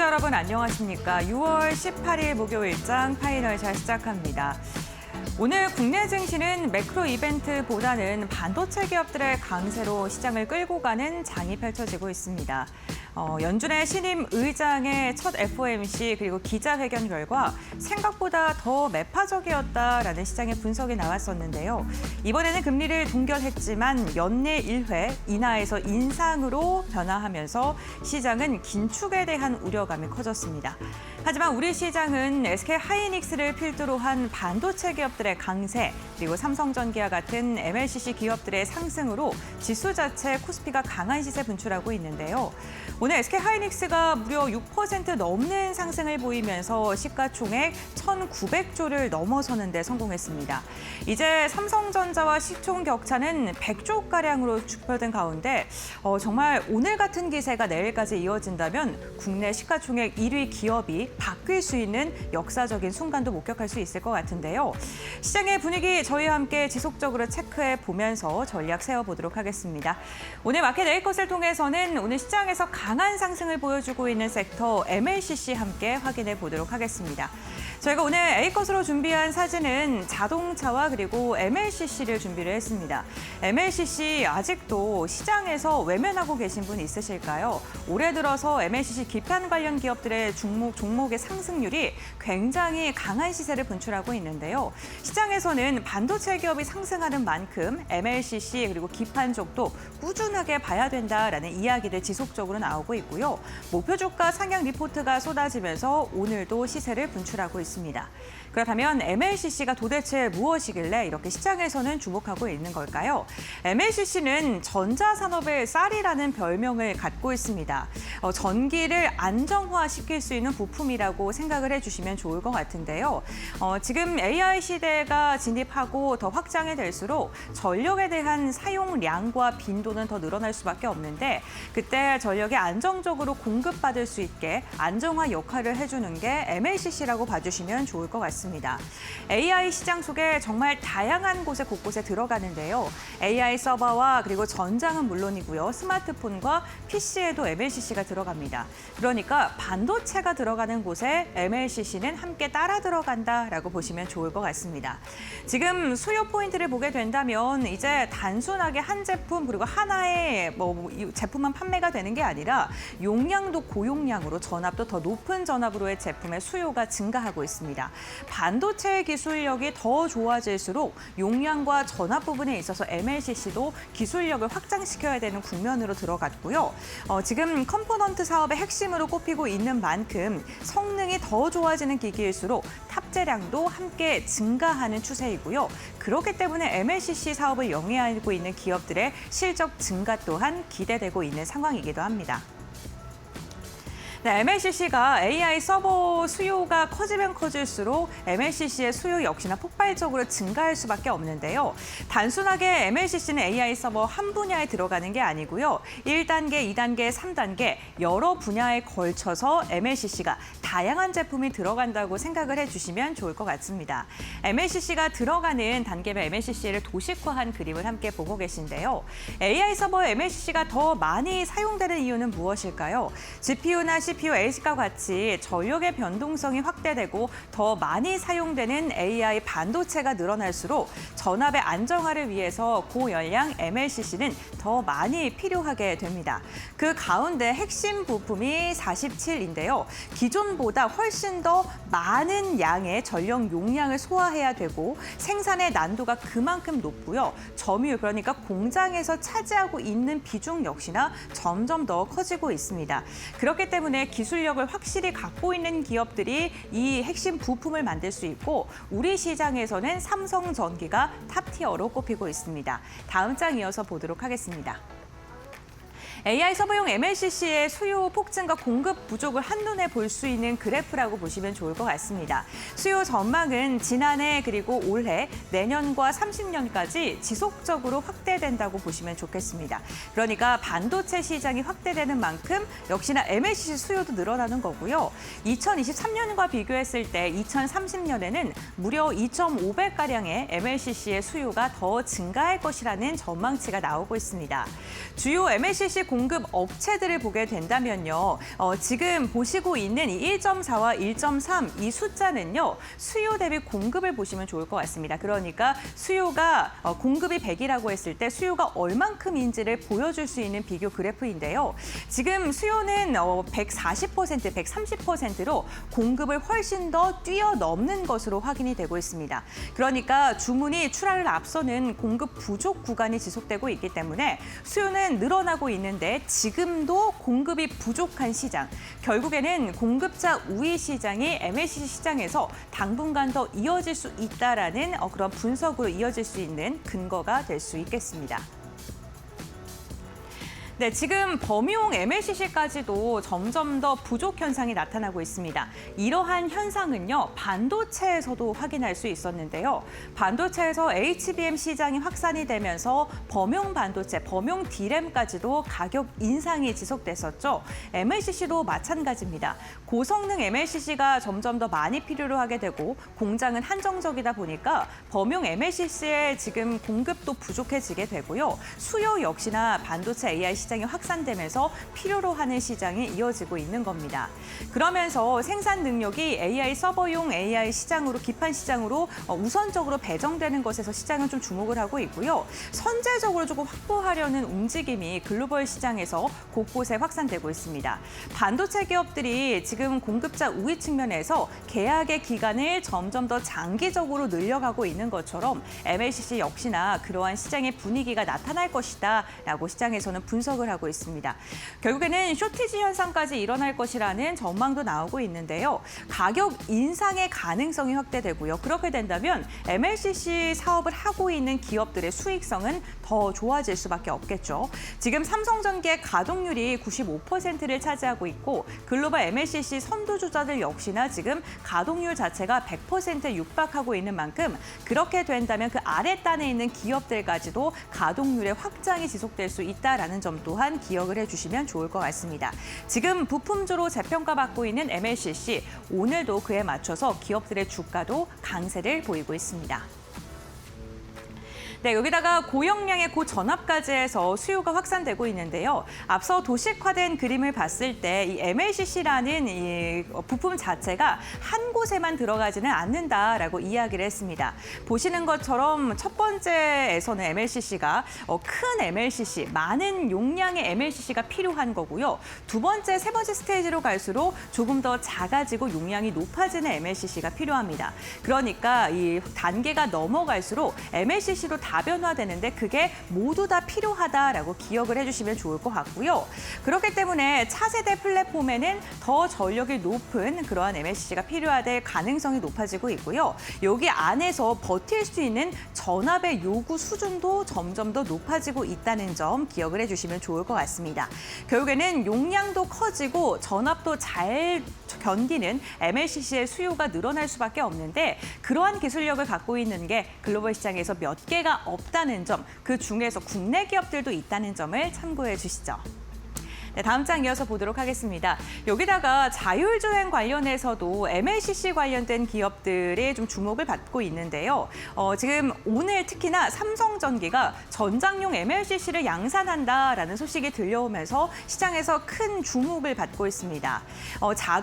시청자 여러분 안녕하십니까? 6월 18일 목요일장 파이널샷 시작합니다. 오늘 국내 증시는 매크로 이벤트보다는 반도체 기업들의 강세로 시장을 끌고 가는 장이 펼쳐지고 있습니다. 연준의 신임 의장의 첫 FOMC 그리고 기자회견 결과 생각보다 더 매파적이었다라는 시장의 분석이 나왔었는데요. 이번에는 금리를 동결했지만 연내 1회 인하에서 인상으로 변화하면서 시장은 긴축에 대한 우려감이 커졌습니다. 하지만 우리 시장은 SK 하이닉스를 필두로 한 반도체 기업들의 강세 그리고 삼성전기와 같은 MLCC 기업들의 상승으로 지수 자체 코스피가 강한 시세 분출하고 있는데요. 오늘 SK 하이닉스가 무려 6% 넘는 상승을 보이면서 시가총액 1,900조를 넘어서는 데 성공했습니다. 이제 삼성전자와 시총 격차는 100조가량으로 좁혀든 가운데 정말 오늘 같은 기세가 내일까지 이어진다면 국내 시가총액 1위 기업이 바뀔 수 있는 역사적인 순간도 목격할 수 있을 것 같은데요. 시장의 분위기 저희와 함께 지속적으로 체크해 보면서 전략 세워보도록 하겠습니다. 오늘 마켓 A컷을 통해서는 오늘 시장에서 강한 상승을 보여주고 있는 섹터 MLCC 함께 확인해 보도록 하겠습니다. 저희가 오늘 A컷으로 준비한 사진은 자동차와 그리고 MLCC를 준비를 했습니다. MLCC 아직도 시장에서 외면하고 계신 분 있으실까요? 올해 들어서 MLCC 기판 관련 기업들의 종목의 상승률이 굉장히 강한 시세를 분출하고 있는데요. 시장에서는 반도체 기업이 상승하는 만큼 MLCC 그리고 기판 쪽도 꾸준하게 봐야 된다라는 이야기들 지속적으로 나오고 있고요. 목표 주가 상향 리포트가 쏟아지면서 오늘도 시세를 분출하고 있습니다. 그렇다면 MLCC가 도대체 무엇이길래 이렇게 시장에서는 주목하고 있는 걸까요? MLCC는 전자산업의 쌀이라는 별명을 갖고 있습니다. 전기를 안정화시킬 수 있는 부품이라고 생각을 해주시면 좋을 것 같은데요. 지금 AI 시대가 진입하고 더 확장이 될수록 전력에 대한 사용량과 빈도는 더 늘어날 수밖에 없는데 그때 전력이 안정적으로 공급받을 수 있게 안정화 역할을 해주는 게 MLCC라고 봐주시면 좋을 것 같습니다. AI 시장 속에 정말 다양한 곳곳에 들어가는데요. AI 서버와 그리고 전장은 물론이고요. 스마트폰과 PC에도 MLCC가 들어갑니다. 그러니까 반도체가 들어가는 곳에 MLCC는 함께 따라 들어간다라고 보시면 좋을 것 같습니다. 지금 수요 포인트를 보게 된다면 이제 단순하게 한 제품 그리고 하나의 제품만 판매가 되는 게 아니라 용량도 고용량으로 전압도 더 높은 전압으로의 제품의 수요가 증가하고 있습니다. 반도체 기술력이 더 좋아질수록 용량과 전압 부분에 있어서 MLCC도 기술력을 확장시켜야 되는 국면으로 들어갔고요. 지금 컴포넌트 사업의 핵심으로 꼽히고 있는 만큼 성능이 더 좋아지는 기기일수록 탑재량도 함께 증가하는 추세이고요. 그렇기 때문에 MLCC 사업을 영위하고 있는 기업들의 실적 증가 또한 기대되고 있는 상황이기도 합니다. 네, MLCC가 AI 서버 수요가 커지면 커질수록 MLCC의 수요 역시나 폭발적으로 증가할 수밖에 없는데요. 단순하게 MLCC는 AI 서버 한 분야에 들어가는 게 아니고요. 1단계, 2단계, 3단계 여러 분야에 걸쳐서 MLCC가 다양한 제품이 들어간다고 생각을 해주시면 좋을 것 같습니다. MLCC가 들어가는 단계별 MLCC를 도식화한 그림을 함께 보고 계신데요. AI 서버에 MLCC가 더 많이 사용되는 이유는 무엇일까요? GPU나 CPU, ASIC과 같이 전력의 변동성이 확대되고 더 많이 사용되는 AI 반도체가 늘어날수록 전압의 안정화를 위해서 고열량 MLCC는 더 많이 필요하게 됩니다. 그 가운데 핵심 부품이 47인데요. 기존보다 훨씬 더 많은 양의 전력 용량을 소화해야 되고 생산의 난도가 그만큼 높고요. 점유율, 그러니까 공장에서 차지하고 있는 비중 역시나 점점 더 커지고 있습니다. 그렇기 때문에 기술력을 확실히 갖고 있는 기업들이 이 핵심 부품을 만들 수 있고 우리 시장에서는 삼성전기가 탑티어로 꼽히고 있습니다. 다음 장 이어서 보도록 하겠습니다. AI 서버용 MLCC의 수요 폭증과 공급 부족을 한눈에 볼 수 있는 그래프라고 보시면 좋을 것 같습니다. 수요 전망은 지난해 그리고 올해, 내년과 30년까지 지속적으로 확대된다고 보시면 좋겠습니다. 그러니까 반도체 시장이 확대되는 만큼 역시나 MLCC 수요도 늘어나는 거고요. 2023년과 비교했을 때 2030년에는 무려 2,500가량의 MLCC의 수요가 더 증가할 것이라는 전망치가 나오고 있습니다. 주요 MLCC 공급 업체들을 보게 된다면요. 지금 보시고 있는 이 1.4와 1.3 이 숫자는요. 수요 대비 공급을 보시면 좋을 것 같습니다. 그러니까 수요가 공급이 100이라고 했을 때 수요가 얼만큼인지를 보여줄 수 있는 비교 그래프인데요. 지금 수요는 140%, 130%로 공급을 훨씬 더 뛰어넘는 것으로 확인이 되고 있습니다. 그러니까 주문이 출하를 앞서는 공급 부족 구간이 지속되고 있기 때문에 수요는 늘어나고 있는데 지금도 공급이 부족한 시장, 결국에는 공급자 우위 시장이 MLCC 시장에서 당분간 더 이어질 수 있다라는 그런 분석으로 이어질 수 있는 근거가 될 수 있겠습니다. 네, 지금 범용 MLCC까지도 점점 더 부족 현상이 나타나고 있습니다. 이러한 현상은요, 반도체에서도 확인할 수 있었는데요. 반도체에서 HBM 시장이 확산이 되면서 범용 반도체, 범용 D램까지도 가격 인상이 지속됐었죠. MLCC도 마찬가지입니다. 고성능 MLCC가 점점 더 많이 필요로 하게 되고 공장은 한정적이다 보니까 범용 MLCC의 지금 공급도 부족해지게 되고요. 수요 역시나 반도체 AI 시장이 확산되면서 필요로 하는 시장이 이어지고 있는 겁니다. 그러면서 생산 능력이 AI 서버용 AI 시장으로, 기판 시장으로 우선적으로 배정되는 것에서 시장은 좀 주목을 하고 있고요. 선제적으로 조금 확보하려는 움직임이 글로벌 시장에서 곳곳에 확산되고 있습니다. 반도체 기업들이 지금 공급자 우위 측면에서 계약의 기간을 점점 더 장기적으로 늘려가고 있는 것처럼 MLCC 역시나 그러한 시장의 분위기가 나타날 것이다라고 시장에서는 분석을 하고 있습니다. 결국에는 쇼티지 현상까지 일어날 것이라는 전망도 나오고 있는데요. 가격 인상의 가능성이 확대되고요. 그렇게 된다면 MLCC 사업을 하고 있는 기업들의 수익성은 더 좋아질 수밖에 없겠죠. 지금 삼성전기의 가동률이 95%를 차지하고 있고 글로벌 MLCC 선두주자들 역시나 지금 가동률 자체가 100%에 육박하고 있는 만큼 그렇게 된다면 그 아랫단에 있는 기업들까지도 가동률의 확장이 지속될 수 있다라는 점 또한 기억을 해주시면 좋을 것 같습니다. 지금 부품주로 재평가받고 있는 MLCC, 오늘도 그에 맞춰서 기업들의 주가도 강세를 보이고 있습니다. 네, 여기다가 고용량의 고전압까지 해서 수요가 확산되고 있는데요. 앞서 도식화된 그림을 봤을 때 이 MLCC라는 이 부품 자체가 한 곳에만 들어가지는 않는다라고 이야기를 했습니다. 보시는 것처럼 첫 번째에서는 MLCC가 큰 MLCC, 많은 용량의 MLCC가 필요한 거고요. 두 번째, 세 번째 스테이지로 갈수록 조금 더 작아지고 용량이 높아지는 MLCC가 필요합니다. 그러니까 이 단계가 넘어갈수록 MLCC로 다변화되는데 그게 모두 다 필요하다라고 기억을 해주시면 좋을 것 같고요. 그렇기 때문에 차세대 플랫폼에는 더 전력이 높은 그러한 MLCC가 필요할 가능성이 높아지고 있고요. 여기 안에서 버틸 수 있는 전압의 요구 수준도 점점 더 높아지고 있다는 점 기억을 해주시면 좋을 것 같습니다. 결국에는 용량도 커지고 전압도 잘 견디는 MLCC의 수요가 늘어날 수밖에 없는데 그러한 기술력을 갖고 있는 게 글로벌 시장에서 몇 개가 없다는 점, 그 중에서 국내 기업들도 있다는 점을 참고해 주시죠. 네, 다음 장 이어서 보도록 하겠습니다. 여기다가 자율주행 관련해서도 MLCC 관련된 기업들이 좀 주목을 받고 있는데요. 지금 오늘 특히나 삼성전기가 전장용 MLCC를 양산한다라는 소식이 들려오면서 시장에서 큰 주목을 받고 있습니다.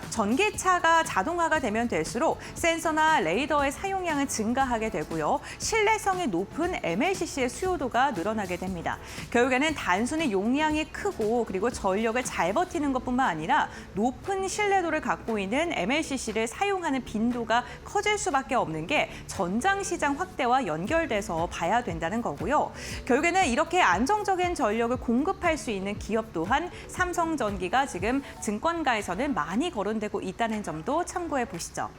전기차가 자동화가 되면 될수록 센서나 레이더의 사용량은 증가하게 되고요. 신뢰성이 높은 MLCC의 수요도가 늘어나게 됩니다. 결국에는 단순히 용량이 크고 그리고 전력을 잘 버티는 것뿐만 아니라 높은 신뢰도를 갖고 있는 MLCC를 사용하는 빈도가 커질 수밖에 없는 게 전장 시장 확대와 연결돼서 봐야 된다는 거고요. 결국에는 이렇게 안정적인 전력을 공급할 수 있는 기업 또한 삼성전기가 지금 증권가에서는 많이 거론되고 있다는 점도 참고해 보시죠.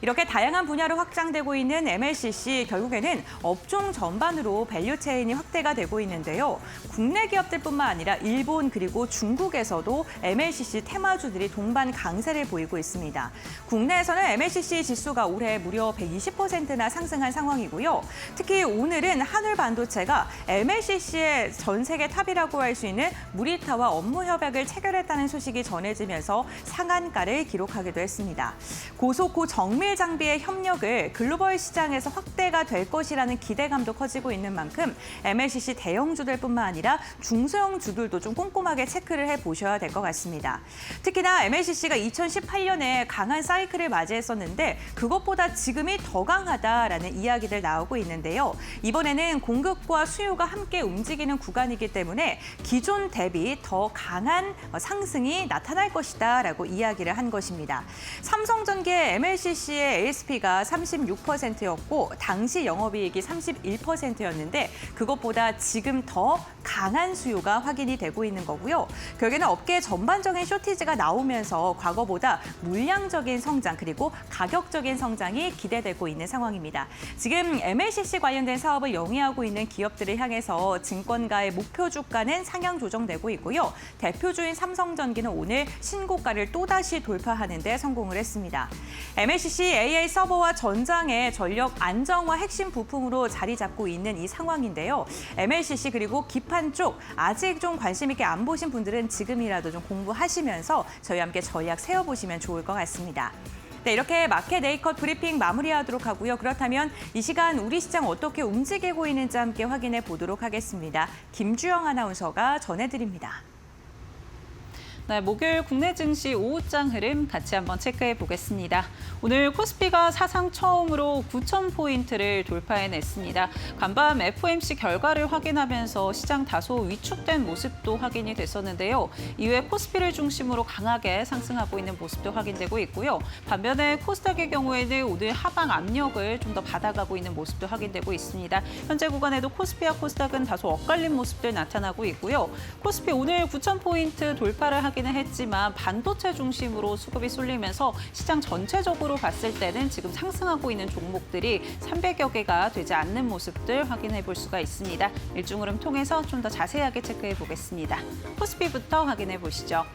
이렇게 다양한 분야로 확장되고 있는 MLCC, 결국에는 업종 전반으로 밸류체인이 확대가 되고 있는데요. 국내 기업들뿐만 아니라 일본 그리고 중국에서도 MLCC 테마주들이 동반 강세를 보이고 있습니다. 국내에서는 MLCC 지수가 올해 무려 120%나 상승한 상황이고요. 특히 오늘은 한울반도체가 MLCC의 전 세계 탑이라고 할 수 있는 무리타와 업무 협약을 체결했다는 소식이 전해지면서 상한가를 기록하기도 했습니다. 고속 고정 정밀 장비의 협력을 글로벌 시장에서 확대가 될 것이라는 기대감도 커지고 있는 만큼 MLCC 대형주들뿐만 아니라 중소형 주들도 좀 꼼꼼하게 체크를 해보셔야 될 것 같습니다. 특히나 MLCC가 2018년에 강한 사이클을 맞이했었는데 그것보다 지금이 더 강하다라는 이야기들 나오고 있는데요. 이번에는 공급과 수요가 함께 움직이는 구간이기 때문에 기존 대비 더 강한 상승이 나타날 것이다라고 이야기를 한 것입니다. 삼성전기의 MLCC의 ASP가 36%였고 당시 영업이익이 31%였는데 그것보다 지금 더 강한 수요가 확인이 되고 있는 거고요. 결국에는 업계 전반적인 쇼티지가 나오면서 과거보다 물량적인 성장 그리고 가격적인 성장이 기대되고 있는 상황입니다. 지금 MLCC 관련된 사업을 영위하고 있는 기업들을 향해서 증권가의 목표 주가는 상향 조정되고 있고요. 대표주인 삼성전기는 오늘 신고가를 또다시 돌파하는 데 성공을 했습니다. MLCC AI 서버와 전장의 전력 안정화 핵심 부품으로 자리 잡고 있는 이 상황인데요. MLCC 그리고 기판 쪽 아직 좀 관심 있게 안 보신 분들은 지금이라도 좀 공부하시면서 저희와 함께 전략 세워보시면 좋을 것 같습니다. 네, 이렇게 마켓 A컷 브리핑 마무리하도록 하고요. 그렇다면 이 시간 우리 시장 어떻게 움직이고 있는지 함께 확인해 보도록 하겠습니다. 김주영 아나운서가 전해드립니다. 네, 목요일 국내 증시 오후장 흐름 같이 한번 체크해 보겠습니다. 오늘 코스피가 사상 처음으로 9,000포인트를 돌파해냈습니다. 간밤 FOMC 결과를 확인하면서 시장 다소 위축된 모습도 확인이 됐었는데요. 이외 코스피를 중심으로 강하게 상승하고 있는 모습도 확인되고 있고요. 반면에 코스닥의 경우에는 오늘 하방 압력을 좀 더 받아가고 있는 모습도 확인되고 있습니다. 현재 구간에도 코스피와 코스닥은 다소 엇갈린 모습들 나타나고 있고요. 코스피 오늘 9,000포인트 돌파를 하기는 했지만 반도체 중심으로 수급이 쏠리면서 시장 전체적으로 봤을 때는 지금 상승하고 있는 종목들이 300여 개가 되지 않는 모습들 확인해 볼 수가 있습니다. 일중 흐름 통해서 좀 더 자세하게 체크해 보겠습니다. 코스피부터 확인해 보시죠.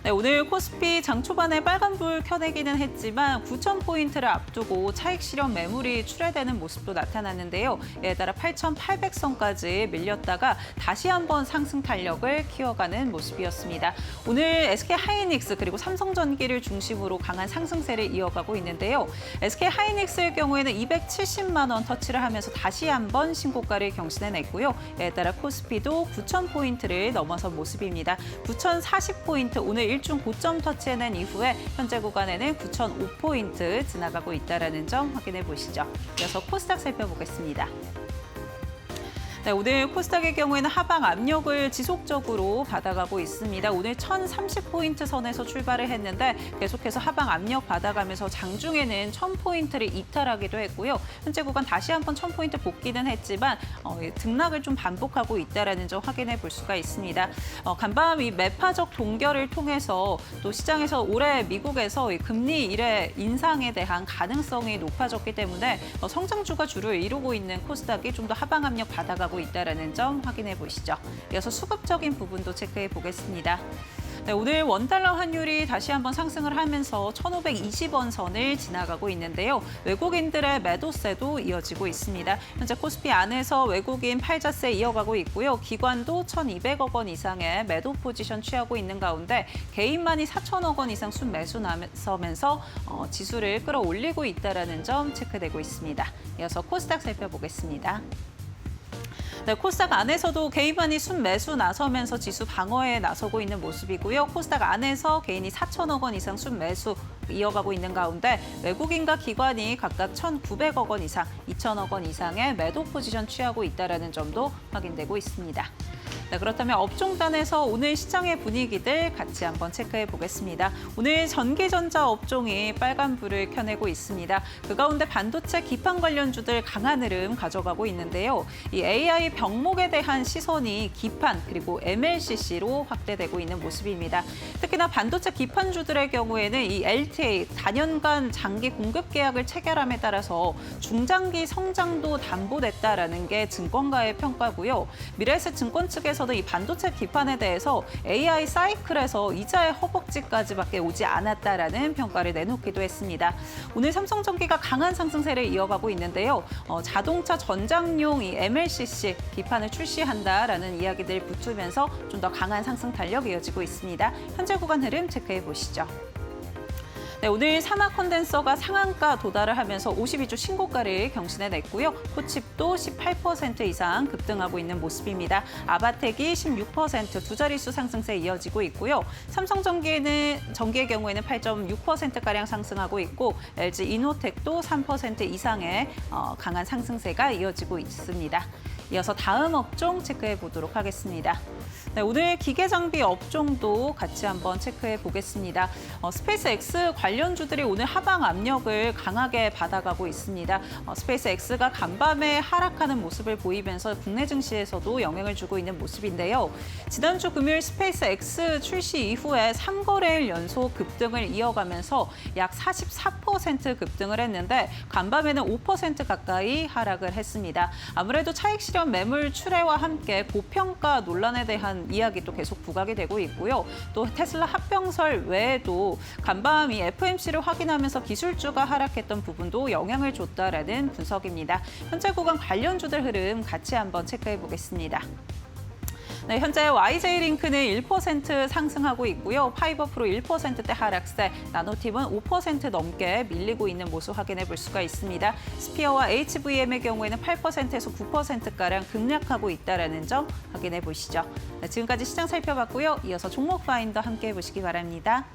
네, 오늘 코스피 장 초반에 빨간불 켜내기는 했지만 9,000포인트를 앞두고 차익 실현 매물이 출회되는 모습도 나타났는데요. 이에 따라 8,800선까지 밀렸다가 다시 한번 상승 탄력을 키워가는 모습이었습니다. 오늘 SK하이닉스 그리고 삼성전기를 중심으로 강한 상승세를 이어가고 있는데요. SK하이닉스의 경우에는 270만 원 터치를 하면서 다시 한번 신고가를 경신해냈고요. 이에 따라 코스피도 9,000포인트를 넘어선 모습입니다. 9,040포인트 오늘 일중 고점 터치해낸 이후에 현재 구간에는 9,005포인트 지나가고 있다는 점 확인해 보시죠. 이어서 코스닥 살펴보겠습니다. 네, 오늘 코스닥의 경우에는 하방 압력을 지속적으로 받아가고 있습니다. 오늘 1,030포인트 선에서 출발을 했는데 계속해서 하방 압력 받아가면서 장중에는 1,000포인트를 이탈하기도 했고요. 현재 구간 다시 한번 1,000포인트 복귀는 했지만 등락을 좀 반복하고 있다는 점 확인해 볼 수가 있습니다. 간밤 이 매파적 동결을 통해서 또 시장에서 올해 미국에서 이 금리 일회 인상에 대한 가능성이 높아졌기 때문에 성장주가 주를 이루고 있는 코스닥이 좀 더 하방 압력 받아가고 있다는 점 확인해 보시죠. 이어서 수급적인 부분도 체크해 보겠습니다. 네, 오늘 원달러 환율이 다시 한번 상승을 하면서 1,520원 선을 지나가고 있는데요. 외국인들의 매도세도 이어지고 있습니다. 현재 코스피 안에서 외국인 팔자세 이어가고 있고요. 기관도 1,200억 원 이상의 매도 포지션 취하고 있는 가운데 개인만이 4천억 원 이상 순매수 나서면서 지수를 끌어올리고 있다는 점 체크되고 있습니다. 이어서 코스닥 살펴보겠습니다. 네, 코스닥 안에서도 개인만이 순매수 나서면서 지수 방어에 나서고 있는 모습이고요. 코스닥 안에서 개인이 4천억 원 이상 순매수 이어가고 있는 가운데 외국인과 기관이 각각 1,900억 원 이상, 2천억 원 이상의 매도 포지션 취하고 있다는 점도 확인되고 있습니다. 네, 그렇다면 업종단에서 오늘 시장의 분위기들 같이 한번 체크해 보겠습니다. 오늘 전기전자 업종이 빨간불을 켜내고 있습니다. 그 가운데 반도체 기판 관련주들 강한 흐름 가져가고 있는데요. 이 AI 병목에 대한 시선이 기판 그리고 MLCC로 확대되고 있는 모습입니다. 특히나 반도체 기판주들의 경우에는 이 LTA, 다년간 장기 공급 계약을 체결함에 따라서 중장기 성장도 담보됐다라는 게 증권가의 평가고요. 미래에셋 증권 측에서도 이 반도체 기판에 대해서 AI 사이클에서 이자의 허벅지까지밖에 오지 않았다라는 평가를 내놓기도 했습니다. 오늘 삼성전기가 강한 상승세를 이어가고 있는데요. 자동차 전장용 이 MLCC 기판을 출시한다라는 이야기들 붙으면서 좀 더 강한 상승 탄력 이어지고 있습니다. 현재 구간 흐름 체크해 보시죠. 네, 오늘 사막 컨덴서가 상한가 도달을 하면서 52주 신고가를 경신해냈고요. 포칩도 18% 이상 급등하고 있는 모습입니다. 아바텍이 16% 두 자릿수 상승세 이어지고 있고요. 삼성전기의 경우에는 8.6%가량 상승하고 있고 LG 이노텍도 3% 이상의 강한 상승세가 이어지고 있습니다. 이어서 다음 업종 체크해 보도록 하겠습니다. 네, 오늘 기계장비 업종도 같이 한번 체크해 보겠습니다. 스페이스X 관련주들이 오늘 하방 압력을 강하게 받아가고 있습니다. 스페이스X가 간밤에 하락하는 모습을 보이면서 국내 증시에서도 영향을 주고 있는 모습인데요. 지난주 금요일 스페이스X 출시 이후에 3거래일 연속 급등을 이어가면서 약 44% 급등을 했는데 간밤에는 5% 가까이 하락을 했습니다. 아무래도 차익 실현 매물 출회와 함께 고평가 논란에 대한 이야기도 계속 부각이 되고 있고요. 또 테슬라 합병설 외에도 간밤 이 FOMC를 확인하면서 기술주가 하락했던 부분도 영향을 줬다라는 분석입니다. 현재 구간 관련주들 흐름 같이 한번 체크해 보겠습니다. 네, 현재 YJ링크는 1% 상승하고 있고요. 파이버프로 1%대 하락세, 나노팁은 5% 넘게 밀리고 있는 모습 확인해 볼 수가 있습니다. 스피어와 HVM의 경우에는 8%에서 9%가량 급락하고 있다는 점 확인해 보시죠. 네, 지금까지 시장 살펴봤고요. 이어서 종목 파인더 함께 해보시기 바랍니다.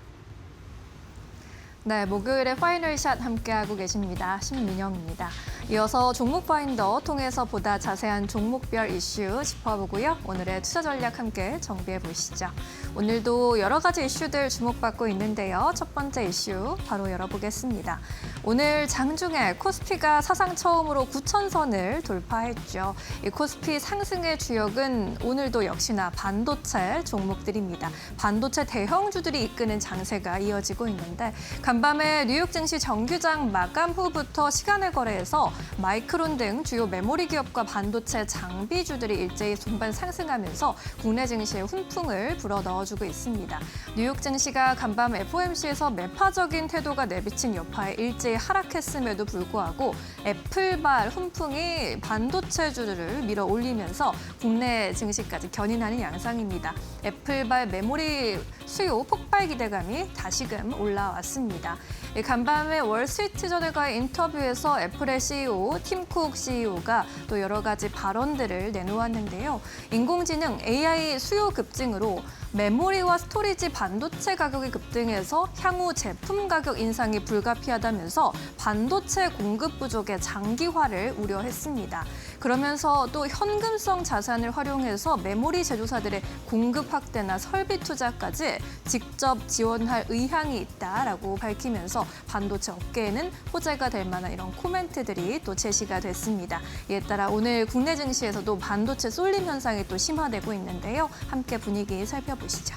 네, 목요일에 파이널샷 함께하고 계십니다. 신민영입니다. 이어서 종목 파인더 통해서 보다 자세한 종목별 이슈 짚어보고요. 오늘의 투자 전략 함께 정비해 보시죠. 오늘도 여러 가지 이슈들 주목받고 있는데요. 첫 번째 이슈 바로 열어보겠습니다. 오늘 장중에 코스피가 사상 처음으로 9,000선을 돌파했죠. 이 코스피 상승의 주역은 오늘도 역시나 반도체 종목들입니다. 반도체 대형주들이 이끄는 장세가 이어지고 있는데 간밤에 뉴욕 증시 정규장 마감 후부터 시간을 거래해서 마이크론 등 주요 메모리 기업과 반도체 장비주들이 일제히 동반 상승하면서 국내 증시에 훈풍을 불어넣어주고 있습니다. 뉴욕 증시가 간밤 FOMC에서 매파적인 태도가 내비친 여파에 일제히 하락했음에도 불구하고 애플발 훈풍이 반도체주들을 밀어 올리면서 국내 증시까지 견인하는 양상입니다. 애플발 메모리 수요 폭발 기대감이 다시금 올라왔습니다. 간밤에 월스트리트저널과의 인터뷰에서 애플의 CEO 팀쿡 CEO가 또 여러 가지 발언들을 내놓았는데요. 인공지능 AI 수요 급증으로 메모리와 스토리지 반도체 가격이 급등해서 향후 제품 가격 인상이 불가피하다면서 반도체 공급 부족의 장기화를 우려했습니다. 그러면서 또 현금성 자산을 활용해서 메모리 제조사들의 공급 확대나 설비 투자까지 직접 지원할 의향이 있다라고 밝히면서 반도체 업계에는 호재가 될 만한 이런 코멘트들이 또 제시가 됐습니다. 이에 따라 오늘 국내 증시에서도 반도체 쏠림 현상이 또 심화되고 있는데요. 함께 분위기 살펴보시죠.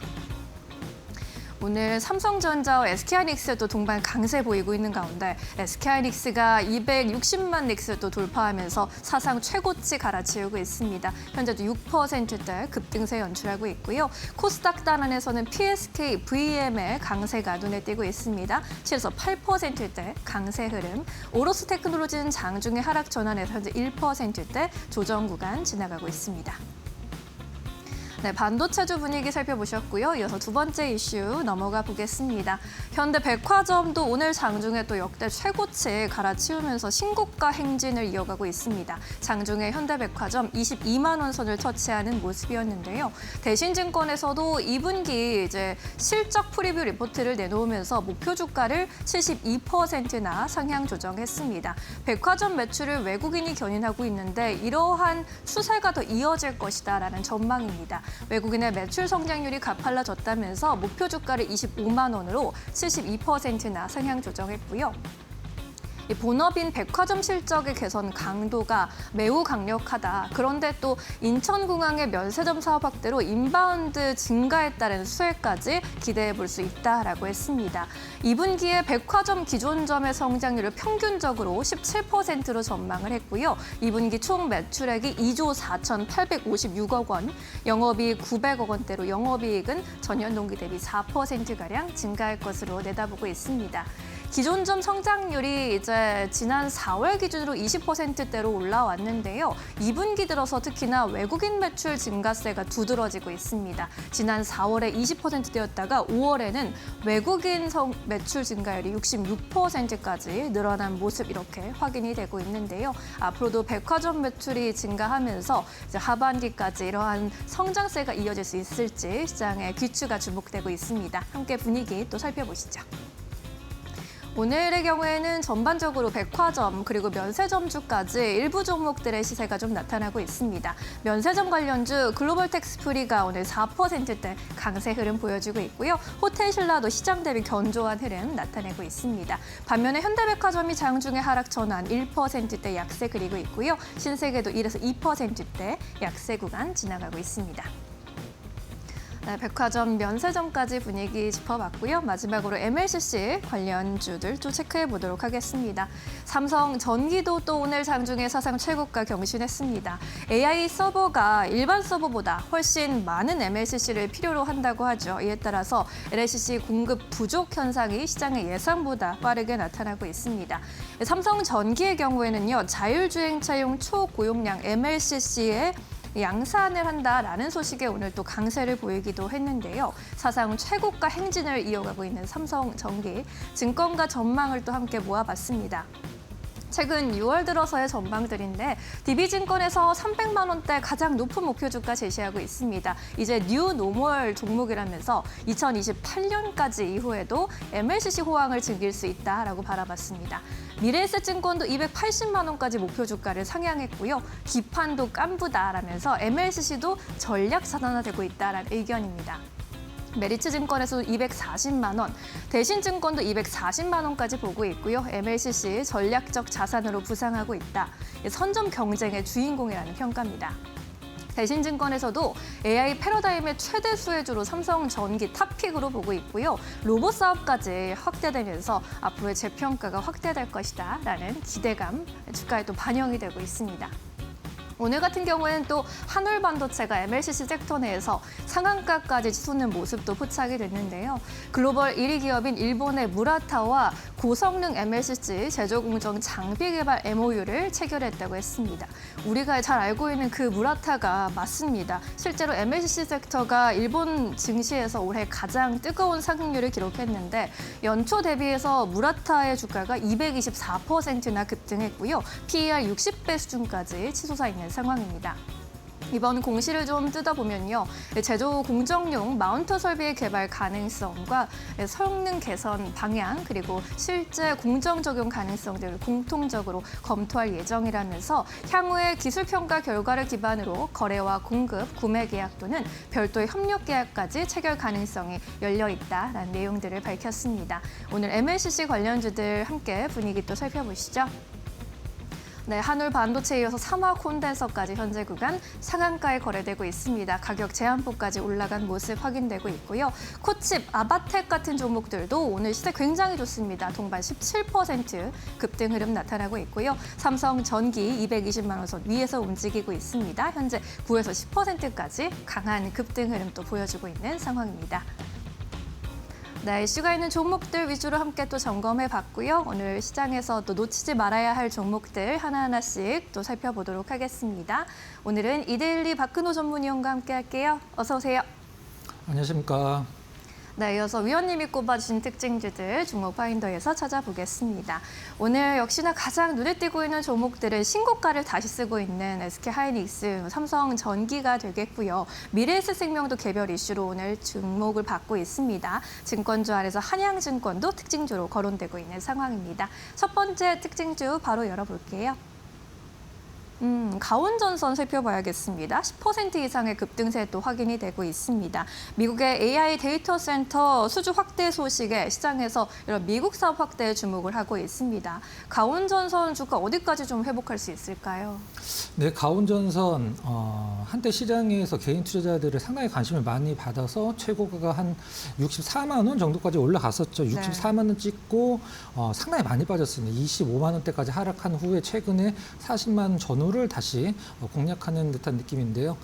오늘 삼성전자와 SK하이닉스도 동반 강세 보이고 있는 가운데 SK하이닉스가 260만 닉스도 돌파하면서 사상 최고치 갈아치우고 있습니다. 현재도 6%대 급등세 연출하고 있고요. 코스닥 단안에서는 PSK, VM의 강세가 눈에 띄고 있습니다. 7에서 8%대 강세 흐름. 오로스 테크놀로지는 장중에 하락 전환해서 현재 1%대 조정 구간 지나가고 있습니다. 네, 반도체주 분위기 살펴보셨고요. 이어서 두 번째 이슈 넘어가 보겠습니다. 현대백화점도 오늘 장중에 또 역대 최고치 갈아치우면서 신고가 행진을 이어가고 있습니다. 장중에 현대백화점 22만 원 선을 터치하는 모습이었는데요. 대신증권에서도 2분기 이제 실적 프리뷰 리포트를 내놓으면서 목표 주가를 72%나 상향 조정했습니다. 백화점 매출을 외국인이 견인하고 있는데 이러한 추세가 더 이어질 것이다라는 전망입니다. 외국인의 매출 성장률이 가팔라졌다면서 목표 주가를 25만 원으로 72%나 상향 조정했고요. 본업인 백화점 실적의 개선 강도가 매우 강력하다. 그런데 또 인천공항의 면세점 사업 확대로 인바운드 증가에 따른 수혜까지 기대해 볼 수 있다라고 했습니다. 2분기에 백화점 기존점의 성장률을 평균적으로 17%로 전망을 했고요. 2분기 총 매출액이 2조 4,856억 원, 영업이익 900억 원대로 영업이익은 전년 동기 대비 4%가량 증가할 것으로 내다보고 있습니다. 기존점 성장률이 이제 지난 4월 기준으로 20%대로 올라왔는데요. 2분기 들어서 특히나 외국인 매출 증가세가 두드러지고 있습니다. 지난 4월에 20%대였다가 5월에는 외국인 매출 증가율이 66%까지 늘어난 모습 이렇게 확인이 되고 있는데요. 앞으로도 백화점 매출이 증가하면서 이제 하반기까지 이러한 성장세가 이어질 수 있을지 시장의 귀추가 주목되고 있습니다. 함께 분위기 또 살펴보시죠. 오늘의 경우에는 전반적으로 백화점 그리고 면세점주까지 일부 종목들의 시세가 좀 나타나고 있습니다. 면세점 관련주 글로벌 텍스프리가 오늘 4%대 강세 흐름 보여주고 있고요. 호텔 신라도 시장 대비 견조한 흐름 나타내고 있습니다. 반면에 현대백화점이 장중에 하락 전환 1%대 약세 그리고 있고요. 신세계도 1에서 2%대 약세 구간 지나가고 있습니다. 네, 백화점, 면세점까지 분위기 짚어봤고요. 마지막으로 MLCC 관련주들 또 체크해 보도록 하겠습니다. 삼성전기도 또 오늘 장중에 사상 최고가 경신했습니다. AI 서버가 일반 서버보다 훨씬 많은 MLCC를 필요로 한다고 하죠. 이에 따라서 LLCC 공급 부족 현상이 시장의 예상보다 빠르게 나타나고 있습니다. 삼성전기의 경우에는요, 자율주행차용 초고용량 MLCC에 양산을 한다라는 소식에 오늘 또 강세를 보이기도 했는데요. 사상 최고가 행진을 이어가고 있는 삼성전기, 증권가 전망을 또 함께 모아봤습니다. 최근 6월 들어서의 전망들인데 DB증권에서 300만 원대 가장 높은 목표 주가 제시하고 있습니다. 이제 뉴 노멀 종목이라면서 2028년까지 이후에도 MLCC 호황을 즐길 수 있다라고 바라봤습니다. 미래에셋증권도 280만 원까지 목표 주가를 상향했고요. 기판도 깐부다라면서 MLCC도 전략 차단화되고 있다라는 의견입니다. 메리츠증권에서도 240만 원, 대신증권도 240만 원까지 보고 있고요. MLCC 전략적 자산으로 부상하고 있다. 선점 경쟁의 주인공이라는 평가입니다. 대신증권에서도 AI 패러다임의 최대 수혜주로 삼성전기 탑픽으로 보고 있고요. 로봇 사업까지 확대되면서 앞으로의 재평가가 확대될 것이다라는 기대감 주가에 또 반영이 되고 있습니다. 오늘 같은 경우에는 또 한울반도체가 MLCC 섹터 내에서 상한가까지 치솟는 모습도 포착이 됐는데요. 글로벌 1위 기업인 일본의 무라타와 고성능 MLCC 제조 공정 장비 개발 MOU를 체결했다고 했습니다. 우리가 잘 알고 있는 그 무라타가 맞습니다. 실제로 MLCC 섹터가 일본 증시에서 올해 가장 뜨거운 상승률을 기록했는데 연초 대비해서 무라타의 주가가 224%나 급등했고요. PER 60배 수준까지 치솟아 있는 상황입니다. 이번 공시를 좀 뜯어보면요. 제조 공정용 마운터 설비의 개발 가능성과 성능 개선 방향 그리고 실제 공정 적용 가능성 등을 공통적으로 검토할 예정이라면서 향후의 기술 평가 결과를 기반으로 거래와 공급, 구매 계약 또는 별도의 협력 계약까지 체결 가능성이 열려 있다라는 내용들을 밝혔습니다. 오늘 MLCC 관련주들 함께 분위기 또 살펴보시죠. 네, 한울 반도체에 이어서 삼화 콘덴서까지 현재 구간 상한가에 거래되고 있습니다. 가격 제한폭까지 올라간 모습 확인되고 있고요. 코칩, 아바텍 같은 종목들도 오늘 시세 굉장히 좋습니다. 동반 17% 급등 흐름 나타나고 있고요. 삼성전기 220만 원 선 위에서 움직이고 있습니다. 현재 9에서 10%까지 강한 급등 흐름 또 보여주고 있는 상황입니다. 네, 이슈가 있는 종목들 위주로 함께 또 점검해 봤고요. 오늘 시장에서 또 놓치지 말아야 할 종목들 하나하나씩 또 살펴보도록 하겠습니다. 오늘은 이데일리 박근호 전문위원과 함께 할게요. 어서 오세요. 안녕하십니까. 네, 이어서 위원님이 꼽아주신 특징주들 종목 파인더에서 찾아보겠습니다. 오늘 역시나 가장 눈에 띄고 있는 종목들은 신고가를 다시 쓰고 있는 SK하이닉스, 삼성전기가 되겠고요. 미래에셋생명도 개별 이슈로 오늘 주목을 받고 있습니다. 증권주 안에서 한양증권도 특징주로 거론되고 있는 상황입니다. 첫 번째 특징주 바로 열어볼게요. 가온전선 살펴봐야겠습니다. 10% 이상의 급등세 또 확인이 되고 있습니다. 미국의 AI 데이터 센터 수주 확대 소식에 시장에서 이런 미국 사업 확대에 주목을 하고 있습니다. 가온전선 주가 어디까지 좀 회복할 수 있을까요? 네, 가온전선 한때 시장에서 개인 투자자들의 상당히 관심을 많이 받아서 최고가가 한 64만 원 정도까지 올라갔었죠. 64만 원 찍고 상당히 많이 빠졌습니다. 25만 원대까지 하락한 후에 최근에 40만 원 전후를 다시 공략하는 듯한 느낌인데요.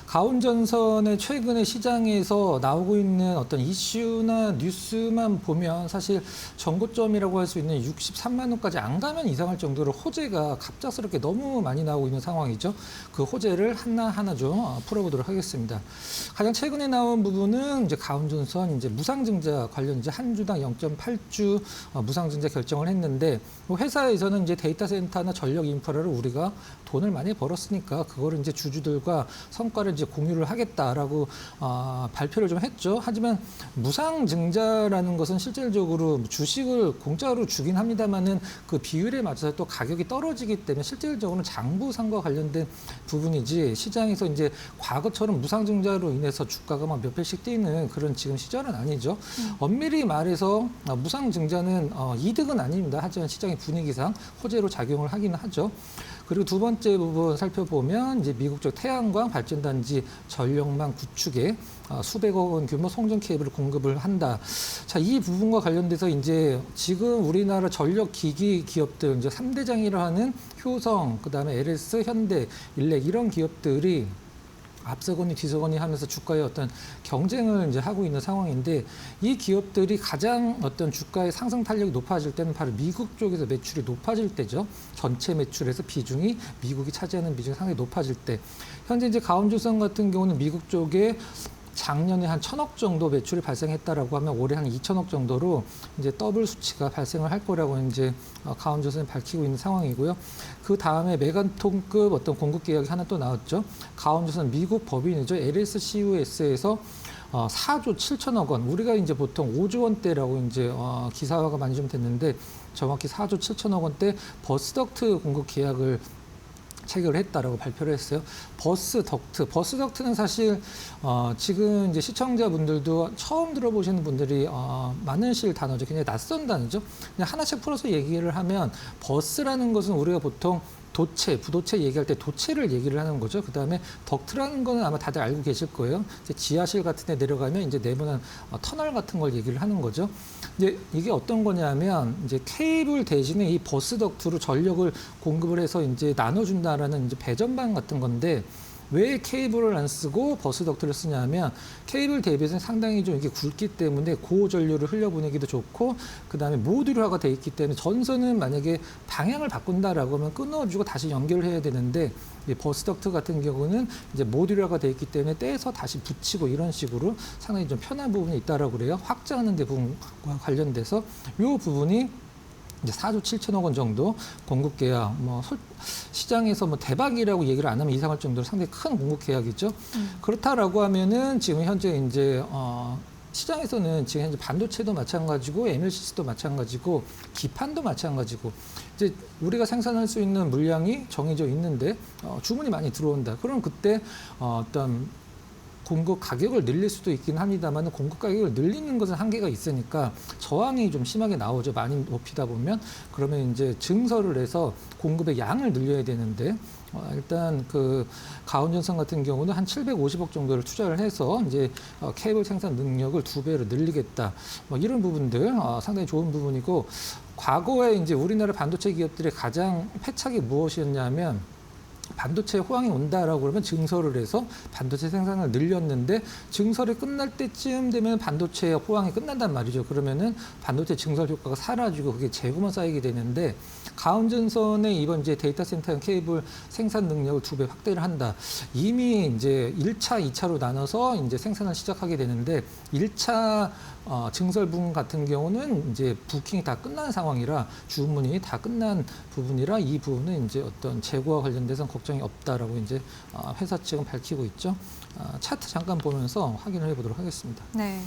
가온전선의 최근에 시장에서 나오고 있는 어떤 이슈나 뉴스만 보면 사실 전고점이라고 할 수 있는 63만 원까지 안 가면 이상할 정도로 호재가 갑작스럽게 너무 많이 나오고 있는 상황이죠. 그 호재를 하나하나 좀 풀어보도록 하겠습니다. 가장 최근에 나온 부분은 이제 가온전선 이제 무상증자 관련 이제 한 주당 0.8주 무상증자 결정을 했는데 회사에서는 이제 데이터 센터나 전력 인프라를 우리가 돈을 많이 벌었으니까 그거를 이제 주주들과 성과를 이제 공유를 하겠다라고 발표를 좀 했죠. 하지만 무상증자라는 것은 실질적으로 주식을 공짜로 주긴 합니다만은 그 비율에 맞춰서 또 가격이 떨어지기 때문에 실질적으로는 장부상과 관련된 부분이지 시장에서 이제 과거처럼 무상증자로 인해서 주가가 막 몇 배씩 뛰는 그런 지금 시절은 아니죠. 엄밀히 말해서 무상증자는 이득은 아닙니다. 하지만 시장의 분위기상 호재로 작용을 하기는 하죠. 그리고 두 번째 부분 살펴보면 이제 미국 쪽 태양광 발전단지 전력망 구축에 수백억 원 규모 송전 케이블을 공급을 한다. 자, 이 부분과 관련돼서 이제 지금 우리나라 전력 기기 기업들 이제 3대장이라 하는 효성, 그다음에 LS, 현대, 일렉 이런 기업들이 앞서거니 뒤서거니 하면서 주가의 어떤 경쟁을 이제 하고 있는 상황인데 이 기업들이 가장 어떤 주가의 상승 탄력이 높아질 때는 바로 미국 쪽에서 매출이 높아질 때죠. 전체 매출에서 비중이 미국이 차지하는 비중이 상당히 높아질 때 현재 이제 가온전선 같은 경우는 미국 쪽에 작년에 한 1,000억 정도 매출이 발생했다라고 하면 올해 한 2,000억 정도로 이제 더블 수치가 발생을 할 거라고 이제 가온전선이 밝히고 있는 상황이고요. 그 다음에 메가톤급 어떤 공급 계약이 하나 또 나왔죠. 가온전선 미국 법인이죠. LSCUS에서 4조 7천억 원. 우리가 이제 보통 5조 원대라고 이제 기사화가 많이 좀 됐는데 정확히 4조 7천억 원대 버스덕트 공급 계약을 체결을 했다라고 발표를 했어요. 버스덕트는 사실 지금 이제 시청자분들도 처음 들어보시는 분들이 많으실 단어죠. 굉장히 낯선 단어죠. 그냥 하나씩 풀어서 얘기를 하면 버스라는 것은 우리가 보통 도체, 부도체 얘기할 때 도체를 얘기를 하는 거죠. 그 다음에 덕트라는 거는 아마 다들 알고 계실 거예요. 이제 지하실 같은 데 내려가면 이제 네모난 터널 같은 걸 얘기를 하는 거죠. 이제 이게 어떤 거냐면 이제 케이블 대신에 이 버스 덕트로 전력을 공급을 해서 이제 나눠준다라는 이제 배전방 같은 건데 왜 케이블을 안 쓰고 버스 덕트를 쓰냐면 케이블 대비해서는 상당히 좀 이게 굵기 때문에 고전류를 흘려보내기도 좋고 그다음에 모듈화가 돼 있기 때문에 전선은 만약에 방향을 바꾼다라고 하면 끊어주고 다시 연결을 해야 되는데 버스 덕트 같은 경우는 이제 모듈화가 돼 있기 때문에 떼서 다시 붙이고 이런 식으로 상당히 좀 편한 부분이 있다라고 그래요. 확장하는 데 부분과 관련돼서 이 부분이 이제 4조 7천억 원 정도 공급 계약, 시장에서 대박이라고 얘기를 안 하면 이상할 정도로 상당히 큰 공급 계약이죠. 그렇다라고 하면은 지금 현재 이제 시장에서는 지금 현재 반도체도 마찬가지고 MLCC도 마찬가지고 기판도 마찬가지고 이제 우리가 생산할 수 있는 물량이 정해져 있는데 주문이 많이 들어온다. 그럼 그때 어떤 공급 가격을 늘릴 수도 있긴 합니다만 공급 가격을 늘리는 것은 한계가 있으니까 저항이 좀 심하게 나오죠. 많이 높이다 보면 그러면 이제 증설을 해서 공급의 양을 늘려야 되는데 일단 그 가온전선 같은 경우는 한 750억 정도를 투자를 해서 이제 케이블 생산 능력을 2배로 늘리겠다. 이런 부분들 상당히 좋은 부분이고 과거에 이제 우리나라 반도체 기업들의 가장 패착이 무엇이었냐면 반도체 호황이 온다라고 그러면 증설을 해서 반도체 생산을 늘렸는데 증설이 끝날 때쯤 되면 반도체 호황이 끝난단 말이죠. 그러면은 반도체 증설 효과가 사라지고 그게 재고만 쌓이게 되는데 가온전선의 이번 이제 데이터 센터 케이블 생산 능력을 2배 확대를 한다. 이미 이제 1차, 2차로 나눠서 이제 생산을 시작하게 되는데 1차 증설 부분 같은 경우는 이제 부킹이 다 끝난 상황이라 주문이 다 끝난 부분이라 이 부분은 이제 어떤 재고와 관련돼서는 걱정이 없다라고 이제 회사 측은 밝히고 있죠. 차트 잠깐 보면서 확인을 해보도록 하겠습니다. 네.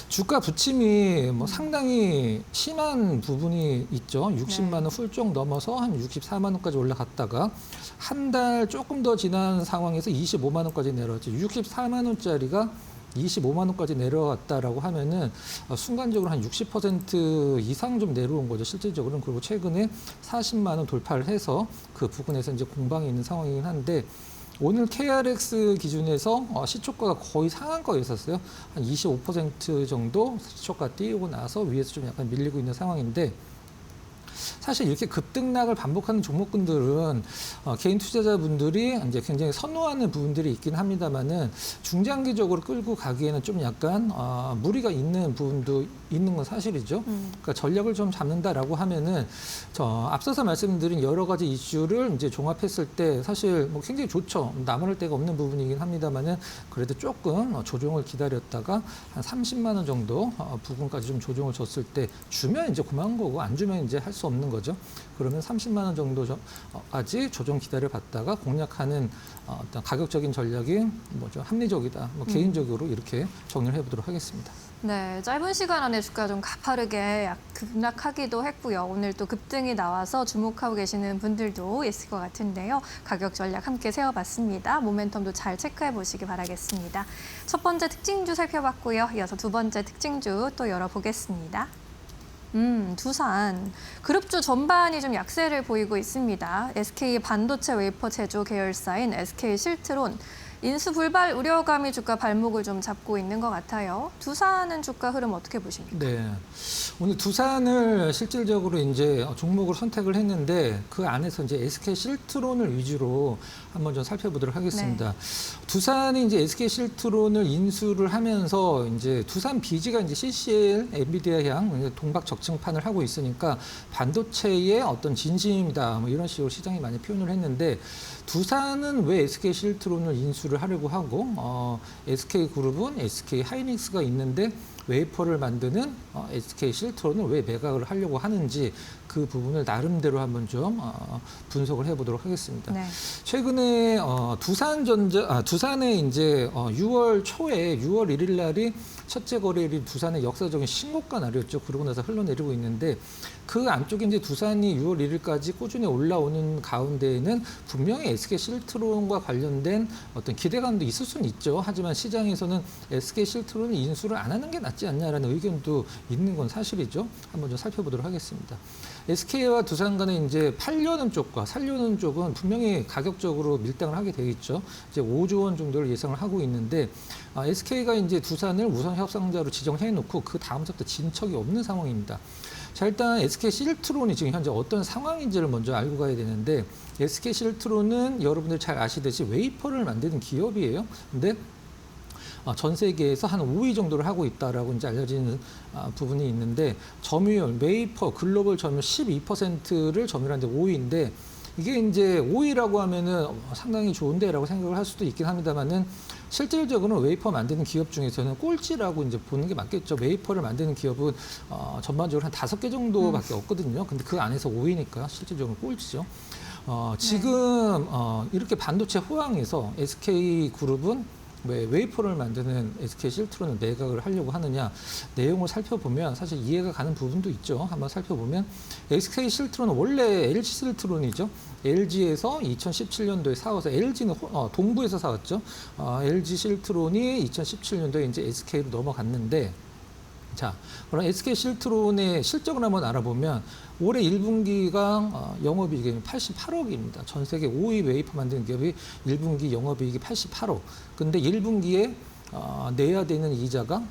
주가 부침이 상당히 심한 부분이 있죠. 60만 원 훌쩍 넘어서 한 64만 원까지 올라갔다가 한 달 조금 더 지난 상황에서 25만 원까지 내려왔죠. 64만 원짜리가 25만 원까지 내려왔다라고 하면은 순간적으로 한 60% 이상 좀 내려온 거죠. 실질적으로는. 그리고 최근에 40만 원 돌파를 해서 그 부근에서 이제 공방이 있는 상황이긴 한데 오늘 KRX 기준에서 시초가가 거의 상한가에 있었어요. 한 25% 정도 시초가 띄우고 나서 위에서 좀 약간 밀리고 있는 상황인데 사실 이렇게 급등락을 반복하는 종목군들은 개인 투자자분들이 이제 굉장히 선호하는 부분들이 있긴 합니다만은 중장기적으로 끌고 가기에는 좀 약간 무리가 있는 부분도 있는 건 사실이죠. 그러니까 전략을 좀 잡는다라고 하면은 앞서서 말씀드린 여러 가지 이슈를 이제 종합했을 때 사실 뭐 굉장히 좋죠. 나무랄 데가 없는 부분이긴 합니다만은 그래도 조금 조정을 기다렸다가 한 30만 원 정도 부분까지 좀 조정을 줬을 때 주면 이제 그만 거고 안 주면 이제 할 수 없는 거죠. 그러면 30만 원 정도까지 조정 기다려봤다가 공략하는 어떤 가격적인 전략이 뭐죠 합리적이다. 뭐 개인적으로 이렇게 정리를 해보도록 하겠습니다. 네, 짧은 시간 안에 주가 좀 가파르게 급락하기도 했고요. 오늘 또 급등이 나와서 주목하고 계시는 분들도 있을 것 같은데요. 가격 전략 함께 세워봤습니다. 모멘텀도 잘 체크해 보시기 바라겠습니다. 첫 번째 특징주 살펴봤고요. 이어서 두 번째 특징주 또 열어보겠습니다. 두산. 그룹주 전반이 좀 약세를 보이고 있습니다. SK 반도체 웨이퍼 제조 계열사인 SK 실트론. 인수 불발 우려감이 주가 발목을 좀 잡고 있는 것 같아요. 두산은 주가 흐름 어떻게 보십니까? 네. 오늘 두산을 실질적으로 이제 종목으로 선택을 했는데 그 안에서 이제 SK 실트론을 위주로 한번 좀 살펴보도록 하겠습니다. 네. 두산이 이제 SK 실트론을 인수를 하면서 이제 두산 비지가 이제 CCL, 엔비디아향 동박 적층판을 하고 있으니까 반도체의 어떤 진심이다 뭐 이런 식으로 시장이 많이 표현을 했는데 두산은 왜 SK 실트론을 인수를 하려고 하고 SK 그룹은 SK 하이닉스가 있는데 웨이퍼를 만드는 SK 실트론을 왜 매각을 하려고 하는지 그 부분을 나름대로 한번 좀 분석을 해보도록 하겠습니다. 네. 최근에 두산에 이제 6월 초에 6월 1일 날이 첫째 거래일이 두산의 역사적인 신고가 날이었죠. 그러고 나서 흘러내리고 있는데 그 안쪽에 이제 두산이 6월 1일까지 꾸준히 올라오는 가운데에는 분명히 SK 실트론과 관련된 어떤 기대감도 있을 수는 있죠. 하지만 시장에서는 SK 실트론을 인수를 안 하는 게 낫지 않냐라는 의견도 있는 건 사실이죠. 한번 좀 살펴보도록 하겠습니다. SK와 두산 간에 이제 팔려는 쪽과 살려는 쪽은 분명히 가격적으로 밀당을 하게 되어 있죠. 이제 5조 원 정도를 예상을 하고 있는데 SK가 이제 두산을 우선 협상자로 지정해 놓고 그 다음부터 진척이 없는 상황입니다. 자, 일단 SK 실트론이 지금 현재 어떤 상황인지를 먼저 알고 가야 되는데 SK 실트론은 여러분들 잘 아시듯이 웨이퍼를 만드는 기업이에요. 근데 전 세계에서 한 5위 정도를 하고 있다라고 이제 알려지는 부분이 있는데 점유율, 웨이퍼, 글로벌 점유율 12%를 점유하는데 5위인데 이게 이제 5위라고 하면은 상당히 좋은데라고 생각을 할 수도 있긴 합니다만은 실질적으로는 웨이퍼 만드는 기업 중에서는 꼴찌라고 이제 보는 게 맞겠죠. 웨이퍼를 만드는 기업은 전반적으로 한 5개 정도밖에 없거든요. 근데 그 안에서 5위니까 실질적으로 꼴찌죠. 지금 이렇게 반도체 호황에서 SK 그룹은 왜 웨이퍼를 만드는 SK 실트론을 매각을 하려고 하느냐 내용을 살펴보면 사실 이해가 가는 부분도 있죠. 한번 살펴보면 SK 실트론은 원래 LG 실트론이죠. LG에서 2017년도에 사와서 LG는 동부에서 사왔죠. LG 실트론이 2017년도에 이제 SK로 넘어갔는데 자, 그럼 SK 실트론의 실적을 한번 알아보면 올해 1분기가 영업이익이 88억입니다. 전 세계 5위 웨이퍼 만드는 기업이 1분기 영업이익이 88억. 근데 1분기에 내야 되는 이자가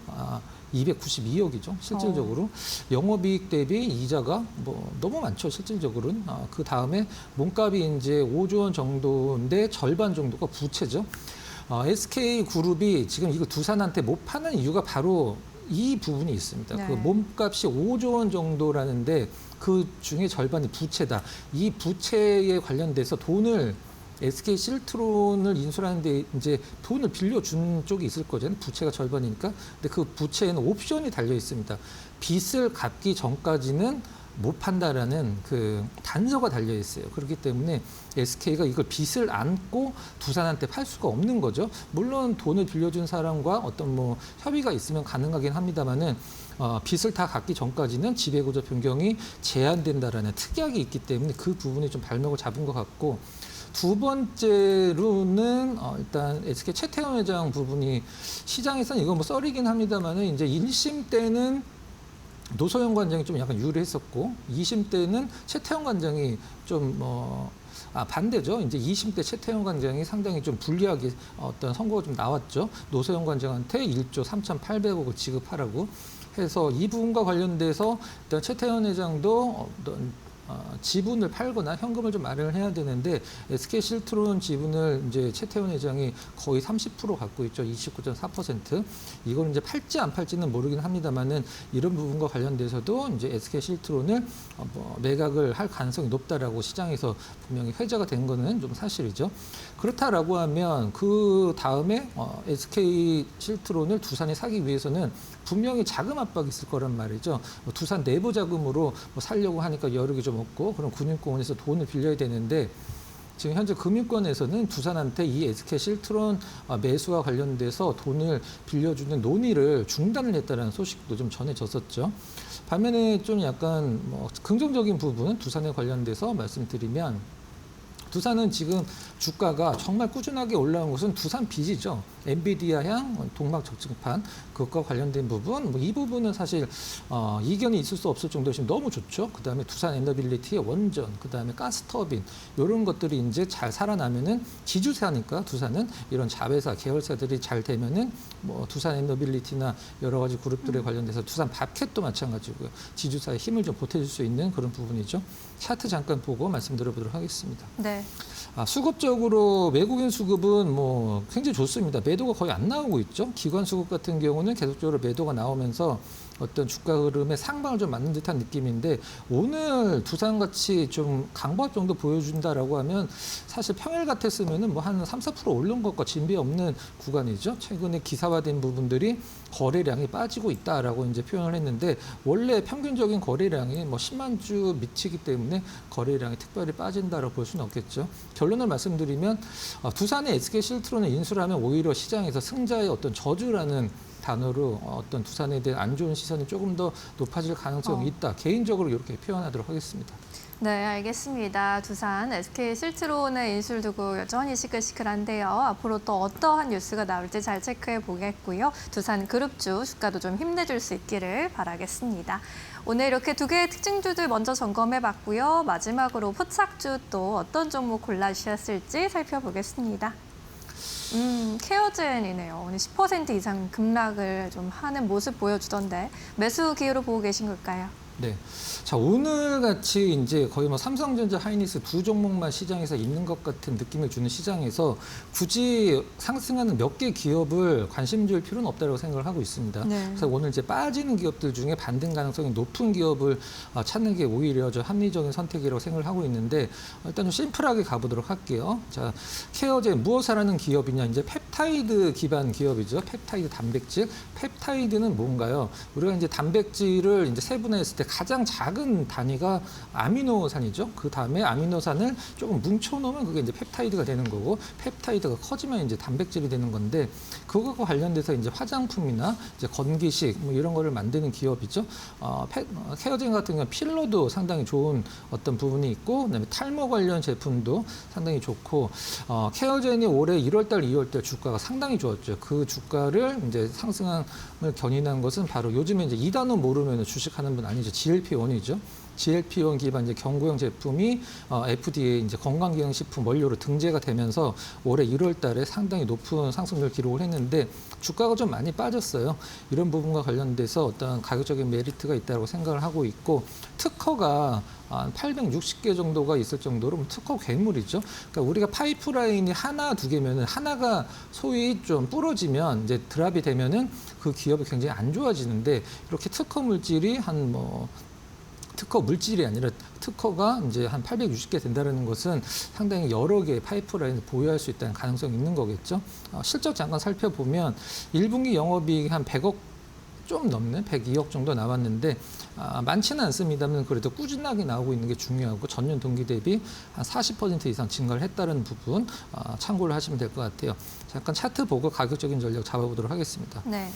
292억이죠. 실질적으로. 영업이익 대비 이자가 뭐 너무 많죠. 실질적으로는. 그 다음에 몸값이 이제 5조 원 정도인데 절반 정도가 부채죠. SK 그룹이 지금 이거 두산한테 못 파는 이유가 바로 이 부분이 있습니다. 네. 그 몸값이 5조 원 정도라는데 그 중에 절반이 부채다. 이 부채에 관련돼서 돈을 SK 실트론을 인수하는데 이제 돈을 빌려준 쪽이 있을 거잖아요. 부채가 절반이니까. 근데 그 부채에는 옵션이 달려 있습니다. 빚을 갚기 전까지는 못 판다라는 그 단서가 달려 있어요. 그렇기 때문에 SK가 이걸 빚을 안고 두산한테 팔 수가 없는 거죠. 물론 돈을 빌려준 사람과 어떤 뭐 협의가 있으면 가능하긴 합니다만은 빚을 다 갚기 전까지는 지배구조 변경이 제한된다라는 특약이 있기 때문에 그 부분이 좀 발목을 잡은 것 같고 두 번째로는 일단 SK 최태원 회장 부분이 시장에서는 이거 뭐 썰이긴 합니다만은 이제 1심 때는 노소영 관장이 좀 약간 유리했었고 2심 때는 최태원 관장이 좀 반대죠. 이제 2심 때 최태원 관장이 상당히 좀 불리하게 어떤 선고가 좀 나왔죠. 노소영 관장한테 1조 3,800억을 지급하라고 해서 이 부분과 관련돼서 일단 최태원 회장도 어떤 지분을 팔거나 현금을 좀 마련을 해야 되는데 SK 실트론 지분을 이제 최태원 회장이 거의 30% 갖고 있죠. 29.4%. 이걸 이제 팔지 안 팔지는 모르긴 합니다만은 이런 부분과 관련돼서도 이제 SK 실트론을 매각을 할 가능성이 높다라고 시장에서 분명히 회자가 된 거는 좀 사실이죠. 그렇다라고 하면 그 다음에 SK 실트론을 두산이 사기 위해서는 분명히 자금 압박이 있을 거란 말이죠. 두산 내부 자금으로 살려고 하니까 여력이 좀 없고 그럼 금융권에서 돈을 빌려야 되는데 지금 현재 금융권에서는 두산한테 이 SK 실트론 매수와 관련돼서 돈을 빌려주는 논의를 중단을 했다는 소식도 좀 전해졌었죠. 반면에 좀 약간 긍정적인 부분 두산에 관련돼서 말씀드리면 두산은 지금 주가가 정말 꾸준하게 올라온 것은 두산 빚이죠. 엔비디아향 동막 적증판 그것과 관련된 부분 이 부분은 사실 이견이 있을 수 없을 정도로 지금 너무 좋죠. 그다음에 두산 에너빌리티의 원전, 그다음에 가스터빈 이런 것들이 이제 잘 살아나면은 지주사니까 두산은 이런 자회사 계열사들이 잘 되면은 두산 에너빌리티나 여러 가지 그룹들에 관련돼서 두산 밥캣도 마찬가지고요. 지주사의 힘을 좀 보태줄 수 있는 그런 부분이죠. 차트 잠깐 보고 말씀드려보도록 하겠습니다. 네. 수급적으로 외국인 수급은 굉장히 좋습니다. 매도가 거의 안 나오고 있죠. 기관 수급 같은 경우는 계속적으로 매도가 나오면서 어떤 주가 흐름에 상방을 좀 맞는 듯한 느낌인데 오늘 두산같이 좀 강보합 정도 보여준다라고 하면 사실 평일 같았으면은 한 3, 4% 오른 것과 진비 없는 구간이죠. 최근에 기사화된 부분들이 거래량이 빠지고 있다라고 이제 표현을 했는데 원래 평균적인 거래량이 10만 주 미치기 때문에 거래량이 특별히 빠진다라고 볼 수는 없겠죠. 결론을 말씀드리면 두산의 SK 실트론을 인수를 하면 오히려 시장에서 승자의 어떤 저주라는 단어로 어떤 두산에 대한 안 좋은 시선이 조금 더 높아질 가능성이 있다. 개인적으로 이렇게 표현하도록 하겠습니다. 네, 알겠습니다. 두산 SK 실트론의 인수를 두고 여전히 시끌시끌한데요. 앞으로 또 어떠한 뉴스가 나올지 잘 체크해 보겠고요. 두산 그룹주 주가도 좀 힘내줄 수 있기를 바라겠습니다. 오늘 이렇게 두 개의 특징주들 먼저 점검해 봤고요. 마지막으로 포착주 또 어떤 종목 골라주셨을지 살펴보겠습니다. 케어젠이네요. 오늘 10% 이상 급락을 좀 하는 모습 보여주던데 매수 기회로 보고 계신 걸까요? 네. 자, 오늘 같이 이제 거의 삼성전자, 하이닉스 두 종목만 시장에서 있는 것 같은 느낌을 주는 시장에서 굳이 상승하는 몇 개 기업을 관심 줄 필요는 없다고 생각을 하고 있습니다. 네. 그래서 오늘 이제 빠지는 기업들 중에 반등 가능성이 높은 기업을 찾는 게 오히려 저 합리적인 선택이라고 생각을 하고 있는데 일단 좀 심플하게 가보도록 할게요. 자, 케어젠 무엇을 하는 기업이냐? 이제 펩타이드 기반 기업이죠. 펩타이드 단백질. 펩타이드는 뭔가요? 우리가 이제 단백질을 이제 세분화했을 때 가장 작은 단위가 아미노산이죠. 그 다음에 아미노산을 조금 뭉쳐놓으면 그게 이제 펩타이드가 되는 거고, 펩타이드가 커지면 이제 단백질이 되는 건데, 그것과 관련돼서 이제 화장품이나 이제 건기식 이런 거를 만드는 기업이죠. 케어젠 같은 경우는 필러도 상당히 좋은 어떤 부분이 있고, 그다음에 탈모 관련 제품도 상당히 좋고, 케어젠이 올해 1월달, 2월달 주가가 상당히 좋았죠. 그 주가를 이제 상승함을 견인한 것은 바로 요즘에 이제 이 단어 모르면 주식하는 분 아니죠. GLP-1이죠. GLP-1 기반 이제 경구용 제품이 FDA 이제 건강기능식품 원료로 등재가 되면서 올해 1월 달에 상당히 높은 상승률 기록을 했는데 주가가 좀 많이 빠졌어요. 이런 부분과 관련돼서 어떤 가격적인 메리트가 있다고 생각을 하고 있고, 특허가 한 860개 정도가 있을 정도로 특허 괴물이죠. 그러니까 우리가 파이프라인이 하나, 두 개면은 하나가 소위 좀 부러지면 이제 드랍이 되면은 그 기업이 굉장히 안 좋아지는데, 이렇게 특허 물질이 특허 물질이 아니라 특허가 이제 한 860개 된다는 것은 상당히 여러 개의 파이프라인을 보유할 수 있다는 가능성이 있는 거겠죠. 실적 잠깐 살펴보면 1분기 영업이익이 한 100억 좀 넘는 102억 정도 나왔는데 많지는 않습니다만 그래도 꾸준하게 나오고 있는 게 중요하고 전년 동기 대비 한 40% 이상 증가를 했다는 부분 참고를 하시면 될 것 같아요. 잠깐 차트 보고 가격적인 전략 잡아보도록 하겠습니다. 네.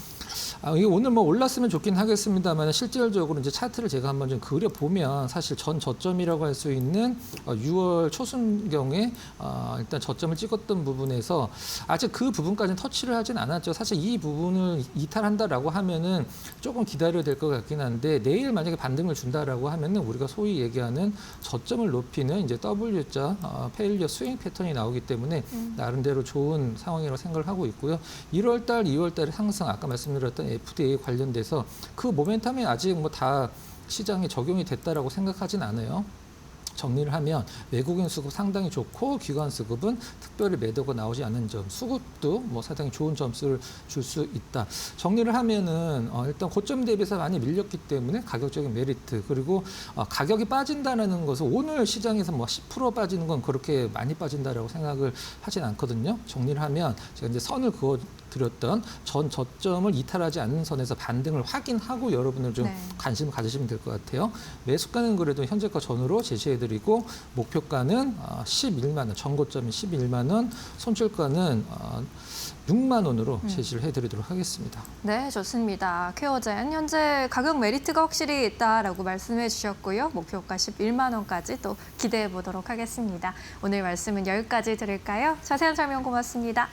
이게 오늘 뭐 올랐으면 좋긴 하겠습니다만 실질적으로 이제 차트를 제가 한번 좀 그려보면 사실 전 저점이라고 할 수 있는 6월 초순경에 일단 저점을 찍었던 부분에서 아직 그 부분까지는 터치를 하진 않았죠. 사실 이 부분을 이탈한다라고 하면은 조금 기다려야 될 것 같긴 한데 내일 만약에 반등을 준다라고 하면은 우리가 소위 얘기하는 저점을 높이는 이제 W자 페일리어 스윙 패턴이 나오기 때문에 나름대로 좋은 상황이라고 생각을 하고 있고요. 1월 달, 2월 달에 상승 아까 말씀드렸던 FDA 관련돼서 그 모멘텀이 아직 뭐 다 시장에 적용이 됐다라고 생각하진 않아요. 정리를 하면 외국인 수급 상당히 좋고 기관 수급은 특별히 매도가 나오지 않는 점, 수급도 뭐 상당히 좋은 점수를 줄 수 있다. 정리를 하면은 일단 고점 대비해서 많이 밀렸기 때문에 가격적인 메리트 그리고 가격이 빠진다는 것은 오늘 시장에서 뭐 10% 빠지는 건 그렇게 많이 빠진다라고 생각을 하진 않거든요. 정리를 하면 제가 이제 선을 그어 드렸던 전 저점을 이탈하지 않는 선에서 반등을 확인하고 여러분들 좀 관심을 가지시면 될 것 같아요. 매수가는 그래도 현재가 전후로 제시해드리고 목표가는 11만 원, 전고점이 11만 원, 손절가는 6만 원으로 제시를 해드리도록 하겠습니다. 네, 좋습니다. 퀘어젠 현재 가격 메리트가 확실히 있다라고 말씀해 주셨고요. 목표가 11만 원까지 또 기대해 보도록 하겠습니다. 오늘 말씀은 여기까지 드릴까요? 자세한 설명 고맙습니다.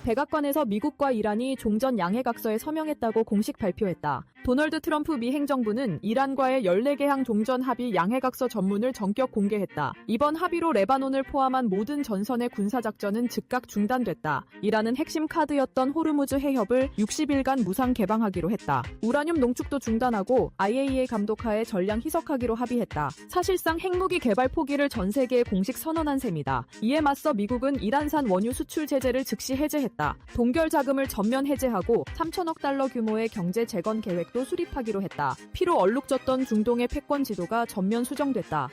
백악관에서 미국과 이란이 종전 양해각서에 서명했다고 공식 발표했다. 도널드 트럼프 미 행정부는 이란과의 14개항 종전 합의 양해각서 전문을 전격 공개했다. 이번 합의로 레바논을 포함한 모든 전선의 군사작전은 즉각 중단됐다. 이란은 핵심 카드였던 호르무즈 해협을 60일간 무상 개방하기로 했다. 우라늄 농축도 중단하고 IAEA 감독하에 전량 희석하기로 합의했다. 사실상 핵무기 개발 포기를 전 세계에 공식 선언한 셈이다. 이에 맞서 미국은 이란산 원유 수출 제재를 즉시 해제했다. 동결 자금을 전면 해제하고 3천억 달러 규모의 경제 재건 계획도 수립하기로 했다. 피로 얼룩졌던 중동의 패권 지도가 전면 수정됐다.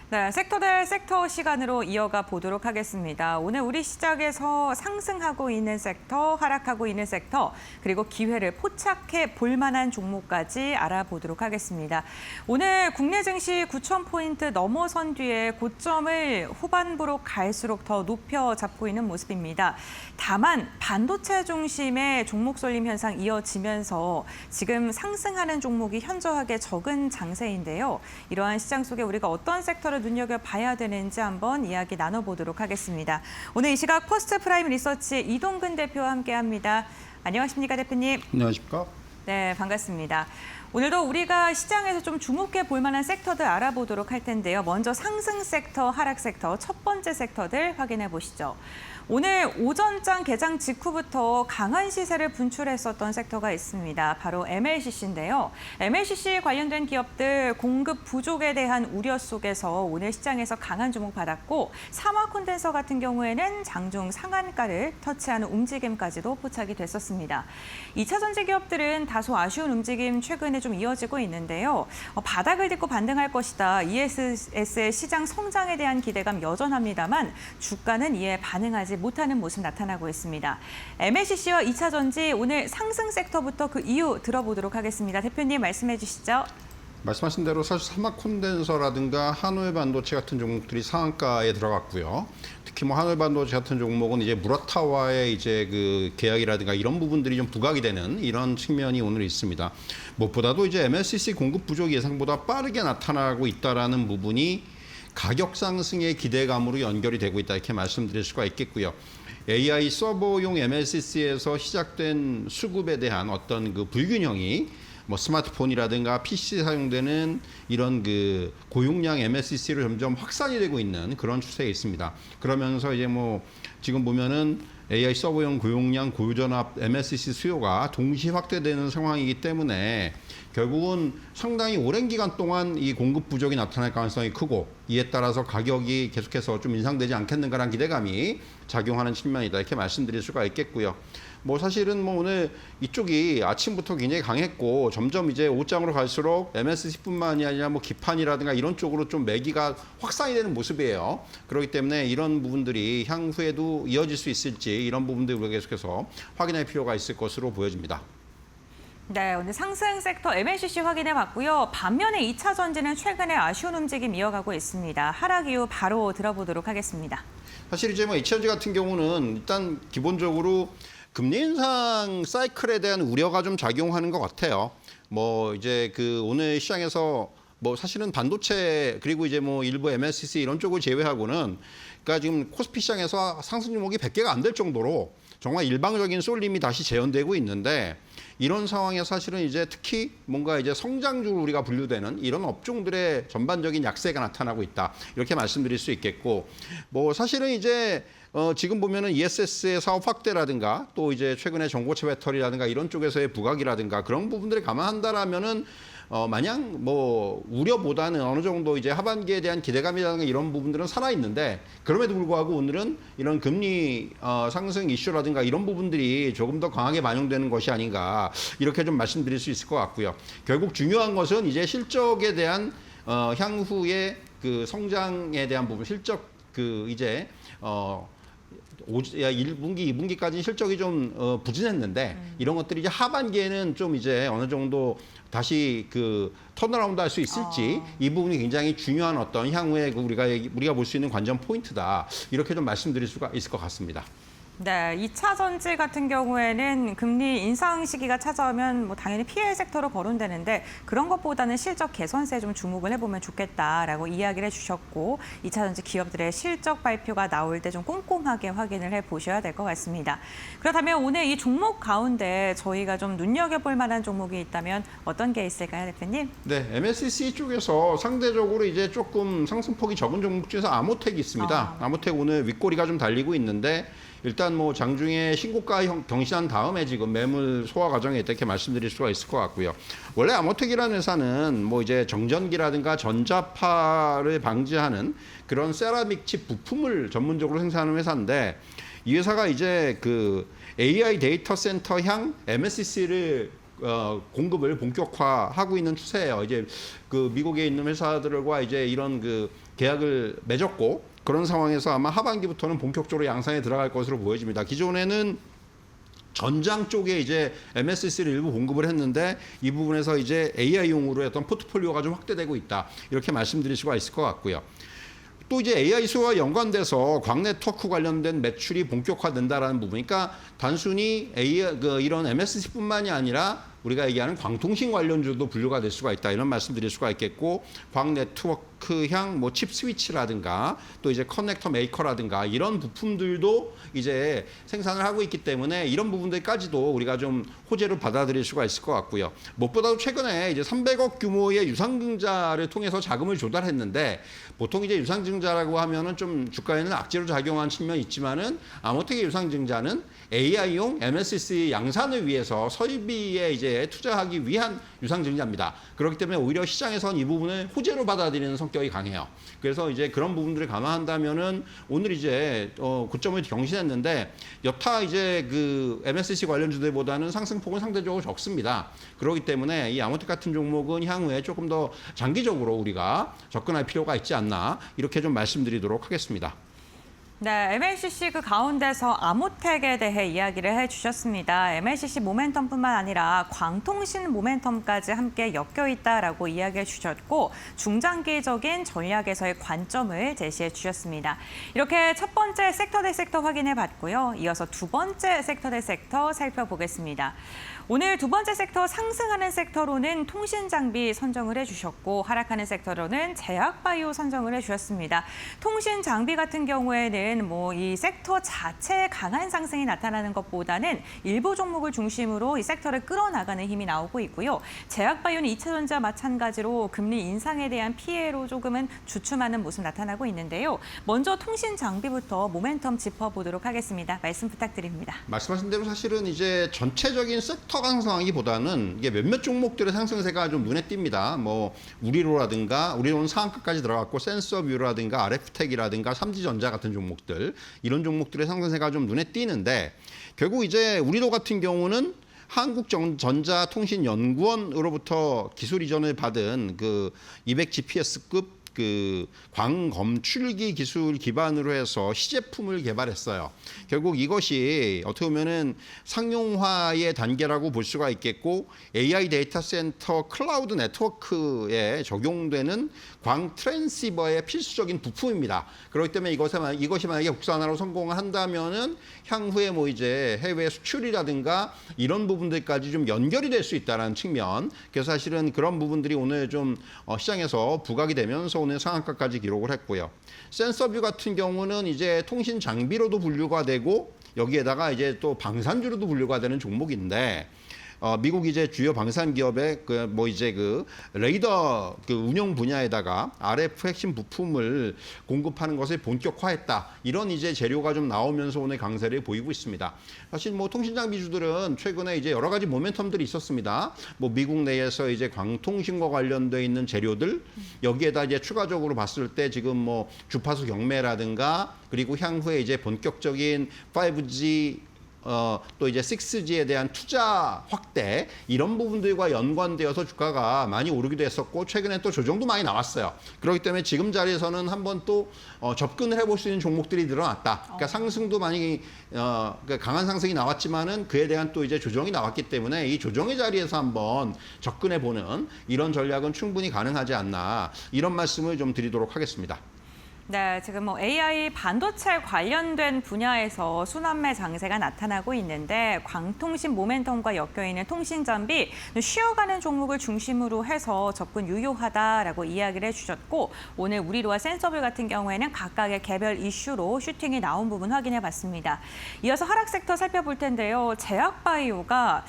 네, 섹터 대 섹터 시간으로 이어가 보도록 하겠습니다. 오늘 우리 시장에서 상승하고 있는 섹터, 하락하고 있는 섹터, 그리고 기회를 포착해 볼 만한 종목까지 알아보도록 하겠습니다. 오늘 국내 증시 9,000포인트 넘어선 뒤에 고점을 후반부로 갈수록 더 높여 잡고 있는 모습입니다. 다만 반도체 중심의 종목 쏠림 현상 이어지면서 지금 상승하는 종목이 현저하게 적은 장세인데요. 이러한 시장 속에 우리가 어떤 섹터를 눈여겨봐야 되는지 한번 이야기 나눠보도록 하겠습니다. 오늘 이 시각 포스트 프라임 리서치 이동근 대표와 함께합니다. 안녕하십니까, 대표님? 안녕하십니까? 네, 반갑습니다. 오늘도 우리가 시장에서 좀 주목해 볼 만한 섹터들 알아보도록 할 텐데요. 먼저 상승 섹터, 하락 섹터, 첫 번째 섹터들 확인해 보시죠. 오늘 오전장 개장 직후부터 강한 시세를 분출했었던 섹터가 있습니다. 바로 MLCC인데요. MLCC 관련된 기업들 공급 부족에 대한 우려 속에서 오늘 시장에서 강한 주목 받았고 사마 콘덴서 같은 경우에는 장중 상한가를 터치하는 움직임까지도 포착이 됐었습니다. 2차 전지 기업들은 다소 아쉬운 움직임 최근에 좀 이어지고 있는데요. 바닥을 딛고 반등할 것이다. ESS의 시장 성장에 대한 기대감 여전합니다만 주가는 이에 반응하지 못하는 모습 나타나고 있습니다. MLCC와 2차 전지 오늘 상승 섹터부터 그 이유 들어보도록 하겠습니다. 대표님 말씀해 주시죠. 말씀하신 대로 사실 사막 콘덴서라든가 한우의 반도체 같은 종목들이 상한가에 들어갔고요. 특히 뭐 한우의 반도체 같은 종목은 이제 무라타와의 이제 그 계약이라든가 이런 부분들이 좀 부각이 되는 이런 측면이 오늘 있습니다. 무엇보다도 이제 MLCC 공급 부족이 예상보다 빠르게 나타나고 있다라는 부분이 가격 상승의 기대감으로 연결이 되고 있다 이렇게 말씀드릴 수가 있겠고요. AI 서버용 MLCC에서 시작된 수급에 대한 어떤 그 불균형이 뭐 스마트폰이라든가 PC에 사용되는 이런 그 고용량 MLCC로 점점 확산이 되고 있는 그런 추세에 있습니다. 그러면서 이제 뭐 지금 보면은 AI 서버용 고용량 고전압 MLCC 수요가 동시 확대되는 상황이기 때문에 결국은 상당히 오랜 기간 동안 이 공급 부족이 나타날 가능성이 크고 이에 따라서 가격이 계속해서 좀 인상되지 않겠는가라는 기대감이 작용하는 측면이다 이렇게 말씀드릴 수가 있겠고요. 뭐 사실은 뭐 오늘 이쪽이 아침부터 굉장히 강했고 점점 이제 오후장으로 갈수록 MLCC뿐만이 아니라 뭐 기판이라든가 이런 쪽으로 좀 매기가 확산이 되는 모습이에요. 그렇기 때문에 이런 부분들이 향후에도 이어질 수 있을지 이런 부분들 우리가 계속해서 확인할 필요가 있을 것으로 보여집니다. 네, 오늘 상승 섹터 MLCC 확인해 봤고요. 반면에 2차 전지는 최근에 아쉬운 움직임 이어가고 있습니다. 하락 이유 바로 들어보도록 하겠습니다. 사실 이제 뭐 H전지 같은 경우는 일단 기본적으로 금리 인상 사이클에 대한 우려가 좀 작용하는 것 같아요. 뭐 이제 그 오늘 시장에서 뭐 사실은 반도체 그리고 이제 뭐 일부 MLCC 이런 쪽을 제외하고는 그러니까 지금 코스피 시장에서 상승 종목이 100개가 안 될 정도로 정말 일방적인 쏠림이 다시 재현되고 있는데 이런 상황에서 사실은 이제 특히 뭔가 이제 성장주로 우리가 분류되는 이런 업종들의 전반적인 약세가 나타나고 있다. 이렇게 말씀드릴 수 있겠고 뭐 사실은 이제 지금 보면은 ESS의 사업 확대라든가 또 이제 최근에 전고체 배터리라든가 이런 쪽에서의 부각이라든가 그런 부분들을 감안한다라면은 마냥 뭐 우려보다는 어느 정도 이제 하반기에 대한 기대감이라든가 이런 부분들은 살아 있는데 그럼에도 불구하고 오늘은 이런 금리 상승 이슈라든가 이런 부분들이 조금 더 강하게 반영되는 것이 아닌가 이렇게 좀 말씀드릴 수 있을 것 같고요. 결국 중요한 것은 이제 실적에 대한 향후의 그 성장에 대한 부분, 실적 그 이제 1분기, 2분기까지 실적이 좀 부진했는데 이런 것들이 이제 하반기에는 좀 이제 어느 정도 다시 그 턴어라운드 할 수 있을지 이 부분이 굉장히 중요한 어떤 향후에 우리가 볼 수 있는 관전 포인트다. 이렇게 좀 말씀드릴 수가 있을 것 같습니다. 네, 2차 전지 같은 경우에는 금리 인상 시기가 찾아오면 뭐 당연히 PL 섹터로 거론되는데 그런 것보다는 실적 개선세에 좀 주목을 해보면 좋겠다라고 이야기를 해주셨고 2차 전지 기업들의 실적 발표가 나올 때 좀 꼼꼼하게 확인을 해보셔야 될 것 같습니다. 그렇다면 오늘 이 종목 가운데 저희가 좀 눈여겨볼 만한 종목이 있다면 어떤 게 있을까요, 대표님? 네, MLCC 쪽에서 상대적으로 이제 조금 상승폭이 적은 종목 중에서 아모텍이 있습니다. 아모텍 오늘 윗꼬리가 좀 달리고 있는데 일단 뭐 장중에 신고가 경신한 다음에 지금 매물 소화 과정에 있다 이렇게 말씀드릴 수가 있을 것 같고요. 원래 아모텍이라는 회사는 뭐 이제 정전기라든가 전자파를 방지하는 그런 세라믹 칩 부품을 전문적으로 생산하는 회사인데 이 회사가 이제 그 AI 데이터 센터향 MLCC를 공급을 본격화하고 있는 추세예요. 이제 그 미국에 있는 회사들과 이제 이런 그 계약을 맺었고 그런 상황에서 아마 하반기부터는 본격적으로 양상에 들어갈 것으로 보여집니다. 기존에는 전장 쪽에 이제 MLCC를 일부 공급을 했는데 이 부분에서 이제 AI용으로 어떤 포트폴리오가 좀 확대되고 있다. 이렇게 말씀드릴 수가 있을 것 같고요. 또 이제 AI 수요와 연관돼서 광 네트워크 관련된 매출이 본격화된다라는 부분. 그러니까 단순히 이런 MLCC뿐만이 아니라 우리가 얘기하는 광통신 관련주도 분류가 될 수가 있다. 이런 말씀드릴 수가 있겠고 광 네트워크향 뭐 칩 스위치라든가 또 이제 커넥터 메이커라든가 이런 부품들도 이제 생산을 하고 있기 때문에 이런 부분들까지도 우리가 좀 호재로 받아들일 수가 있을 것 같고요. 무엇보다도 최근에 이제 300억 규모의 유상증자를 통해서 자금을 조달했는데 보통 이제 유상증자라고 하면은 좀 주가에는 악재로 작용하는 측면이 있지만은 아모텍의 유상증자는 AI용 MLCC 양산을 위해서 설비에 이제 투자하기 위한 유상증자입니다. 그렇기 때문에 오히려 시장에선 이 부분을 호재로 받아들이는 성격이 강해요. 그래서 이제 그런 부분들을 감안한다면은 오늘 이제 고점을 경신했는데 여타 이제 그 MLCC 관련주들보다는 상승폭은 상대적으로 적습니다. 그렇기 때문에 이 아모텍 같은 종목은 향후에 조금 더 장기적으로 우리가 접근할 필요가 있지 않나 이렇게 좀 말씀드리도록 하겠습니다. 네, MLCC 그 가운데서 아모텍에 대해 이야기를 해주셨습니다. MLCC 모멘텀뿐만 아니라 광통신 모멘텀까지 함께 엮여 있다라고 이야기해 주셨고 중장기적인 전략에서의 관점을 제시해 주셨습니다. 이렇게 첫 번째 섹터 대 섹터 확인해 봤고요. 이어서 두 번째 섹터 대 섹터 살펴보겠습니다. 오늘 두 번째 섹터 상승하는 섹터로는 통신 장비 선정을 해주셨고 하락하는 섹터로는 제약바이오 선정을 해주셨습니다. 통신 장비 같은 경우에는 이 섹터 자체의 강한 상승이 나타나는 것보다는 일부 종목을 중심으로 이 섹터를 끌어나가는 힘이 나오고 있고요. 제약바이오는 2차전자 마찬가지로 금리 인상에 대한 피해로 조금은 주춤하는 모습 나타나고 있는데요. 먼저 통신 장비부터 모멘텀 짚어보도록 하겠습니다. 말씀 부탁드립니다. 말씀하신 대로 사실은 이제 전체적인 섹터 상승하기보다는 이게 몇몇 종목들의 상승세가 좀 눈에 띕니다. 우리로는 상한가까지 들어갔고 센서뷰라든가 RF텍이라든가 삼지전자 같은 종목들 이런 종목들의 상승세가 좀 눈에 띄는데 결국 이제 우리로 같은 경우는 한국전자통신연구원으로부터 기술 이전을 받은 그 200GPS급 그 광검출기 기술 기반으로 해서 시제품을 개발했어요. 결국 이것이 어떻게 보면은 상용화의 단계라고 볼 수가 있겠고 AI 데이터 센터 클라우드 네트워크에 적용되는 광 트랜시버의 필수적인 부품입니다. 그렇기 때문에 이것이 만약에 국산화로 성공을 한다면은 향후에 이제 해외 수출이라든가 이런 부분들까지 좀 연결이 될 수 있다는 측면. 그래서 사실은 그런 부분들이 오늘 좀 시장에서 부각이 되면서 오늘 상한가까지 기록을 했고요. 센서뷰 같은 경우는 이제 통신 장비로도 분류가 되고 여기에다가 이제 또 방산주로도 분류가 되는 종목인데 미국 이제 주요 방산 기업의 그 레이더 그 운영 분야에다가 RF 핵심 부품을 공급하는 것을 본격화했다. 이런 이제 재료가 좀 나오면서 오늘 강세를 보이고 있습니다. 사실 통신 장비주들은 최근에 이제 여러 가지 모멘텀들이 있었습니다. 미국 내에서 이제 광통신과 관련돼 있는 재료들 여기에다 이제 추가적으로 봤을 때 지금 주파수 경매라든가 그리고 향후에 이제 본격적인 5G 또 이제 6G에 대한 투자 확대 이런 부분들과 연관되어서 주가가 많이 오르기도 했었고 최근에 또 조정도 많이 나왔어요. 그렇기 때문에 지금 자리에서는 한번 또 접근을 해볼 수 있는 종목들이 늘어났다. 그러니까 상승도 많이 그러니까 강한 상승이 나왔지만은 그에 대한 또 이제 조정이 나왔기 때문에 이 조정의 자리에서 한번 접근해 보는 이런 전략은 충분히 가능하지 않나 이런 말씀을 좀 드리도록 하겠습니다. 네, 지금 AI 반도체 관련된 분야에서 순환매 장세가 나타나고 있는데 광통신 모멘텀과 엮여있는 통신장비, 쉬어가는 종목을 중심으로 해서 접근 유효하다라고 이야기를 해주셨고 오늘 우리로와 센서블 같은 경우에는 각각의 개별 이슈로 슈팅이 나온 부분 확인해봤습니다. 이어서 하락 섹터 살펴볼 텐데요. 제약바이오가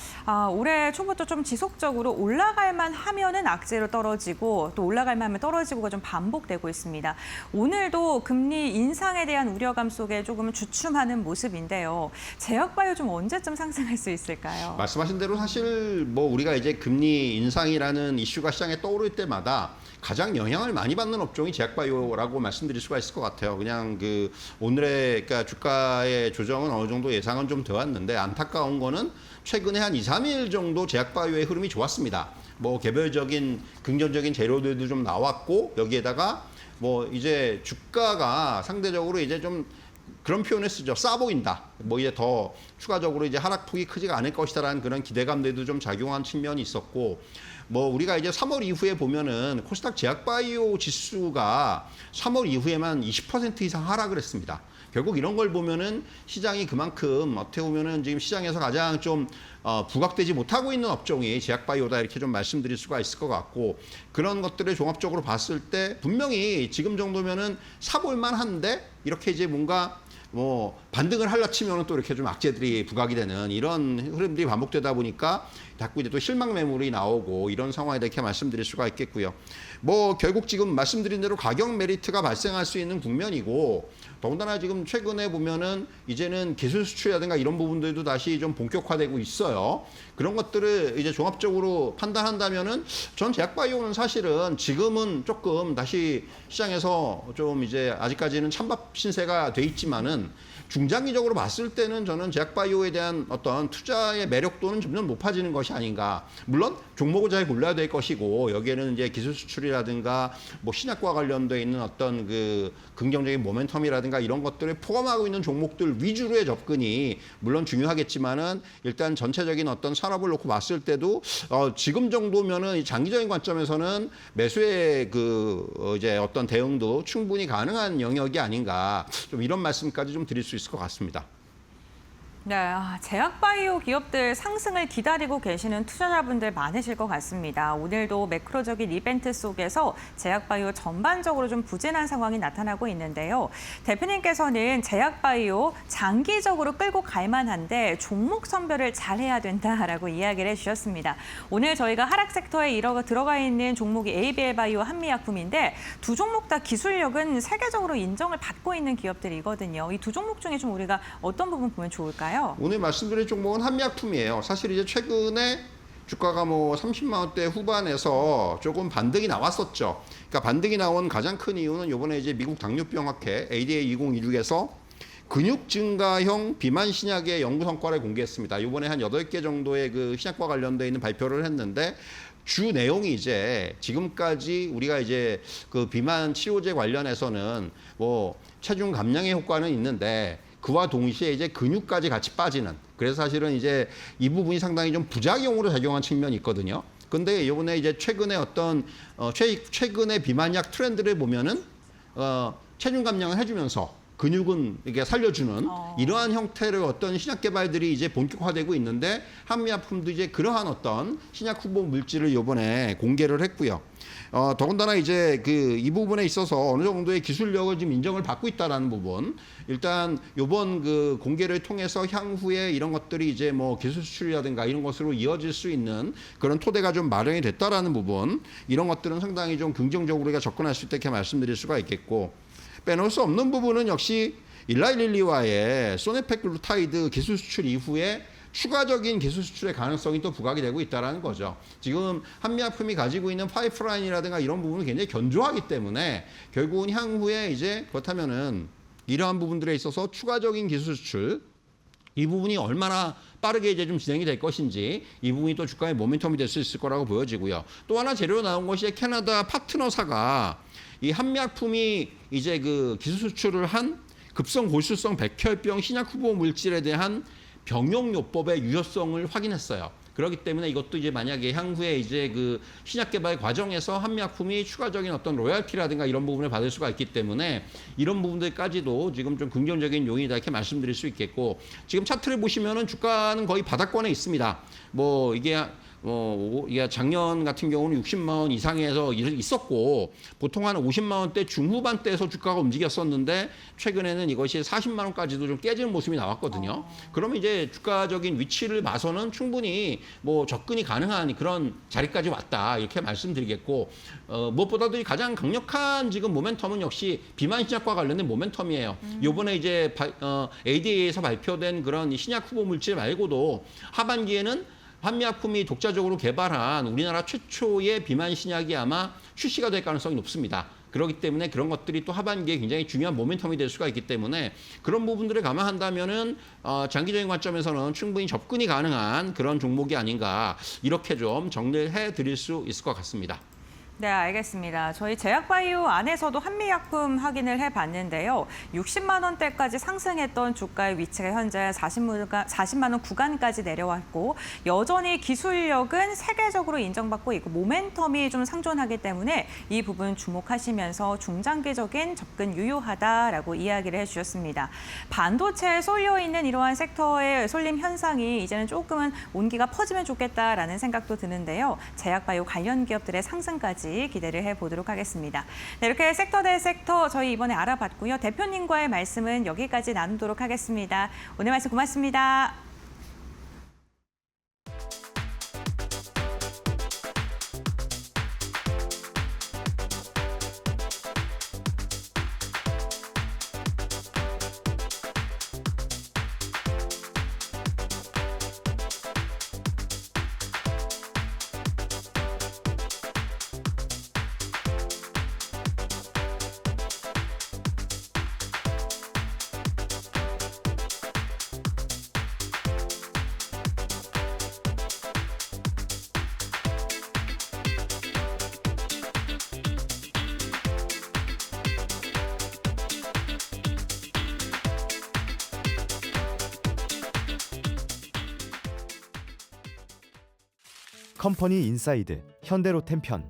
올해 초부터 좀 지속적으로 올라갈만 하면은 악재로 떨어지고 또 올라갈만 하면 떨어지고가 좀 반복되고 있습니다. 오늘도 금리 인상에 대한 우려감 속에 조금 주춤하는 모습인데요. 제약바이오 좀 언제쯤 상승할 수 있을까요? 말씀하신 대로 사실 우리가 이제 금리 인상이라는 이슈가 시장에 떠오를 때마다 가장 영향을 많이 받는 업종이 제약바이오라고 말씀드릴 수가 있을 것 같아요. 그냥 오늘의 그러니까 주가의 조정은 어느 정도 예상은 좀 되었는데 안타까운 거는 최근에 한 2, 3일 정도 제약바이오의 흐름이 좋았습니다. 개별적인 긍정적인 재료들도 좀 나왔고 여기에다가 이제 주가가 상대적으로 이제 좀 그런 표현을 쓰죠. 싸 보인다. 이제 더 추가적으로 이제 하락폭이 크지가 않을 것이다라는 그런 기대감들도 좀 작용한 측면이 있었고, 우리가 이제 3월 이후에 보면은 코스닥 제약바이오 지수가 3월 이후에만 20% 이상 하락을 했습니다. 결국 이런 걸 보면은 시장이 그만큼 어떻게 보면은 지금 시장에서 가장 좀 부각되지 못하고 있는 업종이 제약바이오다 이렇게 좀 말씀드릴 수가 있을 것 같고 그런 것들을 종합적으로 봤을 때 분명히 지금 정도면은 사볼만 한데 이렇게 이제 뭔가 반등을 하려 치면은 또 이렇게 좀 악재들이 부각이 되는 이런 흐름들이 반복되다 보니까 자꾸 이제 또 실망 매물이 나오고 이런 상황에 이렇게 말씀드릴 수가 있겠고요. 결국 지금 말씀드린 대로 가격 메리트가 발생할 수 있는 국면이고 더군다나 지금 최근에 보면은 이제는 기술 수출이라든가 이런 부분들도 다시 좀 본격화되고 있어요. 그런 것들을 이제 종합적으로 판단한다면은 전 제약바이오는 사실은 지금은 조금 다시 시장에서 좀 이제 아직까지는 찬밥 신세가 돼 있지만은 중장기적으로 봤을 때는 저는 제약바이오에 대한 어떤 투자의 매력도는 점점 높아지는 것이 것이 아닌가. 물론 종목을 잘 골라야 될 것이고 여기에는 이제 기술 수출이라든가 뭐 신약과 관련돼 있는 어떤 그 긍정적인 모멘텀이라든가 이런 것들을 포함하고 있는 종목들 위주로의 접근이 물론 중요하겠지만은 일단 전체적인 어떤 산업을 놓고 봤을 때도 지금 정도면은 장기적인 관점에서는 매수의 이제 어떤 대응도 충분히 가능한 영역이 아닌가. 좀 이런 말씀까지 좀 드릴 수 있을 것 같습니다. 네, 제약바이오 기업들 상승을 기다리고 계시는 투자자분들 많으실 것 같습니다. 오늘도 매크로적인 이벤트 속에서 제약바이오 전반적으로 좀 부진한 상황이 나타나고 있는데요. 대표님께서는 제약바이오 장기적으로 끌고 갈 만한데 종목 선별을 잘해야 된다라고 이야기를 해주셨습니다. 오늘 저희가 하락 섹터에 들어가 있는 종목이 ABL바이오, 한미약품인데 두 종목 다 기술력은 세계적으로 인정을 받고 있는 기업들이거든요. 이 두 종목 중에 좀 우리가 어떤 부분 보면 좋을까요? 오늘 말씀드린 종목은 한미약품이에요. 사실 이제 최근에 주가가 뭐 30만 원대 후반에서 조금 반등이 나왔었죠. 그러니까 반등이 나온 가장 큰 이유는 이번에 이제 미국 당뇨병학회 ADA 2016에서 근육 증가형 비만 신약의 연구 성과를 공개했습니다. 이번에 한 8개 정도의 그 신약과 관련돼 있는 발표를 했는데 주 내용이 이제 지금까지 우리가 이제 그 비만 치료제 관련해서는 뭐 체중 감량의 효과는 있는데 그와 동시에 이제 근육까지 같이 빠지는, 그래서 사실은 이제 이 부분이 상당히 좀 부작용으로 작용한 측면이 있거든요. 근데 이번에 이제 최근에 어떤 최근의 비만약 트렌드를 보면은 체중 감량을 해주면서 근육은 이게 살려주는 이러한 형태의 어떤 신약 개발들이 이제 본격화되고 있는데 한미약품도 이제 그러한 어떤 신약 후보 물질을 이번에 공개를 했고요. 더군다나 이제 이 부분에 있어서 어느 정도의 기술력을 지금 인정을 받고 있다라는 부분. 일단 이번 그 공개를 통해서 향후에 이런 것들이 이제 뭐 기술 수출이라든가 이런 것으로 이어질 수 있는 그런 토대가 좀 마련이 됐다라는 부분. 이런 것들은 상당히 좀 긍정적으로 우리가 접근할 수 있게 말씀드릴 수가 있겠고, 빼놓을 수 없는 부분은 역시 일라이릴리와의 소네펙글루타이드 기술 수출 이후에 추가적인 기술 수출의 가능성이 또 부각이 되고 있다는 거죠. 지금 한미약품이 가지고 있는 파이프라인이라든가 이런 부분은 굉장히 견조하기 때문에 결국은 향후에 이제 그렇다면은 이러한 부분들에 있어서 추가적인 기술 수출, 이 부분이 얼마나 빠르게 이제 좀 진행이 될 것인지 이 부분이 또 주가의 모멘텀이 될 수 있을 거라고 보여지고요. 또 하나 재료로 나온 것이 캐나다 파트너사가 이 한미약품이 이제 그 기술 수출을 한 급성 골수성 백혈병 신약 후보 물질에 대한 병용요법의 유효성을 확인했어요. 그렇기 때문에 이것도 이제 만약에 향후에 이제 그 신약 개발 과정에서 한미약품이 추가적인 어떤 로열티라든가 이런 부분을 받을 수가 있기 때문에 이런 부분들까지도 지금 좀 긍정적인 요인이다 이렇게 말씀드릴 수 있겠고, 지금 차트를 보시면은 주가는 거의 바닥권에 있습니다. 뭐 이게 작년 같은 경우는 60만 원 이상에서 있었고 보통 한 50만 원대 중후반대에서 주가가 움직였었는데 최근에는 이것이 40만 원까지도 좀 깨지는 모습이 나왔거든요. 그러면 이제 주가적인 위치를 봐서는 충분히 뭐 접근이 가능한 그런 자리까지 왔다 이렇게 말씀드리겠고, 무엇보다도 가장 강력한 지금 모멘텀은 역시 비만 신약과 관련된 모멘텀이에요. 이번에 이제 ADA에서 발표된 그런 신약 후보 물질 말고도 하반기에는 한미약품이 독자적으로 개발한 우리나라 최초의 비만 신약이 아마 출시가 될 가능성이 높습니다. 그렇기 때문에 그런 것들이 또 하반기에 굉장히 중요한 모멘텀이 될 수가 있기 때문에 그런 부분들을 감안한다면은 장기적인 관점에서는 충분히 접근이 가능한 그런 종목이 아닌가 이렇게 좀 정리를 해드릴 수 있을 것 같습니다. 네, 알겠습니다. 저희 제약바이오 안에서도 한미약품 확인을 해봤는데요. 60만 원대까지 상승했던 주가의 위치가 현재 40만 원 구간까지 내려왔고 여전히 기술력은 세계적으로 인정받고 있고 모멘텀이 좀 상존하기 때문에 이 부분 주목하시면서 중장기적인 접근 유효하다라고 이야기를 해주셨습니다. 반도체에 쏠려있는 이러한 섹터의 쏠림 현상이 이제는 조금은 온기가 퍼지면 좋겠다라는 생각도 드는데요. 제약바이오 관련 기업들의 상승까지 기대를 해보도록 하겠습니다. 네, 이렇게 섹터 대 섹터 저희 이번에 알아봤고요. 대표님과의 말씀은 여기까지 나누도록 하겠습니다. 오늘 말씀 고맙습니다. 컴퍼니 인사이드 현대로템 편.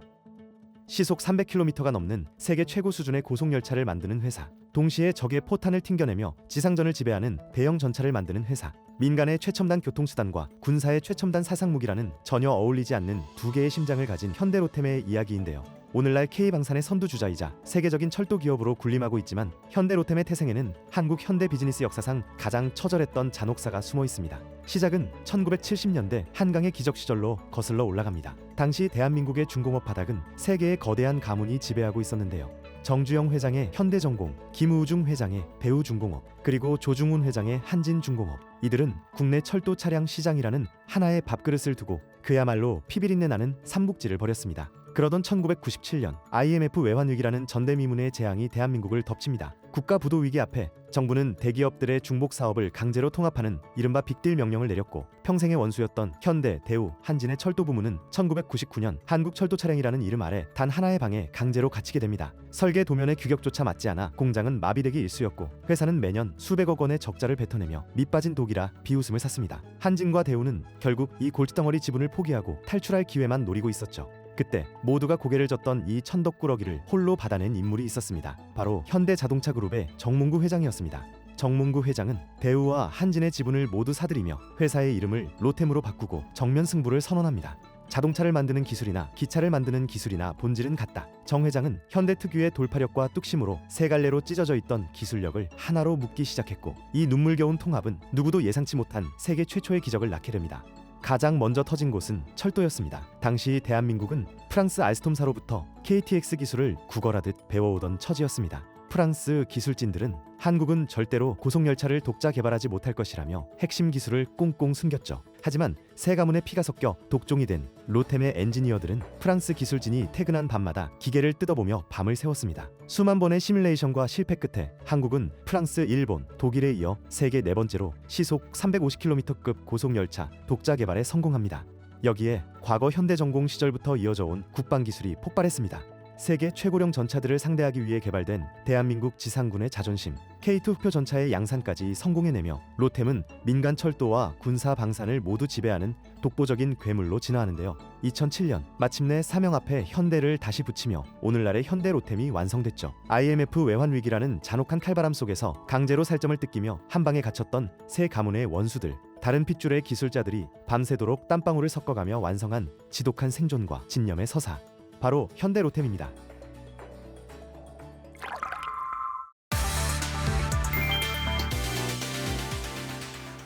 시속 300km가 넘는 세계 최고 수준의 고속열차를 만드는 회사. 동시에 적의 포탄을 튕겨내며 지상전을 지배하는 대형 전차를 만드는 회사. 민간의 최첨단 교통수단과 군사의 최첨단 사상무기라는 전혀 어울리지 않는 두 개의 심장을 가진 현대로템의 이야기인데요. 오늘날 K방산의 선두주자이자 세계적인 철도 기업으로 군림하고 있지만 현대로템의 태생에는 한국 현대 비즈니스 역사상 가장 처절했던 잔혹사가 숨어 있습니다. 시작은 1970년대 한강의 기적 시절로 거슬러 올라갑니다. 당시 대한민국의 중공업 바닥은 세 개의 거대한 가문이 지배하고 있었는데요. 정주영 회장의 현대전공, 김우중 회장의 배우중공업, 그리고 조중훈 회장의 한진중공업. 이들은 국내 철도 차량 시장이라는 하나의 밥그릇을 두고 그야말로 피비린내 나는 삼국지를 벌였습니다. 그러던 1997년 IMF 외환위기라는 전대미문의 재앙이 대한민국을 덮칩니다. 국가 부도 위기 앞에 정부는 대기업들의 중복 사업을 강제로 통합하는 이른바 빅딜 명령을 내렸고 평생의 원수였던 현대, 대우, 한진의 철도 부문은 1999년 한국철도차량이라는 이름 아래 단 하나의 방에 강제로 갇히게 됩니다. 설계 도면의 규격조차 맞지 않아 공장은 마비되기 일쑤였고 회사는 매년 수백억 원의 적자를 뱉어내며 밑빠진 독이라 비웃음을 샀습니다. 한진과 대우는 결국 이 골칫덩어리 지분을 포기하고 탈출할 기회만 노리고 있었죠. 그때 모두가 고개를 젓던 이 천덕꾸러기를 홀로 받아낸 인물이 있었습니다. 바로 현대자동차그룹의 정몽구 회장이었습니다. 정몽구 회장은 대우와 한진의 지분을 모두 사들이며 회사의 이름을 로템으로 바꾸고 정면 승부를 선언합니다. 자동차를 만드는 기술이나 기차를 만드는 기술이나 본질은 같다. 정 회장은 현대 특유의 돌파력과 뚝심으로 세 갈래로 찢어져 있던 기술력을 하나로 묶기 시작했고 이 눈물겨운 통합은 누구도 예상치 못한 세계 최초의 기적을 낳게 됩니다. 가장 먼저 터진 곳은 철도였습니다. 당시 대한민국은 프랑스 알스톰사로부터 KTX 기술을 국어라듯 배워오던 처지였습니다. 프랑스 기술진들은 한국은 절대로 고속열차를 독자 개발하지 못할 것이라며 핵심 기술을 꽁꽁 숨겼죠. 하지만 새 가문의 피가 섞여 독종이 된 로템의 엔지니어들은 프랑스 기술진이 퇴근한 밤마다 기계를 뜯어보며 밤을 새웠습니다. 수만 번의 시뮬레이션과 실패 끝에 한국은 프랑스, 일본, 독일에 이어 세계 네 번째로 시속 350km급 고속열차 독자 개발에 성공합니다. 여기에 과거 현대전공 시절부터 이어져 온 국방기술이 폭발했습니다. 세계 최고령 전차들을 상대하기 위해 개발된 대한민국 지상군의 자존심, K2 흑표 전차의 양산까지 성공해내며 로템은 민간 철도와 군사 방산을 모두 지배하는 독보적인 괴물로 진화하는데요. 2007년 마침내 사명 앞에 현대를 다시 붙이며 오늘날의 현대 로템이 완성됐죠. IMF 외환위기라는 잔혹한 칼바람 속에서 강제로 살점을 뜯기며 한방에 갇혔던 세 가문의 원수들, 다른 핏줄의 기술자들이 밤새도록 땀방울을 섞어가며 완성한 지독한 생존과 진념의 서사, 바로 현대로템입니다.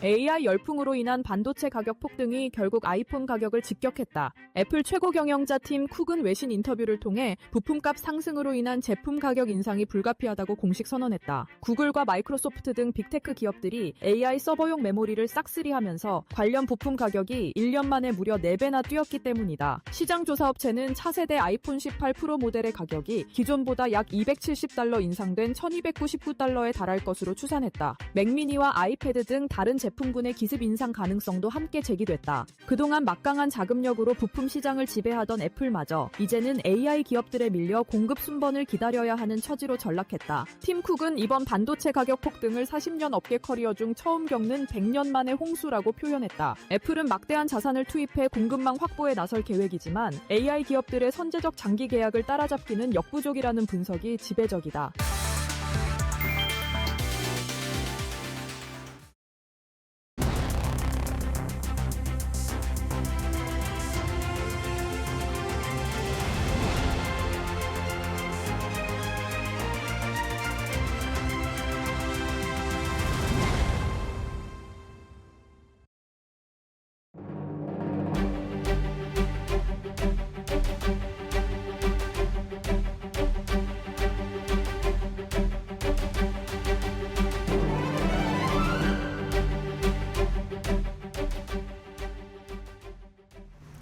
AI 열풍으로 인한 반도체 가격 폭등이 결국 아이폰 가격을 직격했다. 애플 최고 경영자 팀 쿡은 외신 인터뷰를 통해 부품값 상승으로 인한 제품 가격 인상이 불가피하다고 공식 선언했다. 구글과 마이크로소프트 등 빅테크 기업들이 AI 서버용 메모리를 싹쓸이하면서 관련 부품 가격이 1년 만에 무려 4배나 뛰었기 때문이다. 시장 조사 업체는 차세대 아이폰 18 프로 모델의 가격이 기존보다 약 $270 인상된 $1299에 달할 것으로 추산했다. 맥미니와 아이패드 등 다른 제품군의 기습 인상 가능성도 함께 제기됐다. 그동안 막강한 자금력으로 부품 시장을 지배하던 애플마저 이제는 AI 기업들에 밀려 공급 순번을 기다려야 하는 처지로 전락했다. 팀 쿡은 이번 반도체 가격 폭등을 40년 업계 커리어 중 처음 겪는 100년 만의 홍수라고 표현했다. 애플은 막대한 자산을 투입해 공급망 확보에 나설 계획이지만 AI 기업들의 선제적 장기 계약을 따라잡기는 역부족이라는 분석이 지배적이다.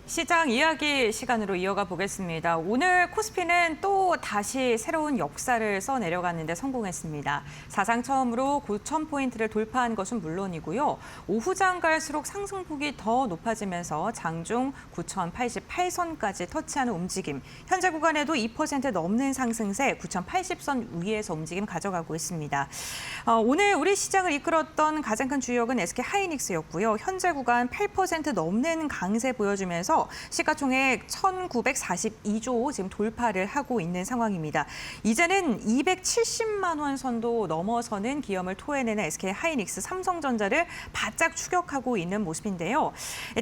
시장 이야기 시간으로 이어가 보겠습니다. 오늘 코스피는 또 다시 새로운 역사를 써내려갔는데 성공했습니다. 사상 처음으로 9,000포인트를 돌파한 것은 물론이고요. 오후장 갈수록 상승폭이 더 높아지면서 장중 9,088선까지 터치하는 움직임. 현재 구간에도 2% 넘는 상승세 9,080선 위에서 움직임 가져가고 있습니다. 오늘 우리 시장을 이끌었던 가장 큰 주역은 SK 하이닉스였고요. 현재 구간 8% 넘는 강세 보여주면서 시가총액 1,942조 지금 돌파를 하고 있는 상황입니다. 이제는 270만 원 선도 넘어서는 기염을 토해내는 SK 하이닉스, 삼성전자를 바짝 추격하고 있는 모습인데요.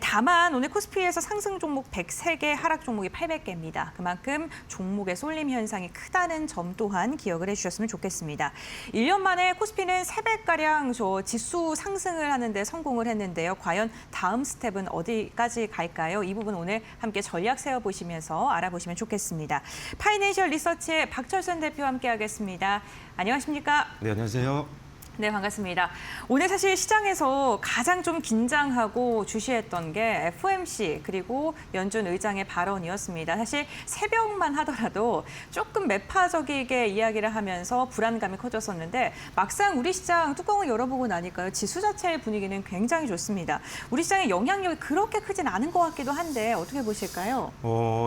다만 오늘 코스피에서 상승 종목 103개, 하락 종목이 800개입니다. 그만큼 종목의 쏠림 현상이 크다는 점 또한 기억을 해주셨으면 좋겠습니다. 1년 만에 코스피는 3배가량 지수 상승을 하는데 성공을 했는데요. 과연 다음 스텝은 어디까지 갈까요? 이 부분 오늘 함께 전략 세워보시면서 알아보시면 좋겠습니다. 파이낸셜 리서치의 박철순 대표와 함께하겠습니다. 안녕하십니까? 네, 안녕하세요. 네, 반갑습니다. 오늘 사실 시장에서 가장 좀 긴장하고 주시했던 게 FOMC 그리고 연준 의장의 발언이었습니다. 사실 새벽만 하더라도 조금 매파적이게 이야기를 하면서 불안감이 커졌었는데 막상 우리 시장 뚜껑을 열어보고 나니까요. 지수 자체의 분위기는 굉장히 좋습니다. 우리 시장의 영향력이 그렇게 크진 않은 것 같기도 한데 어떻게 보실까요?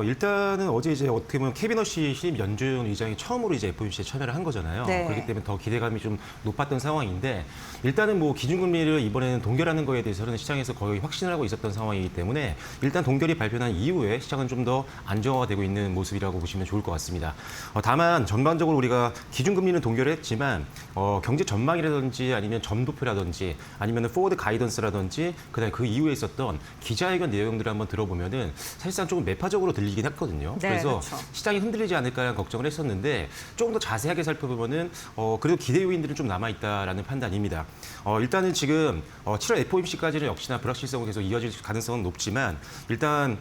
일단은 어제 이제 어떻게 보면 케빈 허시 신임 연준 의장이 처음으로 이제 FOMC에 참여를 한 거잖아요. 네. 그렇기 때문에 더 기대감이 좀 높았던 상황인데 일단은 뭐 기준금리를 이번에는 동결하는 거에 대해서는 시장에서 거의 확신을 하고 있었던 상황이기 때문에 일단 동결이 발표난 이후에 시장은 좀 더 안정화가 되고 있는 모습이라고 보시면 좋을 것 같습니다. 다만 전반적으로 우리가 기준금리는 동결했지만 경제 전망이라든지 아니면 점도표라든지 아니면 포워드 가이던스라든지 그다음에 그 이후에 있었던 기자회견 내용들을 한번 들어보면은 사실상 조금 매파적으로 들리긴 했거든요. 네, 그래서 그렇죠. 시장이 흔들리지 않을까라는 걱정을 했었는데 조금 더 자세하게 살펴보면은 그래도 기대 요인들은 좀 남아 있다라는 판단입니다. 일단은 지금 7월 FOMC까지는 역시나 불확실성은 계속 이어질 가능성은 높지만 일단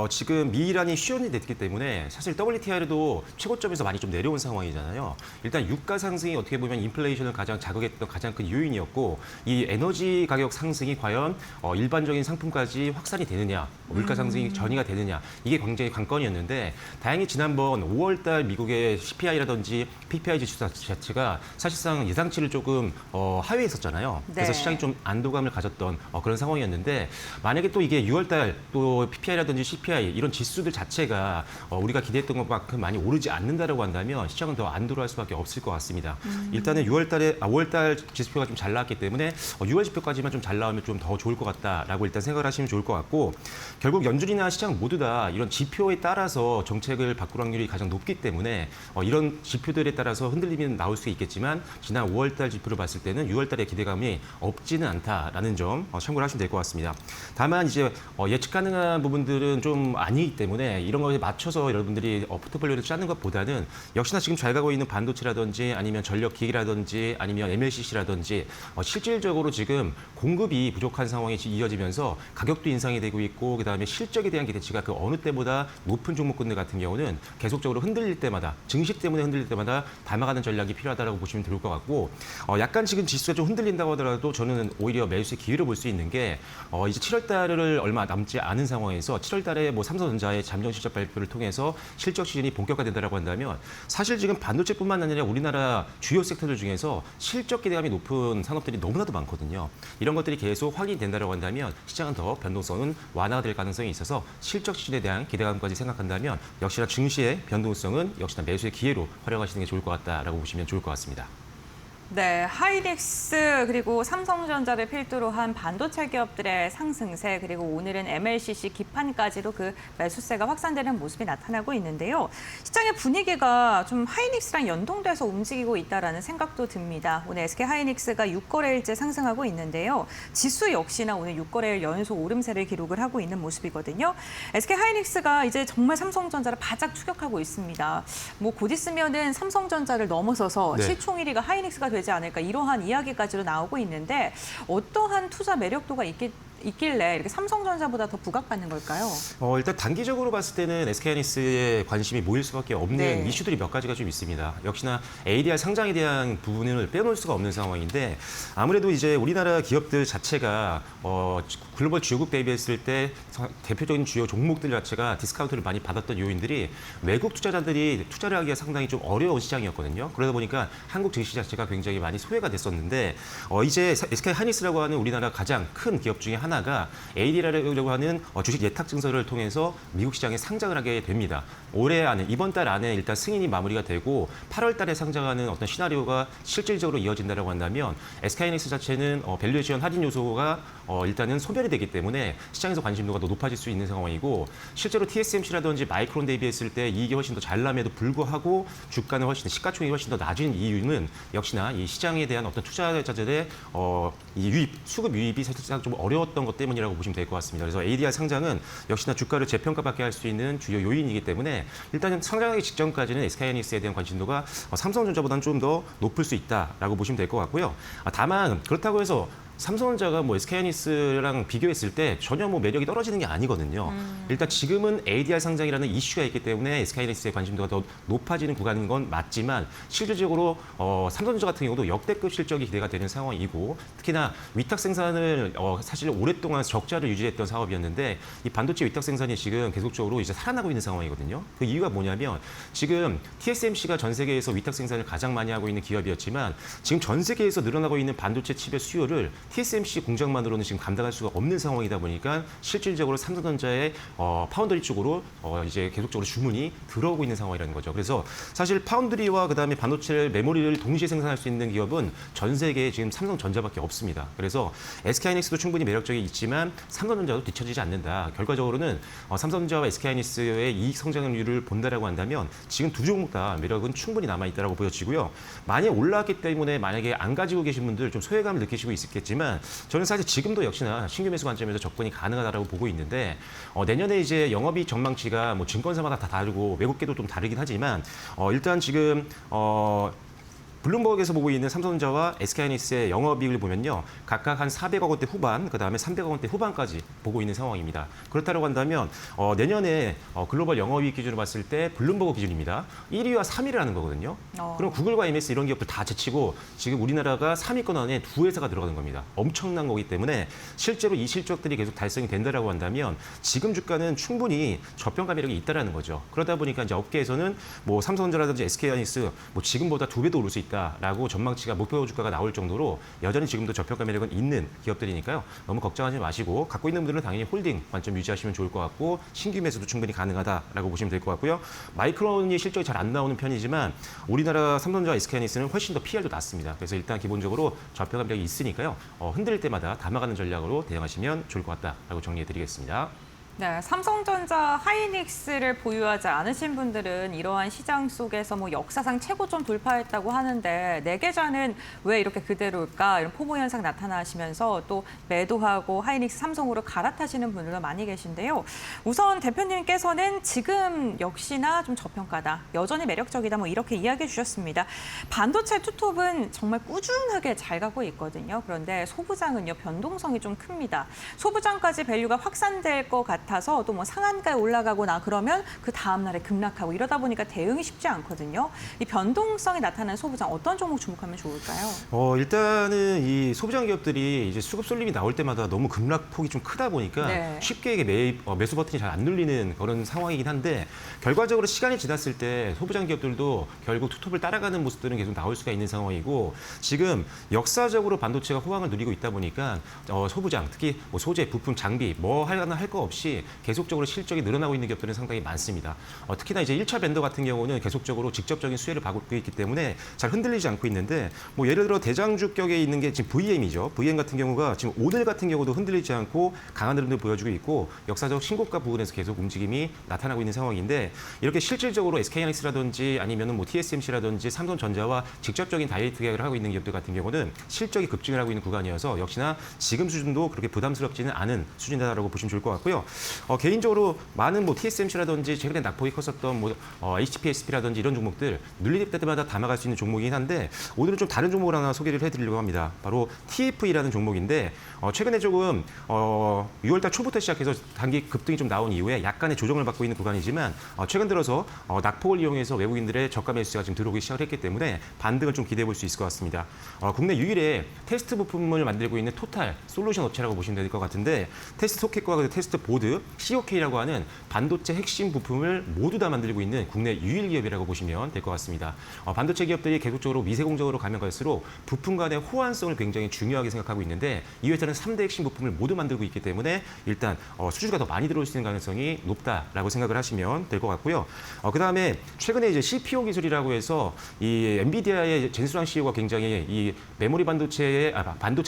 지금 미이란이 쉬온이 됐기 때문에 사실 WTI도 최고점에서 많이 좀 내려온 상황이잖아요. 일단 유가 상승이 어떻게 보면 인플레이션을 가장 자극했던 가장 큰 요인이었고 이 에너지 가격 상승이 과연 일반적인 상품까지 확산이 되느냐, 물가 상승이 전이가 되느냐 이게 굉장히 관건이었는데 다행히 지난번 5월 달 미국의 CPI라든지 PPI 지수 자체가 사실상 예상치를 조금 하회에 있었잖아요. 그래서 네. 시장이 좀 안도감을 가졌던 그런 상황이었는데 만약에 또 이게 6월 달 또 PPI라든지 CPI 이런 지수들 자체가 우리가 기대했던 것만큼 많이 오르지 않는다라고 한다면 시장은 더 안도를 할 수밖에 없을 것 같습니다. 일단은 5월 달 지수표가 좀 잘 나왔기 때문에 6월 지표까지만 좀 잘 나오면 좀 더 좋을 것 같다라고 일단 생각을 하시면 좋을 것 같고 결국 연준이나 시장 모두 다 이런 지표에 따라서 정책을 바꿀 확률이 가장 높기 때문에 이런 지표들에 따라서 흔들림이 나올 수 있겠지만 지난 5월 달 지표를 봤을 때는 6월 달에 기대감이 없지는 않다라는 점 참고를 하시면 될 것 같습니다. 다만 이제 예측 가능한 부분들은 좀 아니기 때문에 이런 거에 맞춰서 여러분들이 포트폴리오를 짜는 것보다는 역시나 지금 잘 가고 있는 반도체라든지 아니면 전력기기라든지 아니면 MLCC라든지 실질적으로 지금 공급이 부족한 상황이 이어지면서 가격도 인상이 되고 있고 그다음에 실적에 대한 기대치가 그 어느 때보다 높은 종목군들 같은 경우는 계속적으로 흔들릴 때마다 증시 때문에 흔들릴 때마다 담아가는 전략이 필요하다고 보시면 좋을 것 같고 약간 지금 지수가 좀 흔들린다고 하더라도 저는 오히려 매수의 기회를 볼 수 있는 게 이제 7월 달을 얼마 남지 않은 상황에서 7월 달에 뭐 삼성전자의 잠정 실적 발표를 통해서 실적 시즌이 본격화된다라고 한다면 사실 지금 반도체뿐만 아니라 우리나라 주요 섹터들 중에서 실적 기대감이 높은 산업들이 너무나도 많거든요. 이런 것들이 계속 확인된다라고 한다면 시장은 더 변동성은 완화될 가능성이 있어서 실적 시즌에 대한 기대감까지 생각한다면 역시나 증시의 변동성은 역시나 매수의 기회로 활용하시는 게 좋을 것 같다라고 보시면 좋을 것 같습니다. 네, 하이닉스 그리고 삼성전자를 필두로 한 반도체 기업들의 상승세 그리고 오늘은 MLCC 기판까지도 그 매수세가 확산되는 모습이 나타나고 있는데요. 시장의 분위기가 좀 하이닉스랑 연동돼서 움직이고 있다라는 생각도 듭니다. 오늘 SK 하이닉스가 6거래일째 상승하고 있는데요. 지수 역시나 오늘 6거래일 연속 오름세를 기록을 하고 있는 모습이거든요. SK 하이닉스가 이제 정말 삼성전자를 바짝 추격하고 있습니다. 뭐 곧 있으면은 삼성전자를 넘어서서 네. 시총 1위가 하이닉스가 되지 않을까 이러한 이야기까지도 나오고 있는데 어떠한 투자 매력도가 있길래 이렇게 삼성전자보다 더 부각받는 걸까요? 일단 단기적으로 봤을 때는 SK하이닉스에 관심이 모일 수밖에 없는 네. 이슈들이 몇 가지가 좀 있습니다. 역시나 ADR 상장에 대한 부분을 빼놓을 수가 없는 상황인데 아무래도 이제 우리나라 기업들 자체가 글로벌 주요국 대비했을 때 대표적인 주요 종목들 자체가 디스카운트를 많이 받았던 요인들이 외국 투자자들이 투자를 하기가 상당히 좀 어려운 시장이었거든요. 그러다 보니까 한국 증시 자체가 굉장히 많이 소외가 됐었는데 이제 SK하이닉스라고 하는 우리나라 가장 큰 기업 중에 하나 하나가 ADR이라고 하는 주식 예탁 증서를 통해서 미국 시장에 상장을 하게 됩니다. 올해 안에 이번 달 안에 일단 승인이 마무리가 되고 8월 달에 상장하는 어떤 시나리오가 실질적으로 이어진다라고 한다면 SK하이닉스 자체는 밸류에이션 할인 요소가 일단은 소멸이 되기 때문에 시장에서 관심도가 더 높아질 수 있는 상황이고 실제로 TSMC라든지 마이크론 대비했을 때 이익이 훨씬 더 잘 남에도 불구하고 주가는 훨씬 시가총액이 훨씬 더 낮은 이유는 역시나 이 시장에 대한 어떤 투자자들의 이 유입, 수급 유입이 사실상 좀 어려웠던 것 때문이라고 보시면 될 것 같습니다. 그래서 ADR 상장은 역시나 주가를 재평가받게 할 수 있는 주요 요인이기 때문에 일단은 상장하기 직전까지는 SK하이닉스에 대한 관심도가 삼성전자보다는 좀 더 높을 수 있다라고 보시면 될 것 같고요. 다만 그렇다고 해서 삼성전자가 뭐 SK하이닉스랑 비교했을 때 전혀 뭐 매력이 떨어지는 게 아니거든요. 일단 지금은 ADR 상장이라는 이슈가 있기 때문에 SK하이닉스의 관심도가 더 높아지는 구간인 건 맞지만 실질적으로 삼성전자 같은 경우도 역대급 실적이 기대가 되는 상황이고 특히나 위탁 생산을 사실 오랫동안 적자를 유지했던 사업이었는데 이 반도체 위탁 생산이 지금 계속적으로 이제 살아나고 있는 상황이거든요. 그 이유가 뭐냐면 지금 TSMC가 전 세계에서 위탁 생산을 가장 많이 하고 있는 기업이었지만 지금 전 세계에서 늘어나고 있는 반도체 칩의 수요를 TSMC 공장만으로는 지금 감당할 수가 없는 상황이다 보니까 실질적으로 삼성전자의 파운드리 쪽으로 이제 계속적으로 주문이 들어오고 있는 상황이라는 거죠. 그래서 사실 파운드리와 그다음에 반도체 메모리를 동시에 생산할 수 있는 기업은 전 세계에 지금 삼성전자밖에 없습니다. 그래서 SK하이닉스도 충분히 매력적이 있지만 삼성전자도 뒤처지지 않는다. 결과적으로는 삼성전자와 SK하이닉스의 이익 성장률을 본다라고 한다면 지금 두 종목 다 매력은 충분히 남아 있다라고 보여지고요. 많이 올라왔기 때문에 만약에 안 가지고 계신 분들 좀 소외감을 느끼시고 있겠지만 저는 사실 지금도 역시나 신규 매수 관점에서 접근이 가능하다고 보고 있는데 내년에 이제 영업이익 전망치가 뭐 증권사마다 다 다르고 외국계도 좀 다르긴 하지만 일단 지금 블룸버그에서 보고 있는 삼성전자와 SK하이닉스의 영업이익을 보면요. 각각 한 400억 원대 후반, 그다음에 300억 원대 후반까지 보고 있는 상황입니다. 그렇다고 한다면 내년에 글로벌 영업이익 기준으로 봤을 때 블룸버그 기준입니다. 1위와 3위를 하는 거거든요. 그럼 구글과 MS 이런 기업들 다 제치고 지금 우리나라가 3위권 안에 두 회사가 들어가는 겁니다. 엄청난 거기 때문에 실제로 이 실적들이 계속 달성이 된다라고 한다면 지금 주가는 충분히 저평가 매력이 있다라는 거죠. 그러다 보니까 이제 업계에서는 뭐 삼성전자라든지 SK하이닉스 뭐 지금보다 2배도 오를 수 있다라고 전망치가 목표 주가가 나올 정도로 여전히 지금도 저평가 매력은 있는 기업들이니까요. 너무 걱정하지 마시고 갖고 있는 분들은 당연히 홀딩 관점 유지하시면 좋을 것 같고 신규 매수도 충분히 가능하다라고 보시면 될 것 같고요. 마이크론이 실적이 잘 안 나오는 편이지만 우리나라 삼성전자 SK하이닉스는 훨씬 더 PR도 낮습니다. 그래서 일단 기본적으로 저평가 매력이 있으니까요. 흔들릴 때마다 담아가는 전략으로 대응하시면 좋을 것 같다라고 정리해드리겠습니다. 네, 삼성전자 하이닉스를 보유하지 않으신 분들은 이러한 시장 속에서 뭐 역사상 최고점 돌파했다고 하는데 내 계좌는 왜 이렇게 그대로일까? 이런 포모 현상 나타나시면서 또 매도하고 하이닉스 삼성으로 갈아타시는 분들도 많이 계신데요. 우선 대표님께서는 지금 역시나 좀 저평가다, 여전히 매력적이다 뭐 이렇게 이야기해 주셨습니다. 반도체 투톱은 정말 꾸준하게 잘 가고 있거든요. 그런데 소부장은요, 변동성이 좀 큽니다. 소부장까지 밸류가 확산될 것 같아서 또 뭐 상한가에 올라가거나 그러면 그 다음 날에 급락하고 이러다 보니까 대응이 쉽지 않거든요. 이 변동성이 나타나는 소부장 어떤 종목 주목하면 좋을까요? 일단은 이 소부장 기업들이 이제 수급 쏠림이 나올 때마다 너무 급락폭이 좀 크다 보니까 네. 쉽게 이게 매수 버튼이 잘 안 눌리는 그런 상황이긴 한데 결과적으로 시간이 지났을 때 소부장 기업들도 결국 투톱을 따라가는 모습들은 계속 나올 수가 있는 상황이고 지금 역사적으로 반도체가 호황을 누리고 있다 보니까 소부장 특히 뭐 소재, 부품, 장비 뭐 하나 할 거 없이 계속적으로 실적이 늘어나고 있는 기업들은 상당히 많습니다. 특히나 이제 1차 밴더 같은 경우는 계속적으로 직접적인 수혜를 받고 있기 때문에 잘 흔들리지 않고 있는데 뭐 예를 들어 대장주격에 있는 게 지금 VM이죠. VM 같은 경우가 지금 오늘 같은 경우도 흔들리지 않고 강한 흐름을 보여주고 있고 역사적 신고가 부근에서 계속 움직임이 나타나고 있는 상황인데 이렇게 실질적으로 SK하이닉스라든지 아니면은 뭐 TSMC라든지 삼성전자와 직접적인 다이렉트 계약을 하고 있는 기업들 같은 경우는 실적이 급증을 하고 있는 구간이어서 역시나 지금 수준도 그렇게 부담스럽지는 않은 수준이다라고 보시면 좋을 것 같고요. 개인적으로 많은 뭐 TSMC라든지 최근에 낙폭이 컸었던 뭐 HPSP라든지 이런 종목들 눌릴 때마다 담아갈 수 있는 종목이긴 한데 오늘은 좀 다른 종목을 하나 소개를 해드리려고 합니다. 바로 TFE라는 종목인데 최근에 조금 6월달 초부터 시작해서 단기 급등이 좀 나온 이후에 약간의 조정을 받고 있는 구간이지만 최근 들어서 낙폭을 이용해서 외국인들의 저가 매수가 지금 들어오기 시작을 했기 때문에 반등을 좀 기대해 볼 수 있을 것 같습니다. 국내 유일의 테스트 부품을 만들고 있는 토탈 솔루션 업체라고 보시면 될 것 같은데 테스트 소켓과 테스트 보드 폴드, COK라고 하는 반도체 핵심 부품을 모두 다 만들고 있는 국내 유일 기업이라고 보시면 될 것 같습니다. 반도체 기업들이 계속적으로 미세 공정으로 가면 갈수록 부품 간의 호환성을 굉장히 중요하게 생각하고 있는데 이 회사는 3대 핵심 부품을 모두 만들고 있기 때문에 일단 수주가 더 많이 들어올 수 있는 가능성이 높다라고 생각을 하시면 될 것 같고요. 그다음에 최근에 이제 CPO 기술이라고 해서 이 엔비디아의 젠수랑 CEO가 굉장히 이 메모리 반도체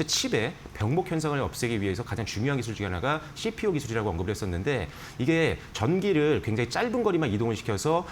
칩의 병목 현상을 없애기 위해서 가장 중요한 기술 중에 하나가 CPO 기술이라고 언급을 했었는데 이게 전기를 굉장히 짧은 거리만 이동을 시켜서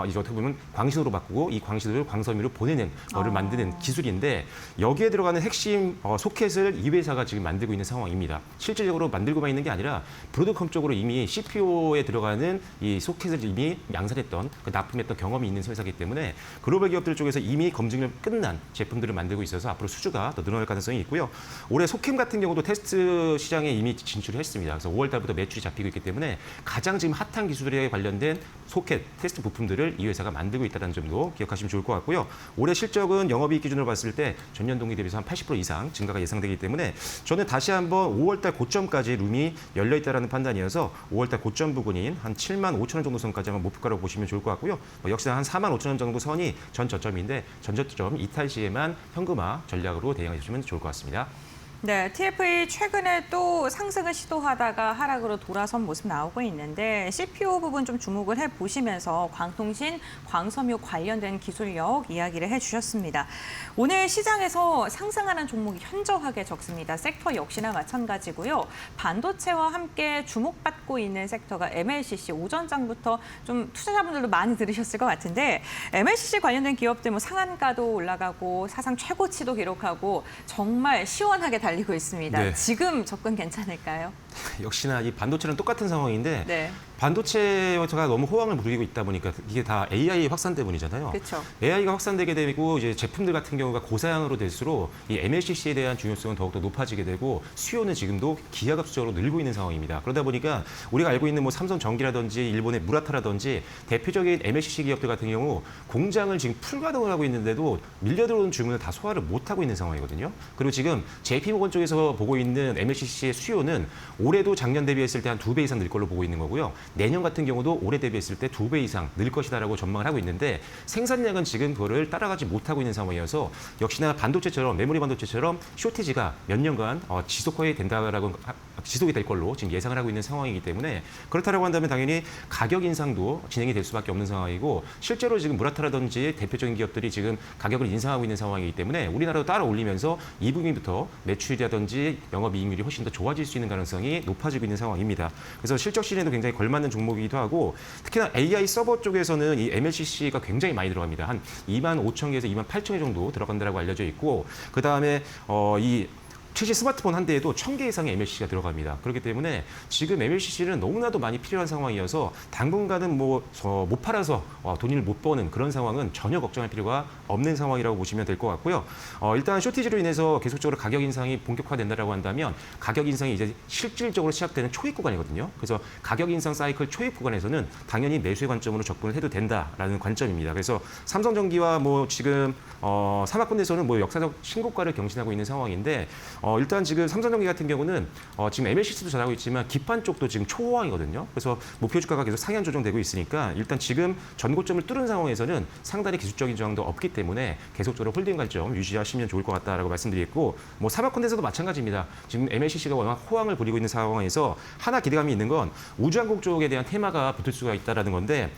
이제 어떻게 보면 광신호로 바꾸고 이 광신호를 광섬유로 보내는 거를 만드는 기술인데 여기에 들어가는 핵심 소켓을 이 회사가 지금 만들고 있는 상황입니다. 실질적으로 만들고만 있는 게 아니라 브로드컴 쪽으로 이미 CPO에 들어가는 이 소켓을 이미 양산했던 납품했던 경험이 있는 회사이기 때문에 글로벌 기업들 쪽에서 이미 검증을 끝난 제품들을 만들고 있어서 앞으로 수주가 더 늘어날 가능성이 있고요. 올해 소캠 같은 경우도 테스트 시장에 이미 진출을 했습니다. 그래서 5월 달부터 매출이 잡히고 있기 때문에 가장 지금 핫한 기술에 관련된 소켓 테스트 부품들을 이 회사가 만들고 있다는 점도 기억하시면 좋을 것 같고요. 올해 실적은 영업이익 기준으로 봤을 때 전년 동기 대비해서 한 80% 이상 증가가 예상되기 때문에 저는 다시 한번 5월 달 고점까지 룸이 열려 있다라는 판단이어서 5월 달 고점 부근인 한 7만 5천 원 정도 선까지 한번 목표가로 보시면 좋을 것 같고요. 역시나 한 4만 5천 원 정도 선이 전 저점인데 전 저점 이탈 시에만 현금화 전략으로 대응해 주시면 좋을 것 같습니다. 네, TFA 최근에 또 상승을 시도하다가 하락으로 돌아선 모습 나오고 있는데 CPO 부분 좀 주목을 해보시면서 광통신, 광섬유 관련된 기술력 이야기를 해주셨습니다. 오늘 시장에서 상승하는 종목이 현저하게 적습니다. 섹터 역시나 마찬가지고요. 반도체와 함께 주목받고 있는 섹터가 MLCC, 오전장부터 좀 투자자분들도 많이 들으셨을 것 같은데 MLCC 관련된 기업들 뭐 상한가도 올라가고 사상 최고치도 기록하고 정말 시원하게 달리고 있습니다. 네. 지금 접근 괜찮을까요? 역시나 이 반도체는 똑같은 상황인데 네. 반도체가 너무 호황을 부리고 있다 보니까 이게 다 AI 확산 때문이잖아요. 그렇죠. AI가 확산되게 되고 이제 제품들 같은 경우가 고사양으로 될수록 이 MLCC에 대한 중요성은 더욱더 높아지게 되고 수요는 지금도 기하급수적으로 늘고 있는 상황입니다. 그러다 보니까 우리가 알고 있는 뭐 삼성전기라든지 일본의 무라타라든지 대표적인 MLCC 기업들 같은 경우 공장을 지금 풀가동을 하고 있는데도 밀려들어오는 주문을 다 소화를 못하고 있는 상황이거든요. 그리고 지금 JP모건 쪽에서 보고 있는 MLCC의 수요는 올해도 작년 대비했을 때 한 2배 이상 늘 걸로 보고 있는 거고요. 내년 같은 경우도 올해 대비했을 때 2배 이상 늘 것이다라고 전망을 하고 있는데 생산량은 지금 그거를 따라가지 못하고 있는 상황이어서 역시나 반도체처럼 메모리 반도체처럼 쇼티지가 몇 년간 지속이 될 걸로 지금 예상을 하고 있는 상황이기 때문에 그렇다라고 한다면 당연히 가격 인상도 진행이 될 수밖에 없는 상황이고 실제로 지금 무라타라든지 대표적인 기업들이 지금 가격을 인상하고 있는 상황이기 때문에 우리나라도 따라 올리면서 2분기부터 매출이라든지 영업이익률이 훨씬 더 좋아질 수 있는 가능성이 높아지고 있는 상황입니다. 그래서 실적 시즌에도 굉장히 걸맞는 종목이기도 하고 특히나 AI 서버 쪽에서는 이 MLCC가 굉장히 많이 들어갑니다. 한 2만 5천 개에서 2만 8천 개 정도 들어간다고 알려져 있고 그다음에 이 최신 스마트폰 한 대에도 1,000개 이상의 MLCC가 들어갑니다. 그렇기 때문에 지금 MLCC는 너무나도 많이 필요한 상황이어서 당분간은 못 팔아서 돈을 못 버는 그런 상황은 전혀 걱정할 필요가 없는 상황이라고 보시면 될 것 같고요. 일단 쇼티지로 인해서 계속적으로 가격 인상이 본격화된다라고 한다면 가격 인상이 이제 실질적으로 시작되는 초입 구간이거든요. 그래서 가격 인상 사이클 초입 구간에서는 당연히 매수의 관점으로 접근을 해도 된다라는 관점입니다. 그래서 삼성전기와 지금 산업군에서는 역사적 신고가를 경신하고 있는 상황인데 일단 지금 삼성전기 같은 경우는 지금 MLCC도 잘하고 있지만 기판 쪽도 지금 초호황이거든요. 그래서 목표 주가가 계속 상향 조정되고 있으니까 일단 지금 전고점을 뚫은 상황에서는 상당히 기술적인 저항도 없기 때문에 계속적으로 홀딩 관점 유지하시면 좋을 것 같다라고 말씀드리겠고 산업컨텐츠도 마찬가지입니다. 지금 MLCC가 워낙 호황을 부리고 있는 상황에서 하나 기대감이 있는 건 우주항공 쪽에 대한 테마가 붙을 수가 있다라는 건데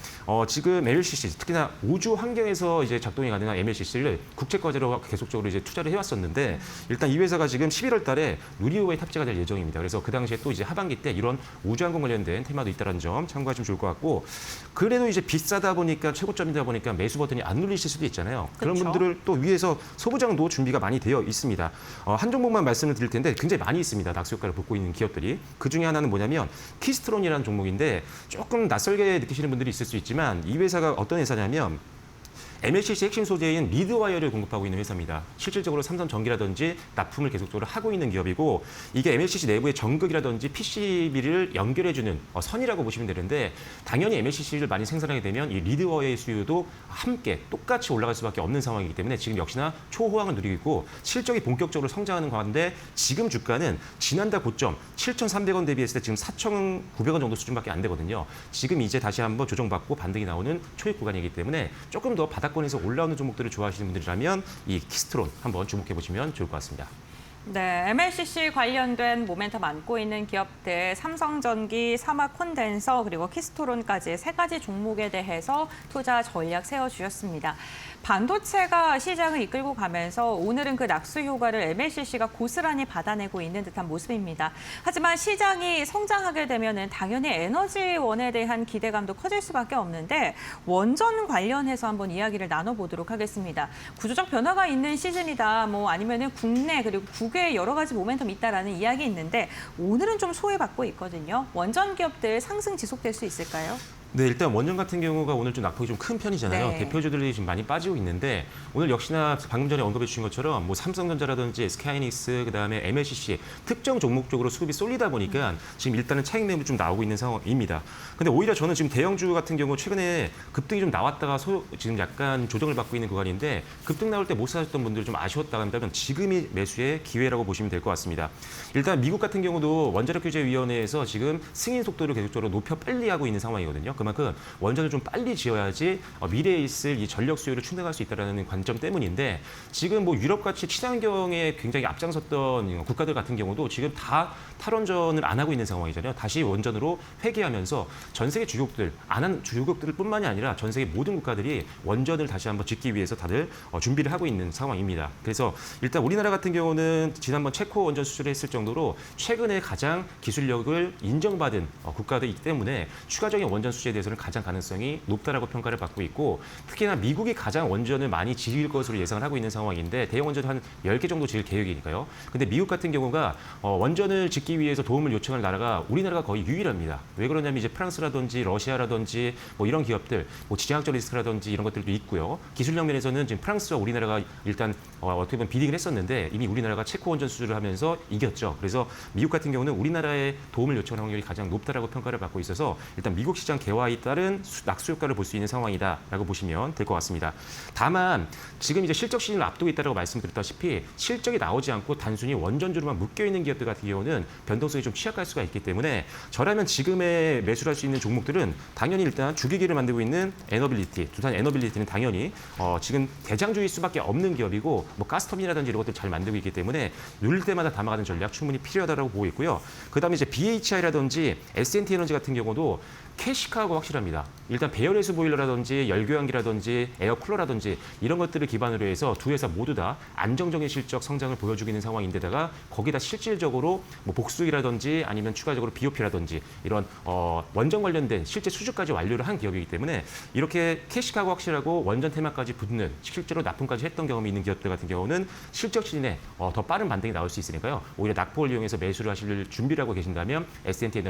지금 MLCC 특히나 우주 환경에서 이제 작동이 가능한 MLCC를 국제 과제로 계속적으로 이제 투자를 해왔었는데 일단 이 회사가 지금 11월 달에 누리호에 탑재가 될 예정입니다. 그래서 그 당시에 또 이제 하반기 때 이런 우주항공 관련된 테마도 있다는 점 참고하시면 좋을 것 같고 그래도 이제 비싸다 보니까 최고점이다 보니까 매수 버튼이 안 눌리실 수도 있잖아요. 그런 그렇죠. 분들을 또 위해서 소부장도 준비가 많이 되어 있습니다. 한 종목만 말씀을 드릴 텐데 굉장히 많이 있습니다. 낙수 효과를 받고 있는 기업들이. 그중에 하나는 뭐냐면 키스트론이라는 종목인데 조금 낯설게 느끼시는 분들이 있을 수 있지만 이 회사가 어떤 회사냐면 MLCC 핵심 소재인 리드와이어를 공급하고 있는 회사입니다. 실질적으로 삼성전기라든지 납품을 계속적으로 하고 있는 기업이고 이게 MLCC 내부의 전극이라든지 PCB를 연결해주는 선이라고 보시면 되는데 당연히 MLCC를 많이 생산하게 되면 이 리드와이어의 수요도 함께 똑같이 올라갈 수밖에 없는 상황이기 때문에 지금 역시나 초호황을 누리고 있고 실적이 본격적으로 성장하는 가운데 지금 주가는 지난달 고점 7,300원 대비했을 때 지금 4,900원 정도 수준밖에 안 되거든요. 지금 이제 다시 한번 조정받고 반등이 나오는 초입 구간이기 때문에 조금 더 바닥권에서 올라오는 종목들을 좋아하시는 분들이라면 이 키스트론 한번 주목해 보시면 좋을 것 같습니다. 네, MLCC 관련된 모멘텀 안고 있는 기업들 삼성전기, 사마콘덴서 그리고 키스토론까지 세 가지 종목에 대해서 투자 전략 세워주셨습니다. 반도체가 시장을 이끌고 가면서 오늘은 그 낙수 효과를 MLCC가 고스란히 받아내고 있는 듯한 모습입니다. 하지만 시장이 성장하게 되면은 당연히 에너지원에 대한 기대감도 커질 수밖에 없는데 원전 관련해서 한번 이야기를 나눠보도록 하겠습니다. 구조적 변화가 있는 시즌이다, 뭐 아니면은 국내 그리고 국외에 여러 가지 모멘텀이 있다라는 이야기 있는데 오늘은 좀 소외받고 있거든요. 원전 기업들 상승 지속될 수 있을까요? 네, 일단 원전 같은 경우가 오늘 좀 낙폭이 좀 큰 편이잖아요. 네. 대표주들이 지금 많이 빠지고 있는데 오늘 역시나 방금 전에 언급해 주신 것처럼 뭐 삼성전자라든지 SK하이닉스 그다음에 MLCC 특정 종목 쪽으로 수급이 쏠리다 보니까 지금 일단은 차익 매물이 좀 나오고 있는 상황입니다. 근데 오히려 저는 지금 대형주 같은 경우 최근에 급등이 좀 나왔다가 지금 약간 조정을 받고 있는 구간인데 급등 나올 때 못 사셨던 분들 좀 아쉬웠다 한다면 지금이 매수의 기회라고 보시면 될 것 같습니다. 일단 미국 같은 경우도 원자력 규제 위원회에서 지금 승인 속도를 계속적으로 높여 빨리 하고 있는 상황이거든요. 그만큼 원전을 좀 빨리 지어야지 미래에 있을 이 전력 수요를 충당할 수 있다는 관점 때문인데 지금 뭐 유럽같이 친환경에 굉장히 앞장섰던 국가들 같은 경우도 지금 다 탈원전을 안 하고 있는 상황이잖아요. 다시 원전으로 회귀하면서 전 세계 주요국들, 안 한 주요국들뿐만이 아니라 전 세계 모든 국가들이 원전을 다시 한번 짓기 위해서 다들 준비를 하고 있는 상황입니다. 그래서 일단 우리나라 같은 경우는 지난번 체코 원전 수출을 했을 정도로 최근에 가장 기술력을 인정받은 국가들이기 때문에 추가적인 원전 수주에 대해서는 가장 가능성이 높다라고 평가를 받고 있고 특히나 미국이 가장 원전을 많이 지을 것으로 예상을 하고 있는 상황인데 대형 원전 한 10개 정도 지을 계획이니까요. 근데 미국 같은 경우가 원전을 짓기 위해서 도움을 요청할 나라가 우리나라가 거의 유일합니다. 왜 그러냐면 이제 프랑스라든지 러시아라든지 뭐 이런 기업들, 뭐 지정학적 리스크라든지 이런 것들도 있고요. 기술력 면에서는 지금 프랑스와 우리나라가 일단 어떻게 보면 비딩을 했었는데 이미 우리나라가 체코 원전 수주를 하면서 이겼죠. 그래서 미국 같은 경우는 우리나라의 도움을 요청할 확률이 가장 높다라고 평가를 받고 있어서 일단 미국 시장 개화에 따른 낙수 효과를 볼 수 있는 상황이다라고 보시면 될 것 같습니다. 다만 지금 이제 실적 시즌을 앞두고 있다라고 말씀드렸다시피 실적이 나오지 않고 단순히 원전주로만 묶여 있는 기업들 같은 경우는 변동성이 좀 취약할 수가 있기 때문에 저라면 지금의 매수를 할 수 있는 종목들은 당연히 일단 주기기를 만들고 있는 에너빌리티, 두산 에너빌리티는 당연히 지금 대장주일 수밖에 없는 기업이고 뭐 가스터빈이라든지 이런 것들 잘 만들고 있기 때문에 누릴 때마다 담아가는 전략 충분히 필요하다고 보고 있고요. 그다음에 이제 BHI라든지 S&T 에너지 같은 경우도 캐시카하고 확실합니다. 일단 배열해수 보일러라든지 열교환기라든지 에어쿨러라든지 이런 것들을 기반으로 해서 두 회사 모두 다 안정적인 실적 성장을 보여주고 있는 상황인데다가 거기다 실질적으로 뭐 복수기라든지 아니면 추가적으로 BOP라든지 이런 원전 관련된 실제 수주까지 완료를 한 기업이기 때문에 이렇게 캐시카하고 확실하고 원전 테마까지 붙는 실제로 납품까지 했던 경험이 있는 기업들 같은 경우는 실적 시즌에 더 빠른 반등이 나올 수 있으니까요. 오히려 낙폭을 이용해서 매수를 하실 준비를 하고 계신다면 S&T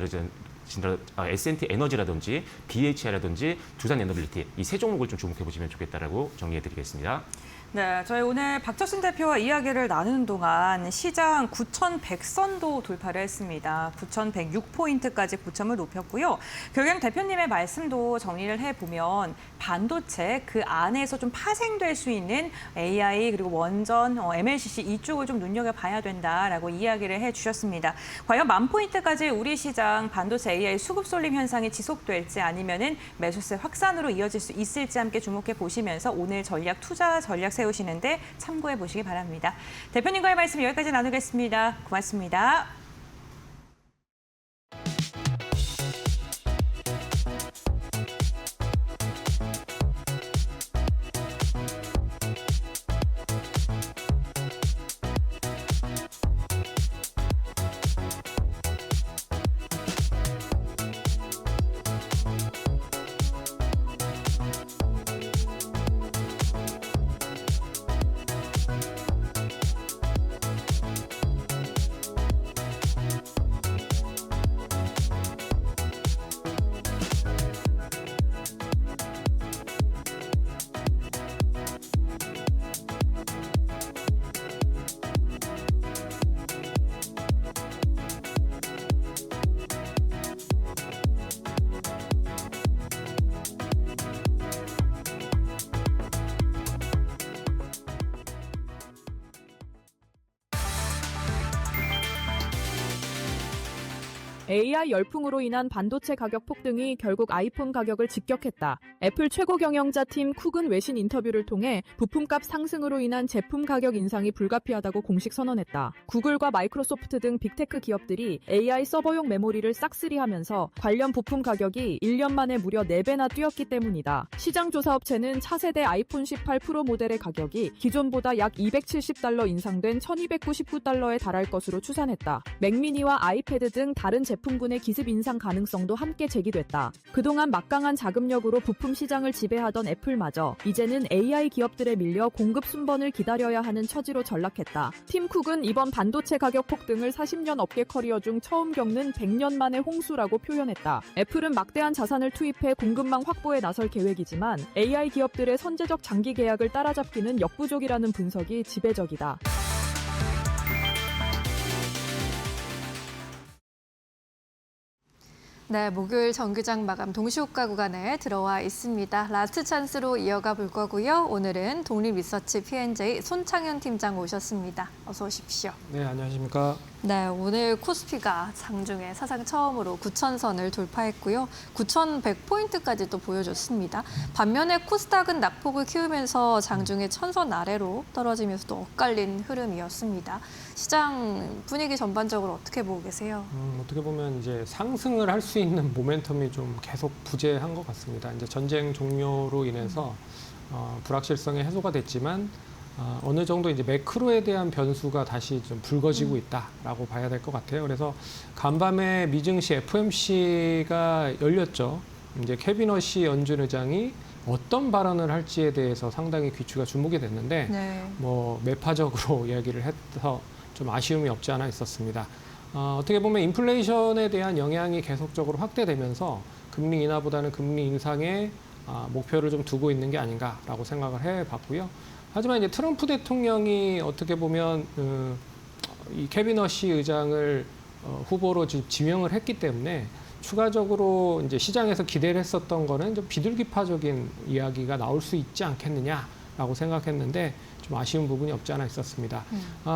에너지라든지 BHI라든지 두산 에너빌리티 이 세 종목을 좀 주목해 보시면 좋겠다라고 정리해드리겠습니다. 네, 저희 오늘 박철순 대표와 이야기를 나누는 동안 시장 9,100선도 돌파를 했습니다. 9,106포인트까지 고점을 높였고요. 결국엔 대표님의 말씀도 정리를 해보면 반도체 그 안에서 좀 파생될 수 있는 AI 그리고 원전, MLCC 이쪽을 좀 눈여겨봐야 된다라고 이야기를 해주셨습니다. 과연 10,000포인트까지 우리 시장 반도체 AI 수급 쏠림 현상이 지속될지 아니면은 매수세 확산으로 이어질 수 있을지 함께 주목해 보시면서 오늘 투자 전략 세우시는데 참고해 보시기 바랍니다. 대표님과의 말씀 여기까지 나누겠습니다. 고맙습니다. AI 열풍으로 인한 반도체 가격 폭등이 결국 아이폰 가격을 직격했다. 애플 최고 경영자 팀 쿡은 외신 인터뷰를 통해 부품값 상승으로 인한 제품 가격 인상이 불가피하다고 공식 선언했다. 구글과 마이크로소프트 등 빅테크 기업들이 AI 서버용 메모리를 싹쓸이하면서 관련 부품 가격이 1년 만에 무려 4배나 뛰었기 때문이다. 시장 조사 업체는 차세대 아이폰 18 프로 모델의 가격이 기존보다 약 $270 인상된 $1299에 달할 것으로 추산했다. 맥미니와 아이패드 등 다른 제품군의 기습 인상 가능성도 함께 제기됐다. 그동안 막강한 자금력으로 부품 시장을 지배하던 애플마저 이제는 AI 기업들에 밀려 공급 순번을 기다려야 하는 처지로 전락했다. 팀 쿡은 이번 반도체 가격 폭등을 40년 업계 커리어 중 처음 겪는 100년 만의 홍수라고 표현했다. 애플은 막대한 자산을 투입해 공급망 확보에 나설 계획이지만 AI 기업들의 선제적 장기 계약을 따라잡기는 역부족이라는 분석이 지배적이다. 네, 목요일 정규장 마감 동시호가 구간에 들어와 있습니다. 라스트 찬스로 이어가 볼 거고요. 오늘은 독립리서치 P&J 손창현 팀장 오셨습니다. 어서 오십시오. 네, 안녕하십니까. 네, 오늘 코스피가 장중에 사상 처음으로 9,000선을 돌파했고요. 9,100포인트까지 또 보여줬습니다. 반면에 코스닥은 낙폭을 키우면서 장중에 1,000선 아래로 떨어지면서 또 엇갈린 흐름이었습니다. 시장 분위기 전반적으로 어떻게 보고 계세요? 어떻게 보면 이제 상승을 할 수 있는 모멘텀이 좀 계속 부재한 것 같습니다. 이제 전쟁 종료로 인해서 불확실성이 해소가 됐지만 어느 정도 이제 매크로에 대한 변수가 다시 좀 불거지고 있다라고 봐야 될 것 같아요. 그래서 간밤에 미증시 FOMC가 열렸죠. 이제 케빈 허시 연준 의장이 어떤 발언을 할지에 대해서 상당히 귀추가 주목이 됐는데 네. 뭐 매파적으로 이야기를 해서 좀 아쉬움이 없지 않아 있었습니다. 어떻게 보면 인플레이션에 대한 영향이 계속적으로 확대되면서 금리 인하보다는 금리 인상에 목표를 좀 두고 있는 게 아닌가라고 생각을 해봤고요. 하지만 이제 트럼프 대통령이 어떻게 보면 이 케빈 허시 의장을 후보로 지명을 했기 때문에 추가적으로 이제 시장에서 기대를 했었던 거는 좀 비둘기파적인 이야기가 나올 수 있지 않겠느냐라고 생각했는데 좀 아쉬운 부분이 없지 않아 있었습니다.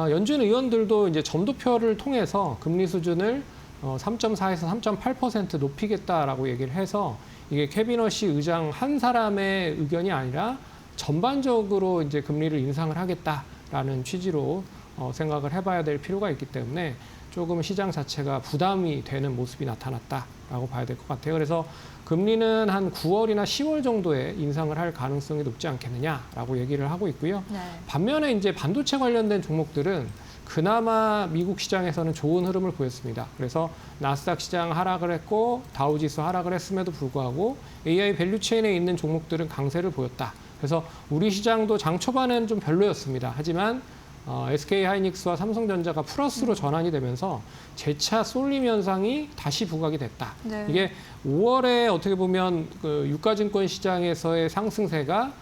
연준 의원들도 이제 점도표를 통해서 금리 수준을 3.4에서 3.8% 높이겠다라고 얘기를 해서 이게 케빈 허시 의장 한 사람의 의견이 아니라 전반적으로 이제 금리를 인상을 하겠다라는 취지로 생각을 해봐야 될 필요가 있기 때문에 조금 시장 자체가 부담이 되는 모습이 나타났다라고 봐야 될 것 같아요. 그래서 금리는 한 9월이나 10월 정도에 인상을 할 가능성이 높지 않겠느냐라고 얘기를 하고 있고요. 네. 반면에 이제 반도체 관련된 종목들은 그나마 미국 시장에서는 좋은 흐름을 보였습니다. 그래서 나스닥 시장 하락을 했고 다우지수 하락을 했음에도 불구하고 AI 밸류 체인에 있는 종목들은 강세를 보였다. 그래서 우리 시장도 장 초반에는 좀 별로였습니다. 하지만 SK 하이닉스와 삼성전자가 플러스로 전환이 되면서 재차 쏠림 현상이 다시 부각이 됐다. 네. 이게 5월에 어떻게 보면 그 유가증권 시장에서의 상승세가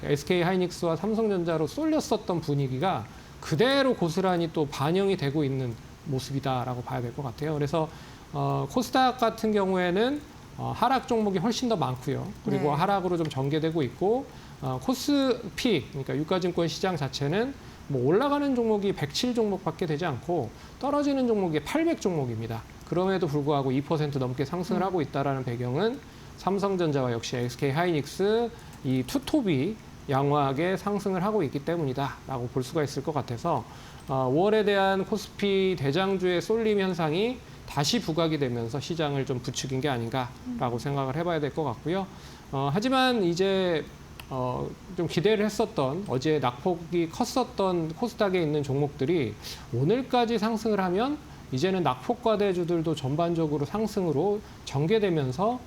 SK 하이닉스와 삼성전자로 쏠렸었던 분위기가 그대로 고스란히 또 반영이 되고 있는 모습이다라고 봐야 될 것 같아요. 그래서 코스닥 같은 경우에는 하락 종목이 훨씬 더 많고요. 그리고 네. 하락으로 좀 전개되고 있고 코스피, 그러니까 유가증권 시장 자체는 뭐 올라가는 종목이 107 종목밖에 되지 않고 떨어지는 종목이 800 종목입니다. 그럼에도 불구하고 2% 넘게 상승을 하고 있다는 배경은 삼성전자와 역시 SK 하이닉스 이 투톱이 양호하게 상승을 하고 있기 때문이다라고 볼 수가 있을 것 같아서 5월에 대한 코스피 대장주의 쏠림 현상이 다시 부각이 되면서 시장을 좀 부추긴 게 아닌가라고 생각을 해봐야 될 것 같고요. 하지만 이제 좀 기대를 했었던 어제 낙폭이 컸었던 코스닥에 있는 종목들이 오늘까지 상승을 하면 이제는 낙폭과대주들도 전반적으로 상승으로 전개되면서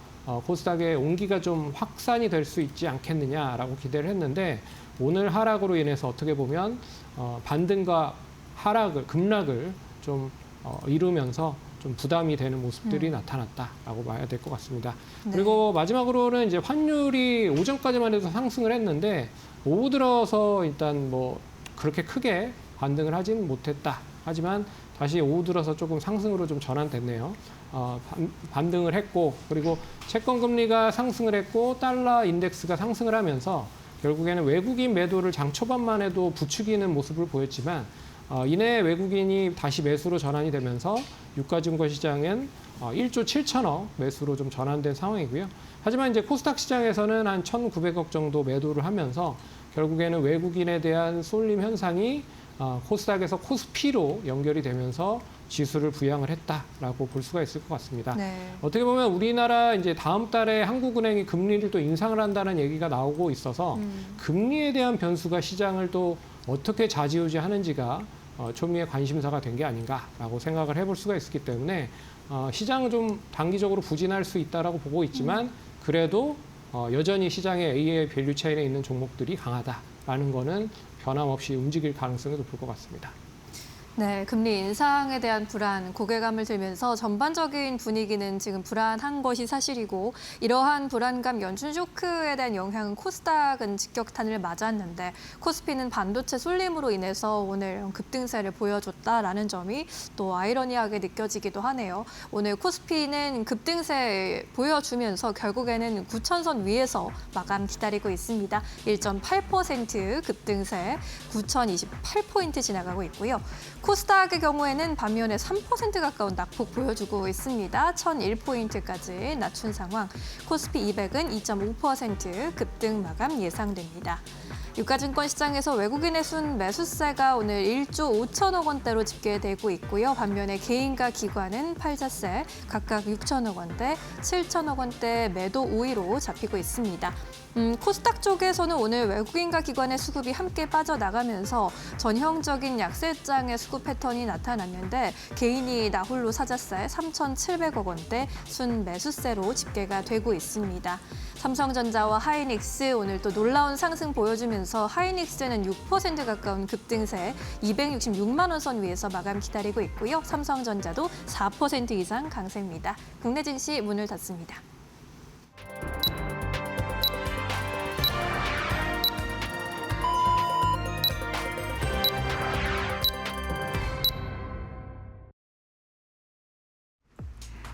코스닥의 온기가 좀 확산이 될 수 있지 않겠느냐라고 기대를 했는데 오늘 하락으로 인해서 어떻게 보면 반등과 급락을 좀 이루면서 좀 부담이 되는 모습들이 나타났다라고 봐야 될 것 같습니다. 네. 그리고 마지막으로는 이제 환율이 오전까지만 해도 상승을 했는데 오후 들어서 일단 뭐 그렇게 크게 반등을 하진 못했다. 하지만 다시 오후 들어서 조금 상승으로 좀 전환됐네요. 반등을 했고 그리고 채권 금리가 상승을 했고 달러 인덱스가 상승을 하면서 결국에는 외국인 매도를 장 초반만 해도 부추기는 모습을 보였지만 이내 외국인이 다시 매수로 전환이 되면서 유가증권 시장은 1조 7천억 매수로 좀 전환된 상황이고요. 하지만 이제 코스닥 시장에서는 한 1,900억 정도 매도를 하면서 결국에는 외국인에 대한 쏠림 현상이 코스닥에서 코스피로 연결이 되면서 지수를 부양을 했다라고 볼 수가 있을 것 같습니다. 네. 어떻게 보면 우리나라 이제 다음 달에 한국은행이 금리를 또 인상을 한다는 얘기가 나오고 있어서 금리에 대한 변수가 시장을 또 어떻게 좌지우지하는지가 초미의 관심사가 된 게 아닌가라고 생각을 해볼 수가 있기 때문에 시장은 좀 단기적으로 부진할 수 있다라고 보고 있지만 그래도 여전히 시장의 AA 밸류 체인에 있는 종목들이 강하다라는 거는 변함없이 움직일 가능성이 높을 것 같습니다. 네, 금리 인상에 대한 불안, 고개감을 들면서 전반적인 분위기는 지금 불안한 것이 사실이고 이러한 불안감, 연준 쇼크에 대한 영향은 코스닥은 직격탄을 맞았는데 코스피는 반도체 쏠림으로 인해서 오늘 급등세를 보여줬다라는 점이 또 아이러니하게 느껴지기도 하네요. 오늘 코스피는 급등세 보여주면서 결국에는 9,000선 위에서 마감 기다리고 있습니다. 1.8% 급등세 9,028포인트 지나가고 있고요. 코스닥의 경우에는 반면에 3% 가까운 낙폭 보여주고 있습니다. 1,001포인트까지 낮춘 상황. 코스피 200은 2.5% 급등 마감 예상됩니다. 유가증권 시장에서 외국인의 순 매수세가 오늘 1조 5천억 원대로 집계되고 있고요. 반면에 개인과 기관은 팔자세 각각 6천억 원대, 7천억 원대 매도 우위로 잡히고 있습니다. 코스닥 쪽에서는 오늘 외국인과 기관의 수급이 함께 빠져나가면서 전형적인 약세장의 수급 패턴이 나타났는데 개인이 나홀로 사자세 3,700억 원대 순 매수세로 집계가 되고 있습니다. 삼성전자와 하이닉스 오늘 또 놀라운 상승 보여주면서 하이닉스는 6% 가까운 급등세 266만 원 선 위에서 마감 기다리고 있고요. 삼성전자도 4% 이상 강세입니다. 국내 증시 문을 닫습니다.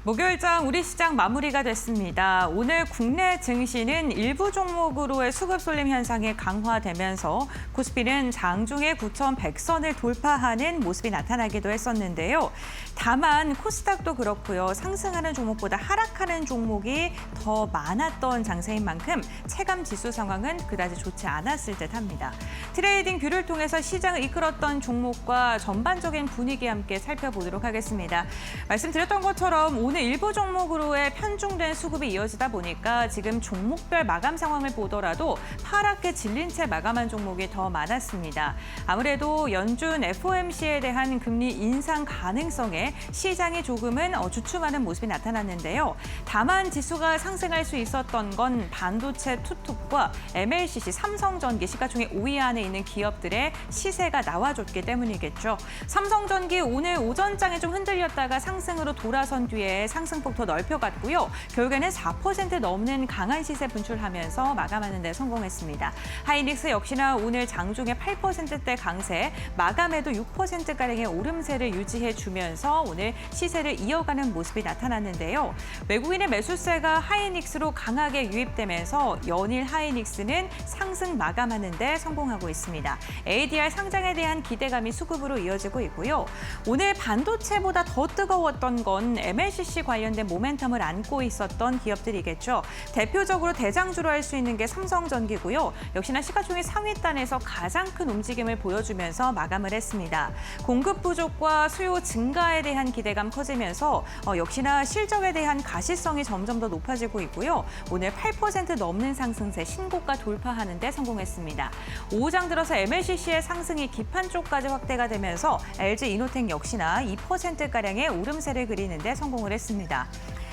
목요일장 우리 시장 마무리가 됐습니다. 오늘 국내 증시는 일부 종목으로의 수급 쏠림 현상이 강화되면서 코스피는 장중에 9,100선을 돌파하는 모습이 나타나기도 했었는데요. 다만 코스닥도 그렇고요. 상승하는 종목보다 하락하는 종목이 더 많았던 장세인 만큼 체감 지수 상황은 그다지 좋지 않았을 듯합니다. 트레이딩 뷰를 통해서 시장을 이끌었던 종목과 전반적인 분위기 함께 살펴보도록 하겠습니다. 말씀드렸던 것처럼 오늘 일부 종목으로의 편중된 수급이 이어지다 보니까 지금 종목별 마감 상황을 보더라도 파랗게 질린 채 마감한 종목이 더 많았습니다. 아무래도 연준 FOMC에 대한 금리 인상 가능성에 시장이 조금은 주춤하는 모습이 나타났는데요. 다만 지수가 상승할 수 있었던 건 반도체 투톱과 MLCC, 삼성전기 시가총액 5위 안에 있는 기업들의 시세가 나와줬기 때문이겠죠. 삼성전기 오늘 오전장에 좀 흔들렸다가 상승으로 돌아선 뒤에 상승폭 더 넓혀갔고요. 결국에는 4% 넘는 강한 시세 분출하면서 마감하는 데 성공했습니다. 하이닉스 역시나 오늘 장중에 8%대 강세, 마감에도 6%가량의 오름세를 유지해주면서 오늘 시세를 이어가는 모습이 나타났는데요. 외국인의 매수세가 하이닉스로 강하게 유입되면서 연일 하이닉스는 상승 마감하는 데 성공하고 있습니다. ADR 상장에 대한 기대감이 수급으로 이어지고 있고요. 오늘 반도체보다 더 뜨거웠던 건 MLCC 관련된 모멘텀을 안고 있었던 기업들이겠죠. 대표적으로 대장주로 할 수 있는 게 삼성전기고요. 역시나 시가총액 상위단에서 가장 큰 움직임을 보여주면서 마감을 했습니다. 공급 부족과 수요 증가에 대한 기대감 커지면서 역시나 실적에 대한 가시성이 점점 더 높아지고 있고요. 오늘 8% 넘는 상승세 신고가 돌파하는 데 성공했습니다. 오후장 들어서 MLCC의 상승이 기판 쪽까지 확대가 되면서 LG이노텍 역시나 2%가량의 오름세를 그리는 데 성공을 했습니다.